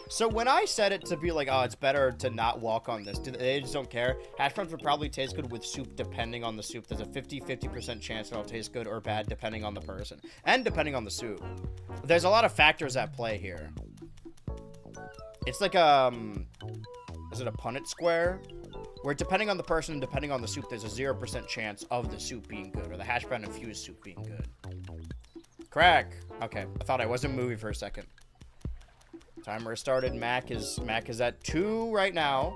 S1: So when I said it to be like, oh, it's better to not walk on this, they just don't care. Hash browns would probably taste good with soup depending on the soup. There's a 50% chance it'll taste good or bad depending on the person. And depending on the soup. There's a lot of factors at play here. It's like, is it a Punnett square? Where depending on the person and depending on the soup, there's a 0% chance of the soup being good, or the hash brown infused soup being good. Crack! Okay, I thought I wasn't moving for a second. Timer started. Mac is at 2 right now.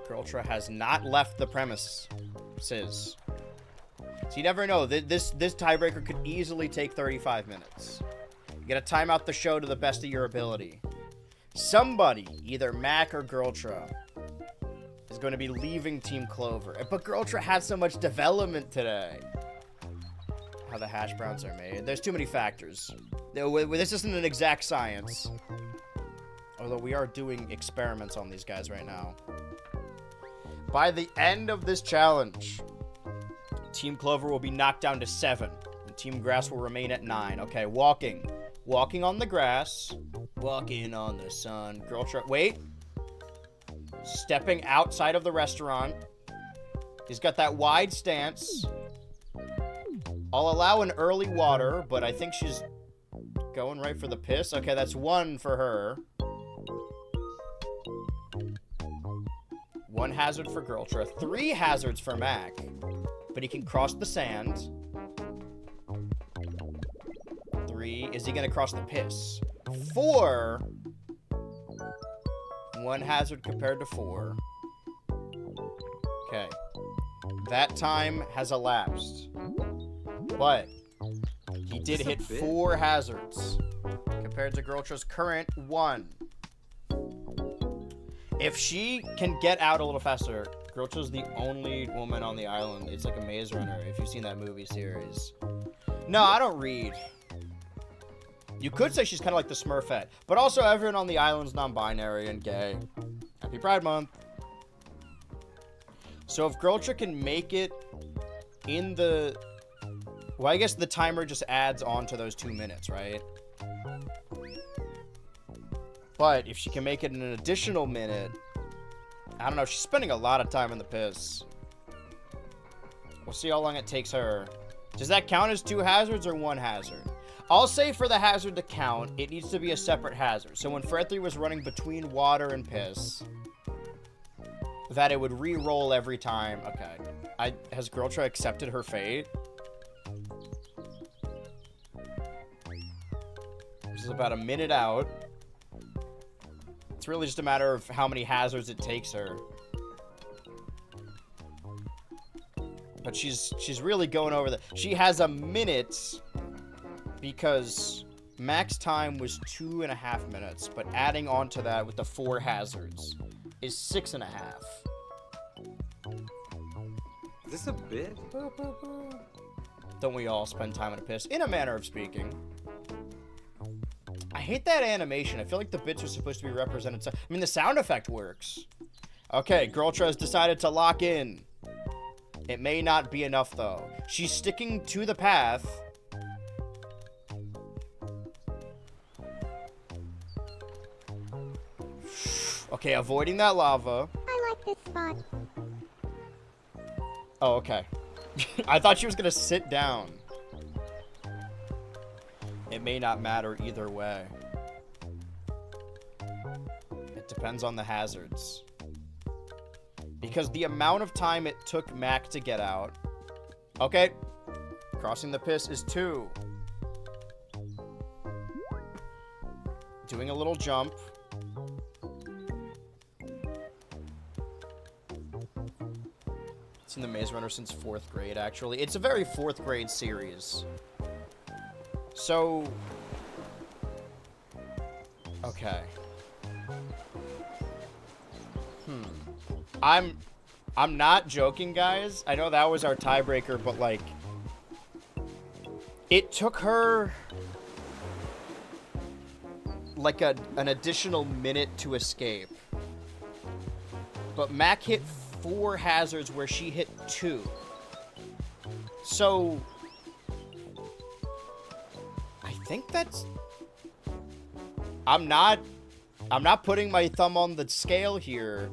S1: Girltra has not left the premises. So you never know. This tiebreaker could easily take 35 minutes. You gotta time out the show to the best of your ability. Somebody, either Mac or Girltra, is going to be leaving Team Clover. But Girltra had so much development today. How the hash browns are made. There's too many factors. This isn't an exact science. Although we are doing experiments on these guys right now. By the end of this challenge, Team Clover will be knocked down to 7. And Team Grass will remain at 9. Okay, walking. Walking on the grass. Walking on the sun. Girltra, wait. Stepping outside of the restaurant. He's got that wide stance. I'll allow an early water, but I think she's going right for the piss. Okay, that's 1 for her. 1 hazard for Girltra. 3 hazards for Mac. But he can cross the sand. 3. Is he going to cross the piss? 4. 1 hazard compared to 4. Okay. That time has elapsed. But he did hit 4 hazards compared to Girltra's current 1. If she can get out a little faster, Girltra's the only woman on the island. It's like a Maze Runner, if you've seen that movie series. No, I don't read. You could say she's kind of like the Smurfette, but also everyone on the island's non-binary and gay. Happy Pride Month. So if Girltra can make it in the... Well, I guess the timer just adds on to those 2 minutes, right? But if she can make it in an additional minute... I don't know, she's spending a lot of time in the piss. We'll see how long it takes her. Does that count as 2 hazards or 1 hazard? I'll say for the hazard to count, it needs to be a separate hazard. So when Fred 3 was running between water and piss, that it would re-roll every time. Okay. Has Girltra accepted her fate? This is about a minute out. It's really just a matter of how many hazards it takes her. But she's really going over the... She has a minute because max time was 2.5 minutes. But adding on to that with the 4 hazards is 6.5.
S8: Is this a bit?
S1: Don't we all spend time in a piss? In a manner of speaking. I hate that animation. I feel like the bits are supposed to be represented. I mean, the sound effect works. Okay, Girltra has decided to lock in. It may not be enough, though. She's sticking to the path. Okay, avoiding that lava.
S4: I like this spot.
S1: Oh, okay. I thought she was gonna sit down. It may not matter either way. It depends on the hazards. Because the amount of time it took Mac to get out... Okay. Crossing the piss is 2. Doing a little jump. Seen the Maze Runner since 4th grade, actually. It's a very 4th grade series. So... Okay. I'm not joking, guys. I know that was our tiebreaker, but, like... It took her... like an additional minute to escape. But Mac hit 4 hazards where she hit 2. So... I think that's... I'm not putting my thumb on the scale here.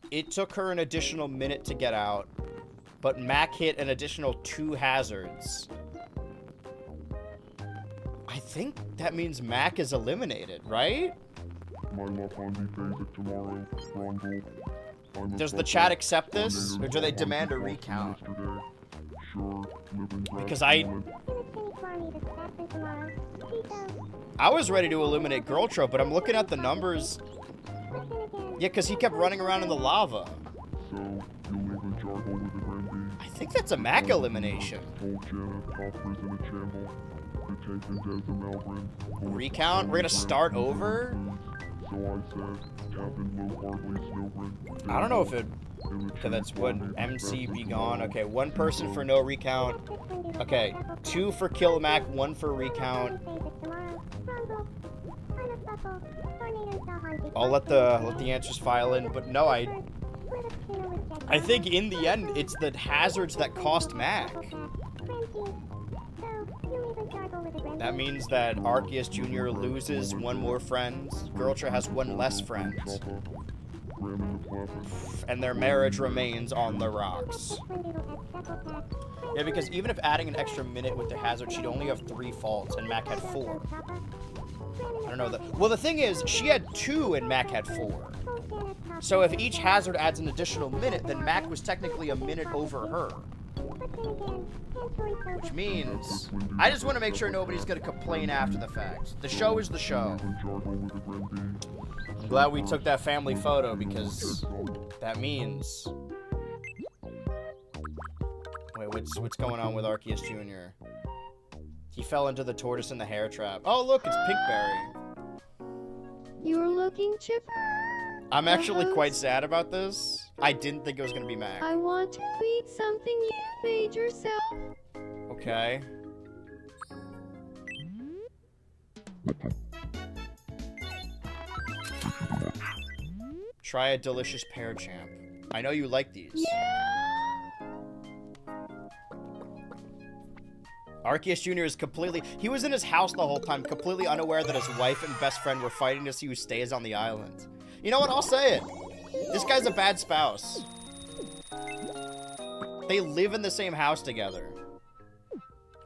S1: It took her an additional minute to get out, but Mac hit an additional 2 hazards. I think that means Mac is eliminated, right?
S2: My luck on the favorite tomorrow, Rondel.
S1: Does the chat accept this, or do they demand a recount?
S2: Sure,
S1: Because I was ready to eliminate Girltra, but I'm looking at the numbers. Yeah, because he kept running around in the lava.
S2: So, you'll leave a jargle with a Randy.
S1: I think that's a Mac elimination.
S2: Told Janet Hopper's in a channel. The taken as a Malbrin.
S1: Recount? We're gonna start over?
S2: So I said, Captain Low Hardly Snowbrin.
S1: I don't know if it... Okay, that's what MC be gone. Okay, 1 person for no recount. Okay, 2 for kill Mac, 1 for recount. I'll let the answers file in, but no, I think in the end it's the hazards that cost Mac. That means that Arceus Jr. loses 1 more friend. Girltra has 1 less friend. And their marriage remains on the rocks. Yeah, because even if adding an extra minute with the hazard, she'd only have 3 faults, and Mac had 4. I don't know. Well, the thing is, she had 2 and Mac had 4. So if each hazard adds an additional minute, then Mac was technically a minute over her. Which means, I just want to make sure nobody's going to complain after the fact. The show is the show. I'm glad we took that family photo, because that means... Wait, what's going on with Arceus Jr.? He fell into the tortoise in the hair trap. Oh, look, it's Pinkberry.
S5: You're looking chipper.
S1: I'm actually quite sad about this. I didn't think it was going to be Mac.
S5: I want to eat something you made yourself.
S1: Okay. Try a delicious pear champ. I know you like these. Arceus Jr. is completely... He was in his house the whole time, completely unaware that his wife and best friend were fighting to see who stays on the island. You know what? I'll say it. This guy's a bad spouse. They live in the same house together.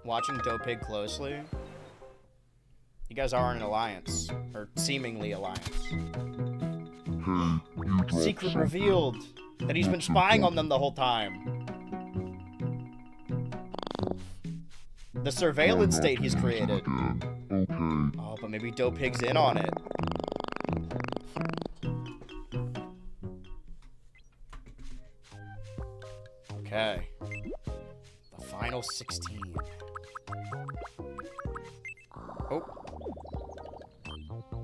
S1: Watching Dopig closely. You guys are in an alliance. Or seemingly alliance. Secret revealed that he's been spying on them the whole time. The surveillance state he's created. Oh, but maybe Dopig's in on it. Okay. The final 16. Oh.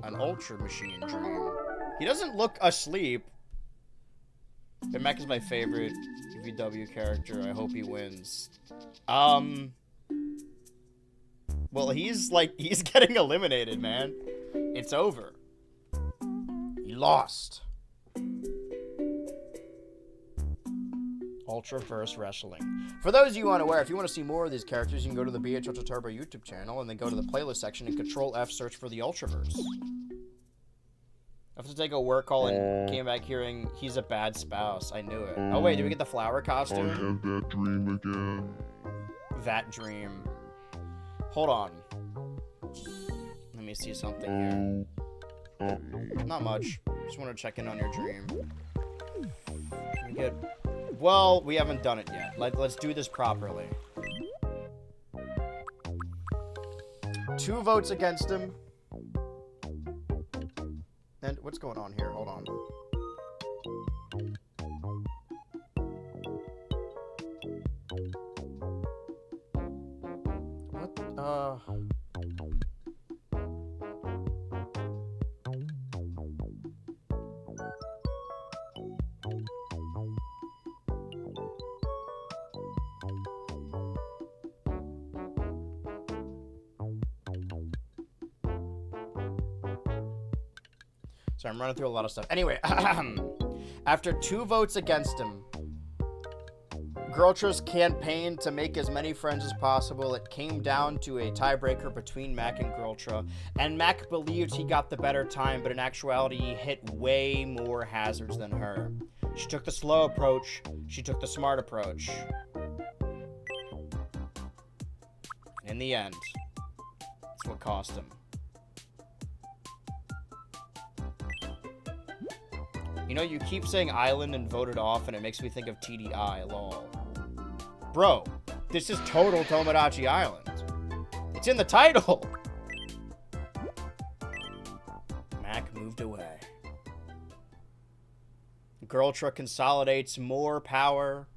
S1: An Ultra Machine dream. He doesn't look asleep. Mac is my favorite VW character. I hope he wins. Well, he's getting eliminated, man. It's over. He lost. Ultraverse Wrestling. For those of you unaware, if you want to see more of these characters, you can go to the BHultra Turbo YouTube channel and then go to the playlist section and Control F search for the Ultraverse. I have to take a work call and came back hearing he's a bad spouse. I knew it. Oh wait, did we get the flower costume?
S2: I have that dream again.
S1: That dream. Hold on. Let me see something here. Not much. Just want to check in on your dream. Can we get... Well, we haven't done it yet. Let's do this properly. 2 votes against him. And what's going on here? Hold on. What? So I'm running through a lot of stuff. Anyway, after 2 votes against him, Girltra's campaign to make as many friends as possible, it came down to a tiebreaker between Mac and Girltra, and Mac believed he got the better time, but in actuality, he hit way more hazards than her. She took the slow approach, she took the smart approach. In the end, that's what cost him. You know, you keep saying island and voted off, and it makes me think of TDI, lol. Bro, this is total Tomodachi Island. It's in the title! Mac moved away. Girltra consolidates more power,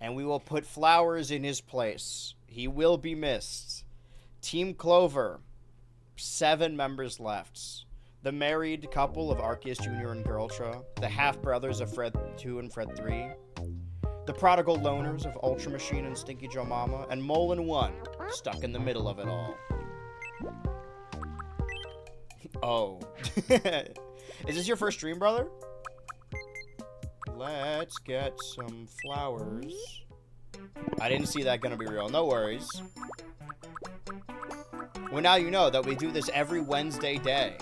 S1: and we will put flowers in his place. He will be missed. Team Clover, 7 members left. The married couple of Arceus Jr. and Girltra, the half-brothers of Fred 2 and Fred 3, the prodigal loners of Ultra Machine and Stinky Joe Mama, and Molin 1, stuck in the middle of it all. Oh. Is this your first stream, brother? Let's get some flowers. I didn't see that gonna be real. No worries. Well, now you know that we do this every Wednesday day.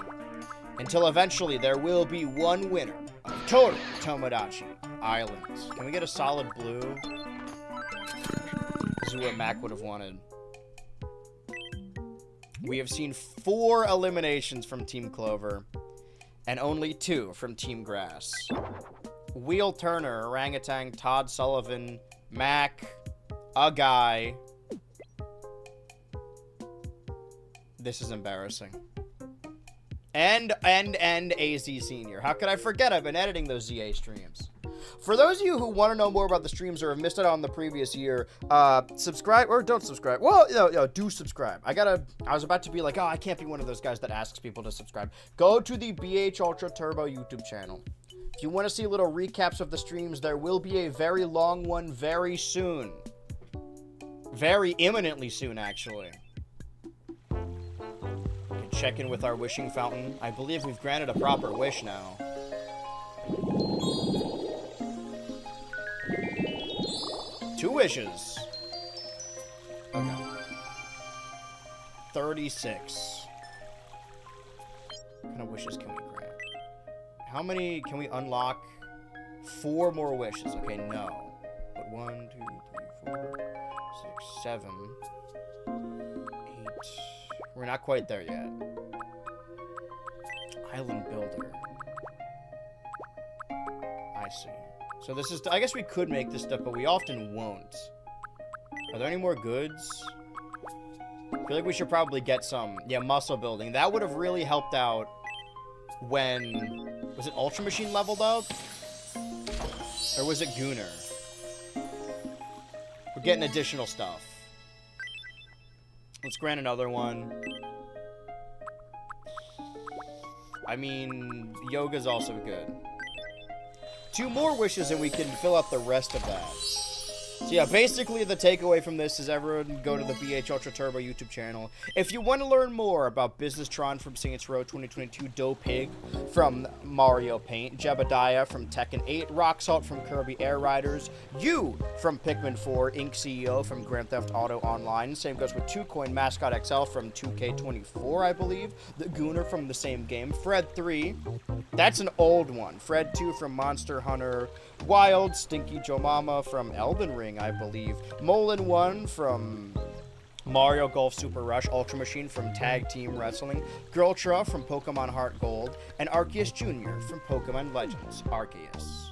S1: Until eventually there will be one winner of total Tomodachi Islands. Can we get a solid blue? This is what Mac would have wanted. We have seen 4 eliminations from Team Clover and only 2 from Team Grass. Wheel Turner, Orangutan, Todd Sullivan, Mac, a guy. This is embarrassing. And AZ Senior. How could I forget? I've been editing those ZA streams. For those of you who want to know more about the streams or have missed out on the previous year, subscribe or don't subscribe. Well, do subscribe. I was about to be like, oh, I can't be one of those guys that asks people to subscribe. Go to the BHultra Turbo YouTube channel. If you want to see little recaps of the streams, there will be a very long one very soon. Very imminently soon, actually. Check in with our wishing fountain. I believe we've granted a proper wish now. wishes. Okay. 36. What kind of wishes can we grant? How many can we unlock? 4 more wishes. Okay, no. But 1, 2, 3, 4, 6, 7, 8. We're not quite there yet. Island Builder. I see. So this is... I guess we could make this stuff, but we often won't. Are there any more goods? I feel like we should probably get some. Yeah, muscle building. That would have really helped out when... Was it Ultra Machine leveled up? Or was it Gooner? We're getting additional stuff. Let's grant another one. I mean, yoga's also good. 2 more wishes and we can fill out the rest of that. So yeah, basically the takeaway from this is everyone go to the BHultra Turbo YouTube channel. If you want to learn more about Business Tron from Saints Row 2022, Doe Pig from Mario Paint, Jebediah from Tekken 8, Rock Salt from Kirby Air Riders, you from Pikmin 4, Ink CEO from Grand Theft Auto Online, same goes with 2Coin Mascot XL from 2K24, I believe, the Gooner from the same game, Fred 3, that's an old one, Fred 2 from Monster Hunter, Wild, Stinky Joe Mama from Elden Ring, I believe. Molin 1 from Mario Golf Super Rush. Ultra Machine from Tag Team Wrestling. BHultra from Pokemon Heart Gold. And Arceus Jr. from Pokemon Legends. Arceus.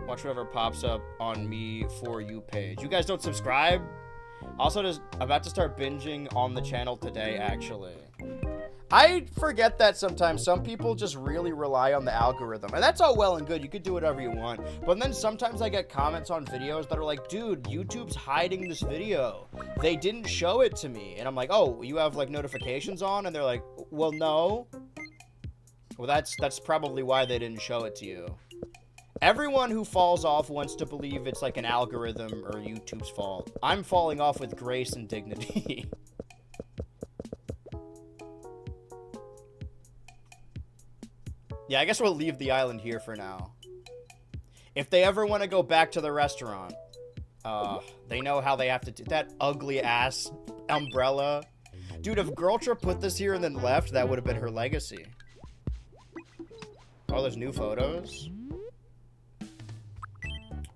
S1: Watch whatever pops up on me For You page. You guys don't subscribe? Also, just about to start binging on the channel today, actually. I forget that sometimes some people just really rely on the algorithm. And that's all well and good. You could do whatever you want. But then sometimes I get comments on videos that are like, dude, YouTube's hiding this video. They didn't show it to me. And I'm like, oh, you have like notifications on? And they're like, well, no. Well, that's probably why they didn't show it to you. Everyone who falls off wants to believe it's like an algorithm or YouTube's fault. I'm falling off with grace and dignity. Yeah, I guess we'll leave the island here for now. If they ever want to go back to the restaurant, they know how they have to do that ugly ass umbrella. Dude, if BHultra put this here and then left, that would have been her legacy. Oh, there's new photos.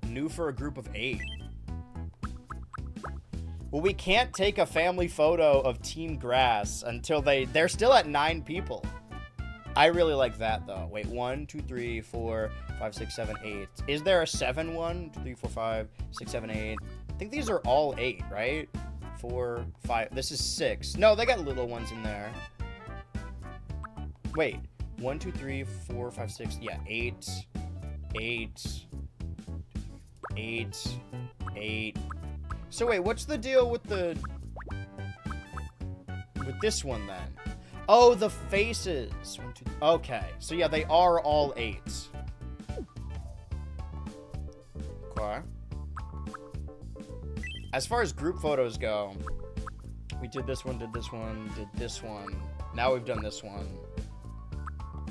S1: New for a group of 8. Well, we can't take a family photo of Team Grass until they're still at 9 people. I really like that, though. Wait, 1, 2, 3, 4, 5, 6, 7, 8. Is there a 7 one? 2, 3, 4, 5, 6, 7, 8. I think these are all 8, right? 4, 5. This is 6. No, they got little ones in there. Wait. 1, 2, 3, 4, 5, 6. Yeah, 8. 8. 8. 8. So wait, what's the deal with the... with this one, then? Oh, the faces. 1, 2, 3. Okay. So yeah, they are all 8. Okay. As far as group photos go, we did this one, did this one, did this one. Now we've done this one.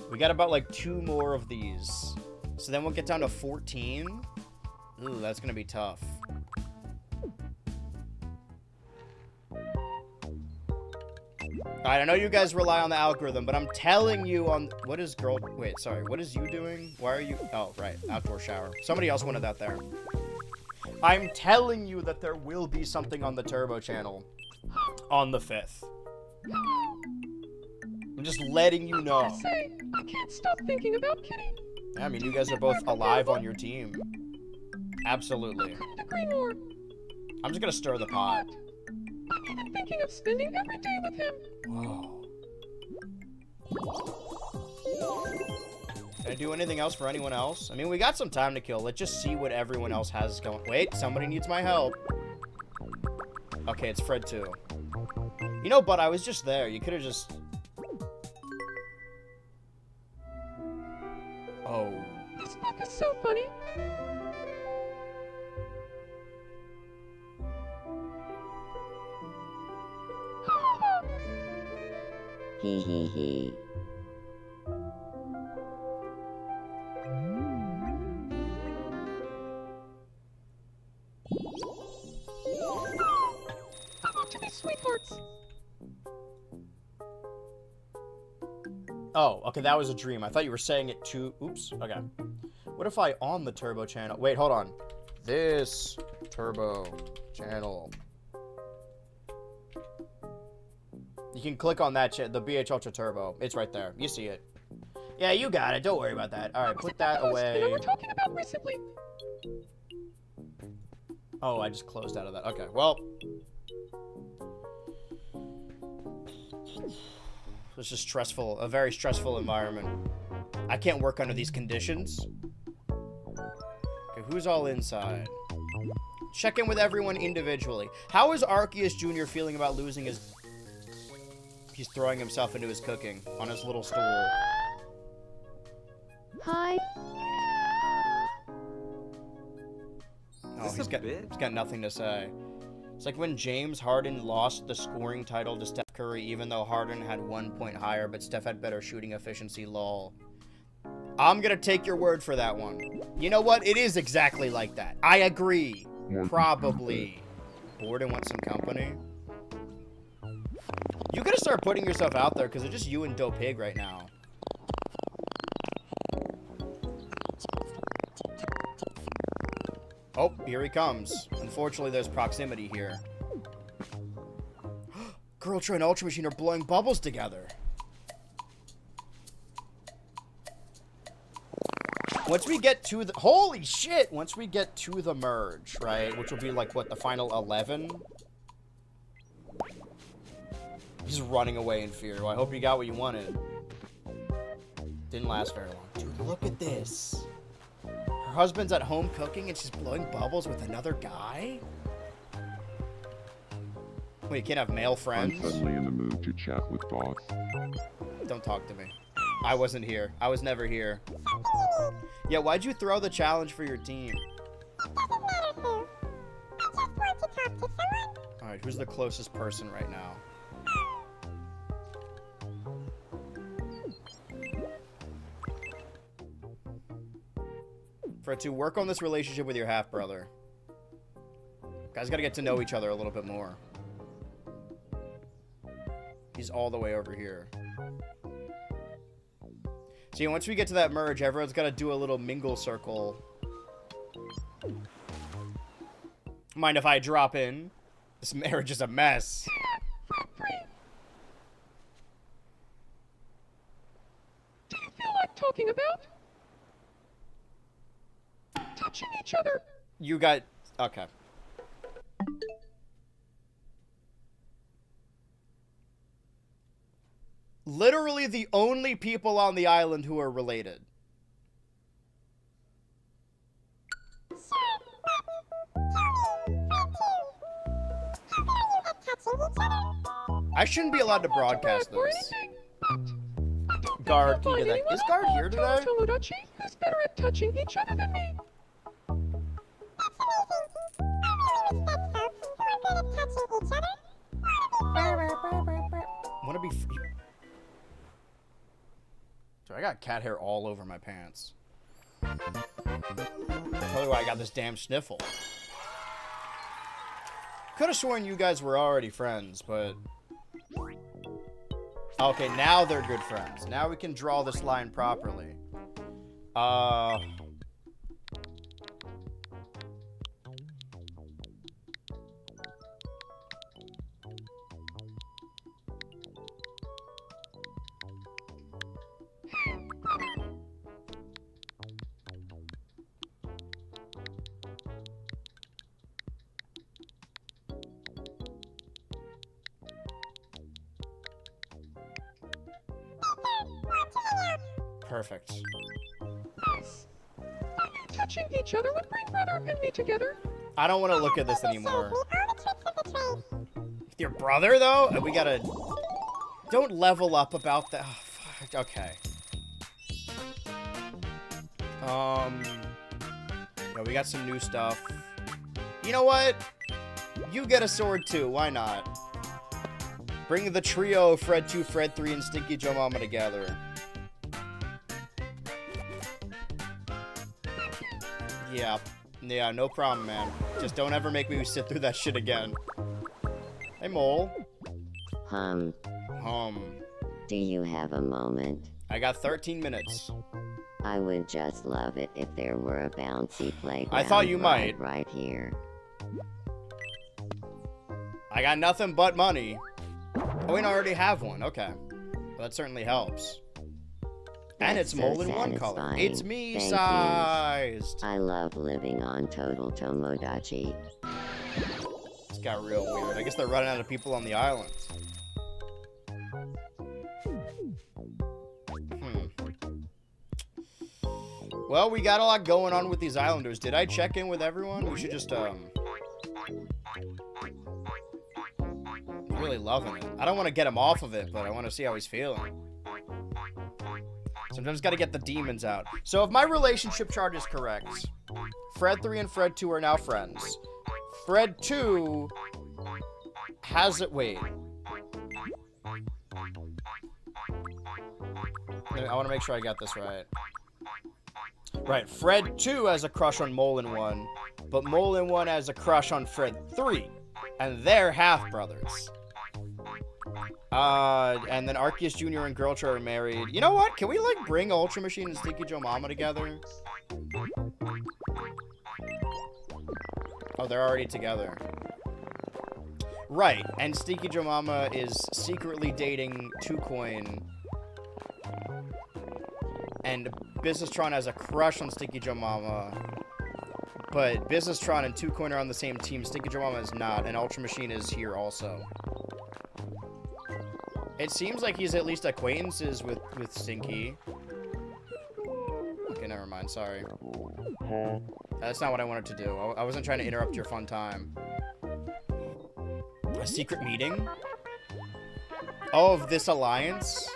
S1: We got about like 2 more of these. So then we'll get down to 14. Ooh, that's gonna be tough. Alright, I know you guys rely on the algorithm, but I'm telling you on... What is girl... Wait, sorry. What is you doing? Why are you... Oh, right. Outdoor shower. Somebody else wanted that there. I'm telling you that there will be something on the Turbo channel on the 5th. I'm just letting you know.
S6: I say, I can't stop thinking about Kitty.
S1: Yeah, I mean, you guys are both alive on your team. Absolutely.
S6: I couldn't agree more.
S1: I'm just gonna stir the pot.
S6: I'm even thinking of spending every day with him.
S1: Whoa. Can I do anything else for anyone else? I mean, we got some time to kill. Let's just see what everyone else has going. Wait, somebody needs my help. Okay, it's Fred too. You know, but I was just there. You could have just... Oh.
S6: This book is so funny.
S7: Hee hee hee.
S1: Oh, okay, that was a dream. I thought you were saying it to... Oops, okay. What if I on the turbo channel? Wait, hold on. This turbo channel. You can click on that, the BHultra Turbo. It's right there. You see it. Yeah, you got it. Don't worry about that. All right, put that away.
S6: We're talking about recently.
S1: Oh, I just closed out of that. Okay, well. This is stressful. A very stressful environment. I can't work under these conditions. Okay, who's all inside? Check in with everyone individually. How is Arceus Jr. feeling about losing his... He's throwing himself into his cooking on his little stool.
S5: Hi.
S1: Oh, he's got nothing to say. It's like when James Harden lost the scoring title to Steph Curry, even though Harden had 1 point higher, but Steph had better shooting efficiency, lol. I'm gonna take your word for that one. You know what? It is exactly like that. I agree. Probably. Bored and want some company? You gotta start putting yourself out there, because it's just you and Dope Pig right now. Oh, here he comes. Unfortunately, there's proximity here. Girltra and Ultra Machine are blowing bubbles together. Once we get to the... Holy shit! Once we get to the merge, right? Which will be like, what, the final 11? He's running away in fear. Well, I hope you got what you wanted. Didn't last very long. Dude, look at this. Her husband's at home cooking and she's blowing bubbles with another guy? Wait, you can't have male friends?
S2: I'm suddenly in the mood to chat with boss.
S1: Don't talk to me. I wasn't here. I was never here. Yeah, why'd you throw the challenge for your team? Alright, who's the closest person right now? For it to work on this relationship with your half-brother. Guys gotta get to know each other a little bit more. He's all the way over here. See, once we get to that merge, everyone's gotta do a little mingle circle. Mind if I drop in? This marriage is a mess.
S6: Do you feel like talking about? Touching each other.
S1: You got... Okay. Literally the only people on the island who are related. I shouldn't be allowed to broadcast this. Guard, can you do that? Is Guard here today?
S6: Tomodachi, who's better at touching each other than me?
S1: Wanna be free? Dude, I got cat hair all over my pants. Probably why I got this damn sniffle. Could have sworn you guys were already friends, but... Okay, now they're good friends. Now we can draw this line properly. Perfect.
S6: Touching each other would bring brother and me together.
S1: I don't want to look at this anymore. Your brother, though? We gotta... Don't level up about that. Oh, fuck. Okay. Yeah, we got some new stuff. You know what? You get a sword, too. Why not? Bring the trio of Fred 2, Fred 3, and Stinky Joe Mama together. Yeah, no problem, man. Just don't ever make me sit through that shit again. Hey, Mole.
S7: Hum.
S1: Hum.
S7: Do you have a moment?
S1: I got 13 minutes.
S7: I would just love it if there were a bouncy playground
S1: I thought you
S7: ride
S1: might.
S7: right here.
S1: I got nothing but money. Oh, and I already have one. Okay. Well, that certainly helps. And
S7: That's
S1: it's mole
S7: so
S1: in one color.
S7: satisfying.
S1: It's me
S7: Thank you.
S1: sized.
S7: I love living on Total Tomodachi.
S1: This got real weird. I guess they're running out of people on the island. Well, we got a lot going on with these islanders. Did I check in with everyone? We should just, really loving it. I don't want to get him off of it, but I want to see how he's feeling. Sometimes got to get the demons out. So if my relationship chart is correct, Fred 3 and Fred 2 are now friends. Fred 2 has it. Wait. I want to make sure I got this right. Right, Fred 2 has a crush on Molin 1, but Molin 1 has a crush on Fred 3, and they're half-brothers. And then Arceus Jr. and Girltra are married. You know what? Can we, like, bring Ultra Machine and Stinky Joe Mama together? Oh, they're already together. Right, and Stinky Joe Mama is secretly dating 2Coin. And Businesstron has a crush on Stinky Joe Mama. But Businesstron and 2Coin are on the same team. Stinky Joe Mama is not, and Ultra Machine is here also. It seems like he's at least acquaintances with Stinky. Okay, never mind. Sorry. That's not what I wanted to do. I wasn't trying to interrupt your fun time. A secret meeting? Oh, of this alliance?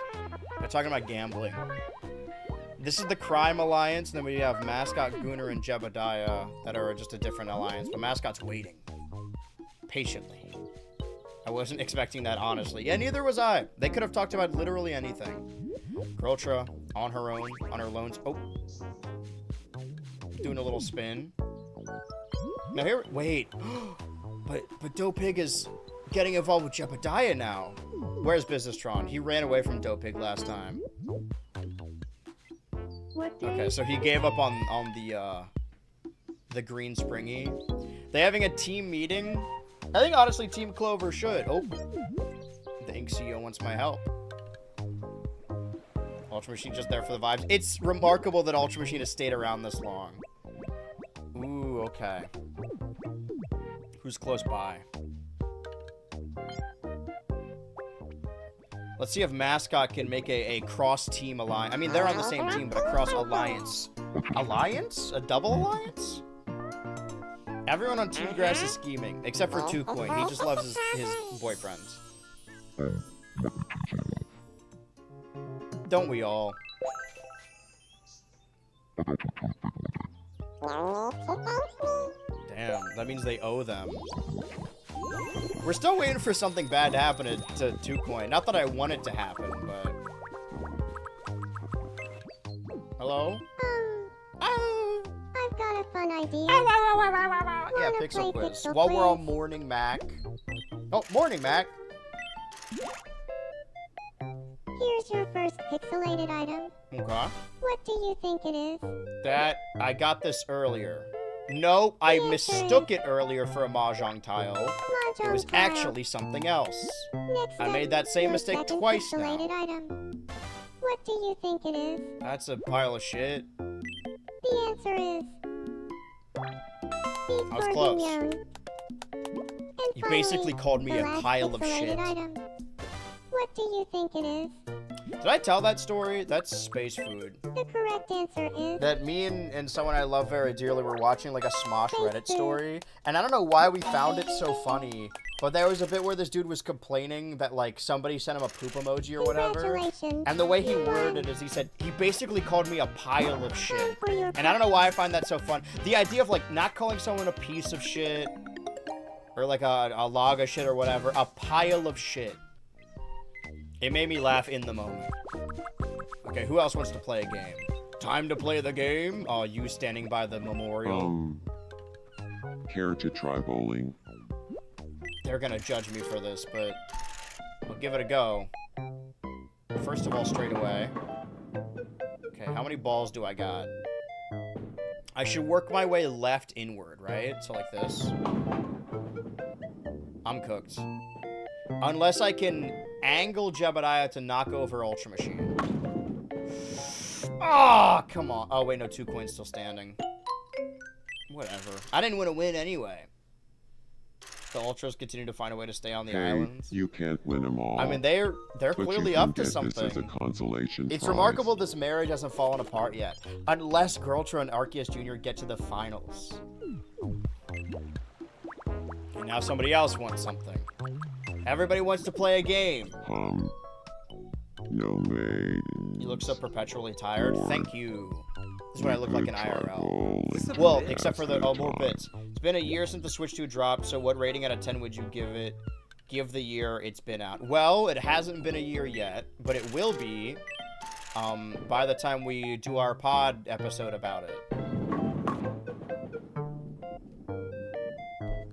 S1: They're talking about gambling. This is the Crime Alliance, and then we have Mascot, Gunner, and Jebediah that are just a different alliance. But Mascot's waiting. Patiently. I wasn't expecting that, honestly. Yeah, neither was I. They could have talked about literally anything. Girltra, on her own, on her loans. Oh. Doing a little spin. Now here, wait. But Dopig is getting involved with Jebediah now. Where's Businesstron? He ran away from Dopig last time.
S5: What day?
S1: Okay, so he gave up on the Green Springy. They having a team meeting? I think honestly Team Clover should. Oh, the Ink CEO wants my help. Ultra Machine just there for the vibes. It's remarkable that Ultra Machine has stayed around this long. Ooh, okay. Who's close by? Let's see if Mascot can make a cross-team alliance. I mean, they're on the same team, but a cross-alliance. Alliance? A double alliance? Everyone on Team Grass is scheming, except for 2Coin. He just loves his boyfriends. Don't we all? Damn, that means they owe them. We're still waiting for something bad to happen to 2Coin. Not that I want it to happen, but... Hello?
S4: I've got a fun idea.
S1: Yeah,
S4: Wanna
S1: Pixel
S4: play
S1: Quiz.
S4: Pixel
S1: While we're
S4: Quiz?
S1: on Morning Mac. Oh, Morning Mac.
S4: Here's your first pixelated item.
S1: Okay.
S4: What do you think it is?
S1: That, I got this earlier. No, I mistook it earlier for a Mahjong tile. It was
S4: Mahjong tile.
S1: actually something else.
S4: Next
S1: I
S4: up,
S1: made that same
S4: your
S1: mistake
S4: second
S1: twice
S4: pixelated
S1: now.
S4: item. What do you think it is?
S1: That's a pile of shit.
S4: The answer is...
S1: I was close. You basically called me a pile of shit.
S4: Item. What do you think it is?
S1: Did I tell that story? That's space food.
S4: The correct answer is...
S1: That me and someone I love very dearly were watching like a Smosh Reddit story. And I don't know why we found it so funny. But there was a bit where this dude was complaining that like somebody sent him a poop emoji or whatever. And the way he worded it is he said, he basically called me a pile of shit. And I don't know why I find that so fun. The idea of like not calling someone a piece of shit. Or like a log of shit or whatever. A pile of shit. It made me laugh in the moment. Okay, who else wants to play a game? Time to play the game? Oh, you standing by the memorial.
S2: Care to try bowling?
S1: They're gonna judge me for this, but we'll give it a go. First of all, straight away. Okay, how many balls do I got? I should work my way left inward, right? So like this. I'm cooked. Unless I can angle Jebediah to knock over Ultra Machine. Ah, come on. Oh, wait, no, 2 coins still standing. Whatever. I didn't want to win anyway. The Ultras continue to find a way to stay on the
S2: Hey,
S1: islands.
S2: you can't win them all.
S1: I mean, they're
S2: but
S1: clearly
S2: you can
S1: up to
S2: get
S1: something.
S2: This as a consolation
S1: It's
S2: prize.
S1: remarkable this marriage hasn't fallen apart yet. Unless Girltra and Arceus Jr. get to the finals. And now somebody else wants something. Everybody wants to play a game.
S2: No maiden.
S1: You look so perpetually tired. Thank you. This is what I look like in IRL.
S8: Is this a
S1: Well,
S8: bit?
S1: except for the more bits. It's been a year since the Switch 2 dropped, so what rating out of 10 would you give it? Give the year it's been out. Well, it hasn't been a year yet, but it will be by the time we do our pod episode about it.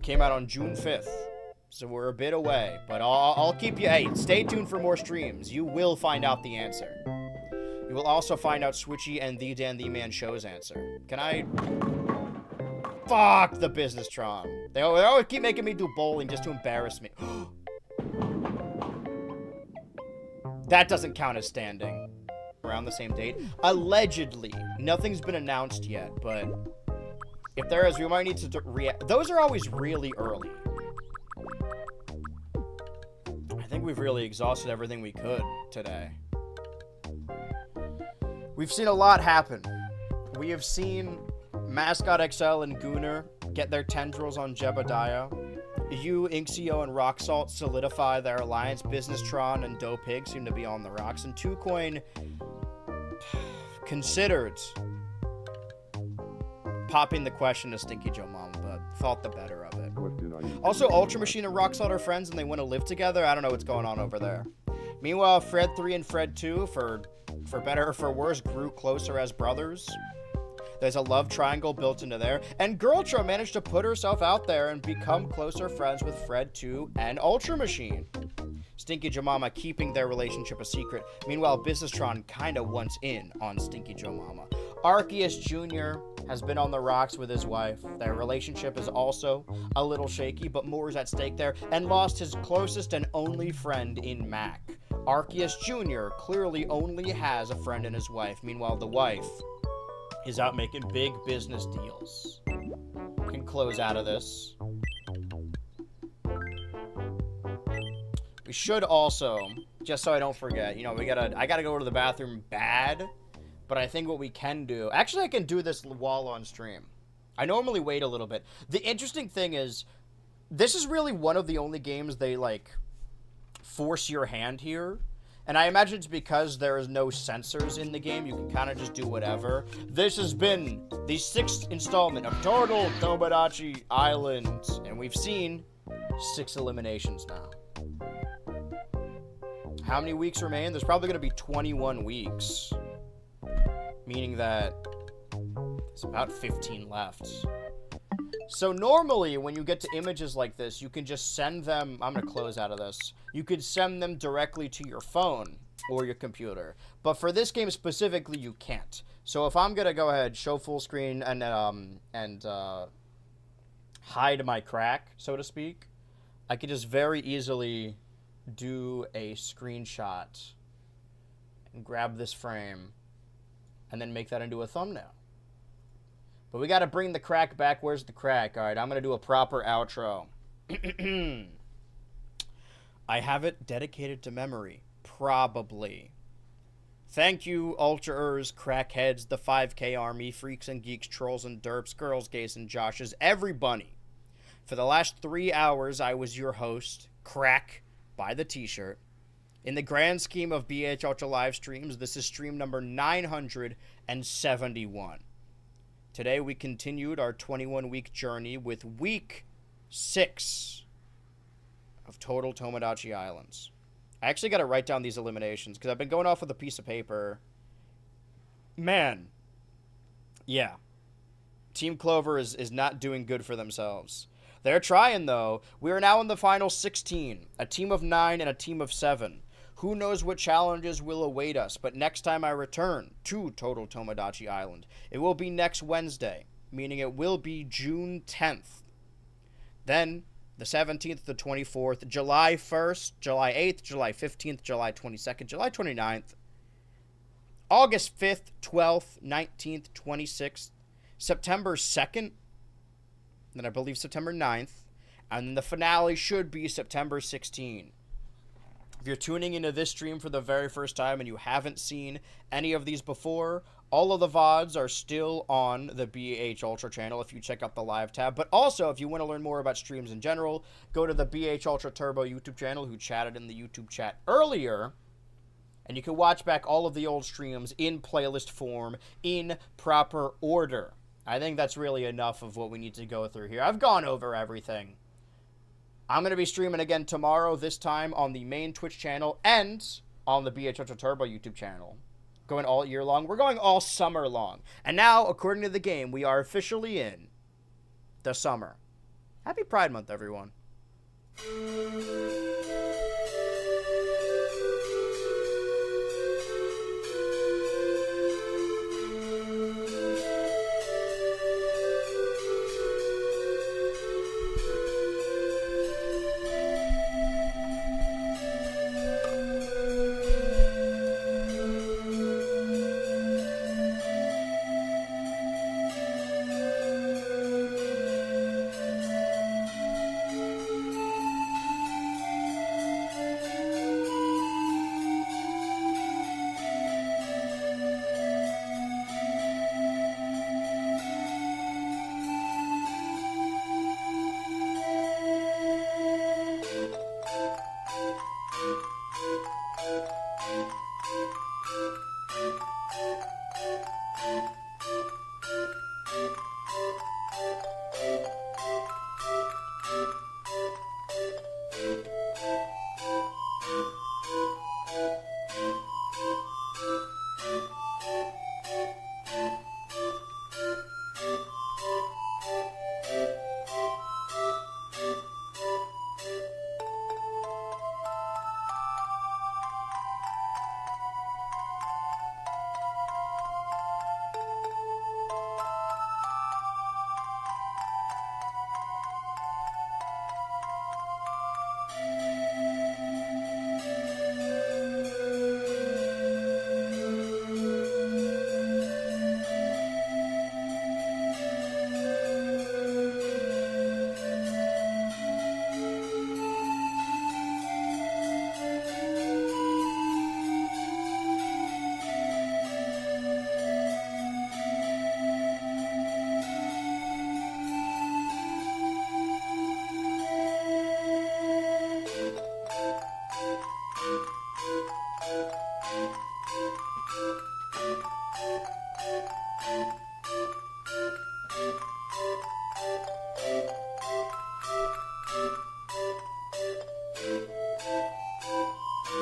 S1: Came out on June 5th, so we're a bit away, but I'll keep you. Hey, stay tuned for more streams. You will find out the answer. You will also find out Switchy and the Dan the Man show's answer. Can I? Fuck the Business Tron. They always keep making me do bowling just to embarrass me. That doesn't count as standing. Around the same date. Allegedly. Nothing's been announced yet, but if there is, we might need to react. Those are always really early. I think we've really exhausted everything we could today. We've seen a lot happen. We have seen Mascot XL and Gooner get their tendrils on Jebediah. You, Inxio, and Rock Salt solidify their alliance. Businesstron and Doe Pig seem to be on the rocks. And 2Coin considered popping the question to Stinky Joe Mama, but thought the better of it. Also, Ultra Machine and Rock Salt are friends and they want to live together. I don't know what's going on over there. Meanwhile, Fred 3 and Fred 2, for better or for worse, grew closer as brothers. There's a love triangle built into there. And Girltra managed to put herself out there and become closer friends with Fred 2 and Ultra Machine. Stinky Joe Mama keeping their relationship a secret. Meanwhile, Businesstron kinda wants in on Stinky Joe Mama. Arceus Jr. has been on the rocks with his wife. Their relationship is also a little shaky, but more is at stake there, and lost his closest and only friend in Mac. Arceus Jr. clearly only has a friend in his wife. Meanwhile, the wife is out making big business deals. Can close out of this. We should also, just so I don't forget, you know, I gotta go to the bathroom bad, but I think what we can do, actually I can do this while on stream. I normally wait a little bit. The interesting thing is, this is really one of the only games they, like, force your hand here. And I imagine it's because there is no sensors in the game. You can kind of just do whatever. This has been the 6th installment of Total Tomodachi Island. And we've seen 6 eliminations now. How many weeks remain? There's probably going to be 21 weeks. Meaning that there's about 15 left. So normally, when you get to images like this, you can just send them. I'm going to close out of this. You could send them directly to your phone or your computer. But for this game specifically, you can't. So if I'm going to go ahead, show full screen, and hide my crack, so to speak, I could just very easily do a screenshot and grab this frame and then make that into a thumbnail. But we got to bring the crack back. Where's the crack? All right, I'm going to do a proper outro. I have it dedicated to memory. Probably. Thank you, Ultra-ers, crackheads, the 5K army, freaks and geeks, trolls and derps, girls, gays and joshes, everybody. For the last 3 hours, I was your host, Crack, by the t-shirt. In the grand scheme of BHultra live streams, this is stream number 971. Today, we continued our 21-week journey with week 6 of Total Tomodachi Islands. I actually got to write down these eliminations because I've been going off with a piece of paper. Man. Yeah. Team Clover is not doing good for themselves. They're trying, though. We are now in the final 16. A team of 9 and a team of 7. Who knows what challenges will await us, but next time I return to Total Tomodachi Island, it will be next Wednesday, meaning it will be June 10th. Then, the 17th to 24th, July 1st, July 8th, July 15th, July 22nd, July 29th, August 5th, 12th, 19th, 26th, September 2nd, then I believe September 9th, and then the finale should be September 16th. If you're tuning into this stream for the very first time and you haven't seen any of these before, all of the VODs are still on the BHultra channel if you check out the live tab. But also, if you want to learn more about streams in general, go to the BHultra Turbo YouTube channel, who chatted in the YouTube chat earlier, and you can watch back all of the old streams in playlist form, in proper order. I think that's really enough of what we need to go through here. I've gone over everything. I'm going to be streaming again tomorrow, this time on the main Twitch channel and on the BHultra Turbo YouTube channel. Going all year long. We're going all summer long. And now, according to the game, we are officially in the summer. Happy Pride Month, everyone.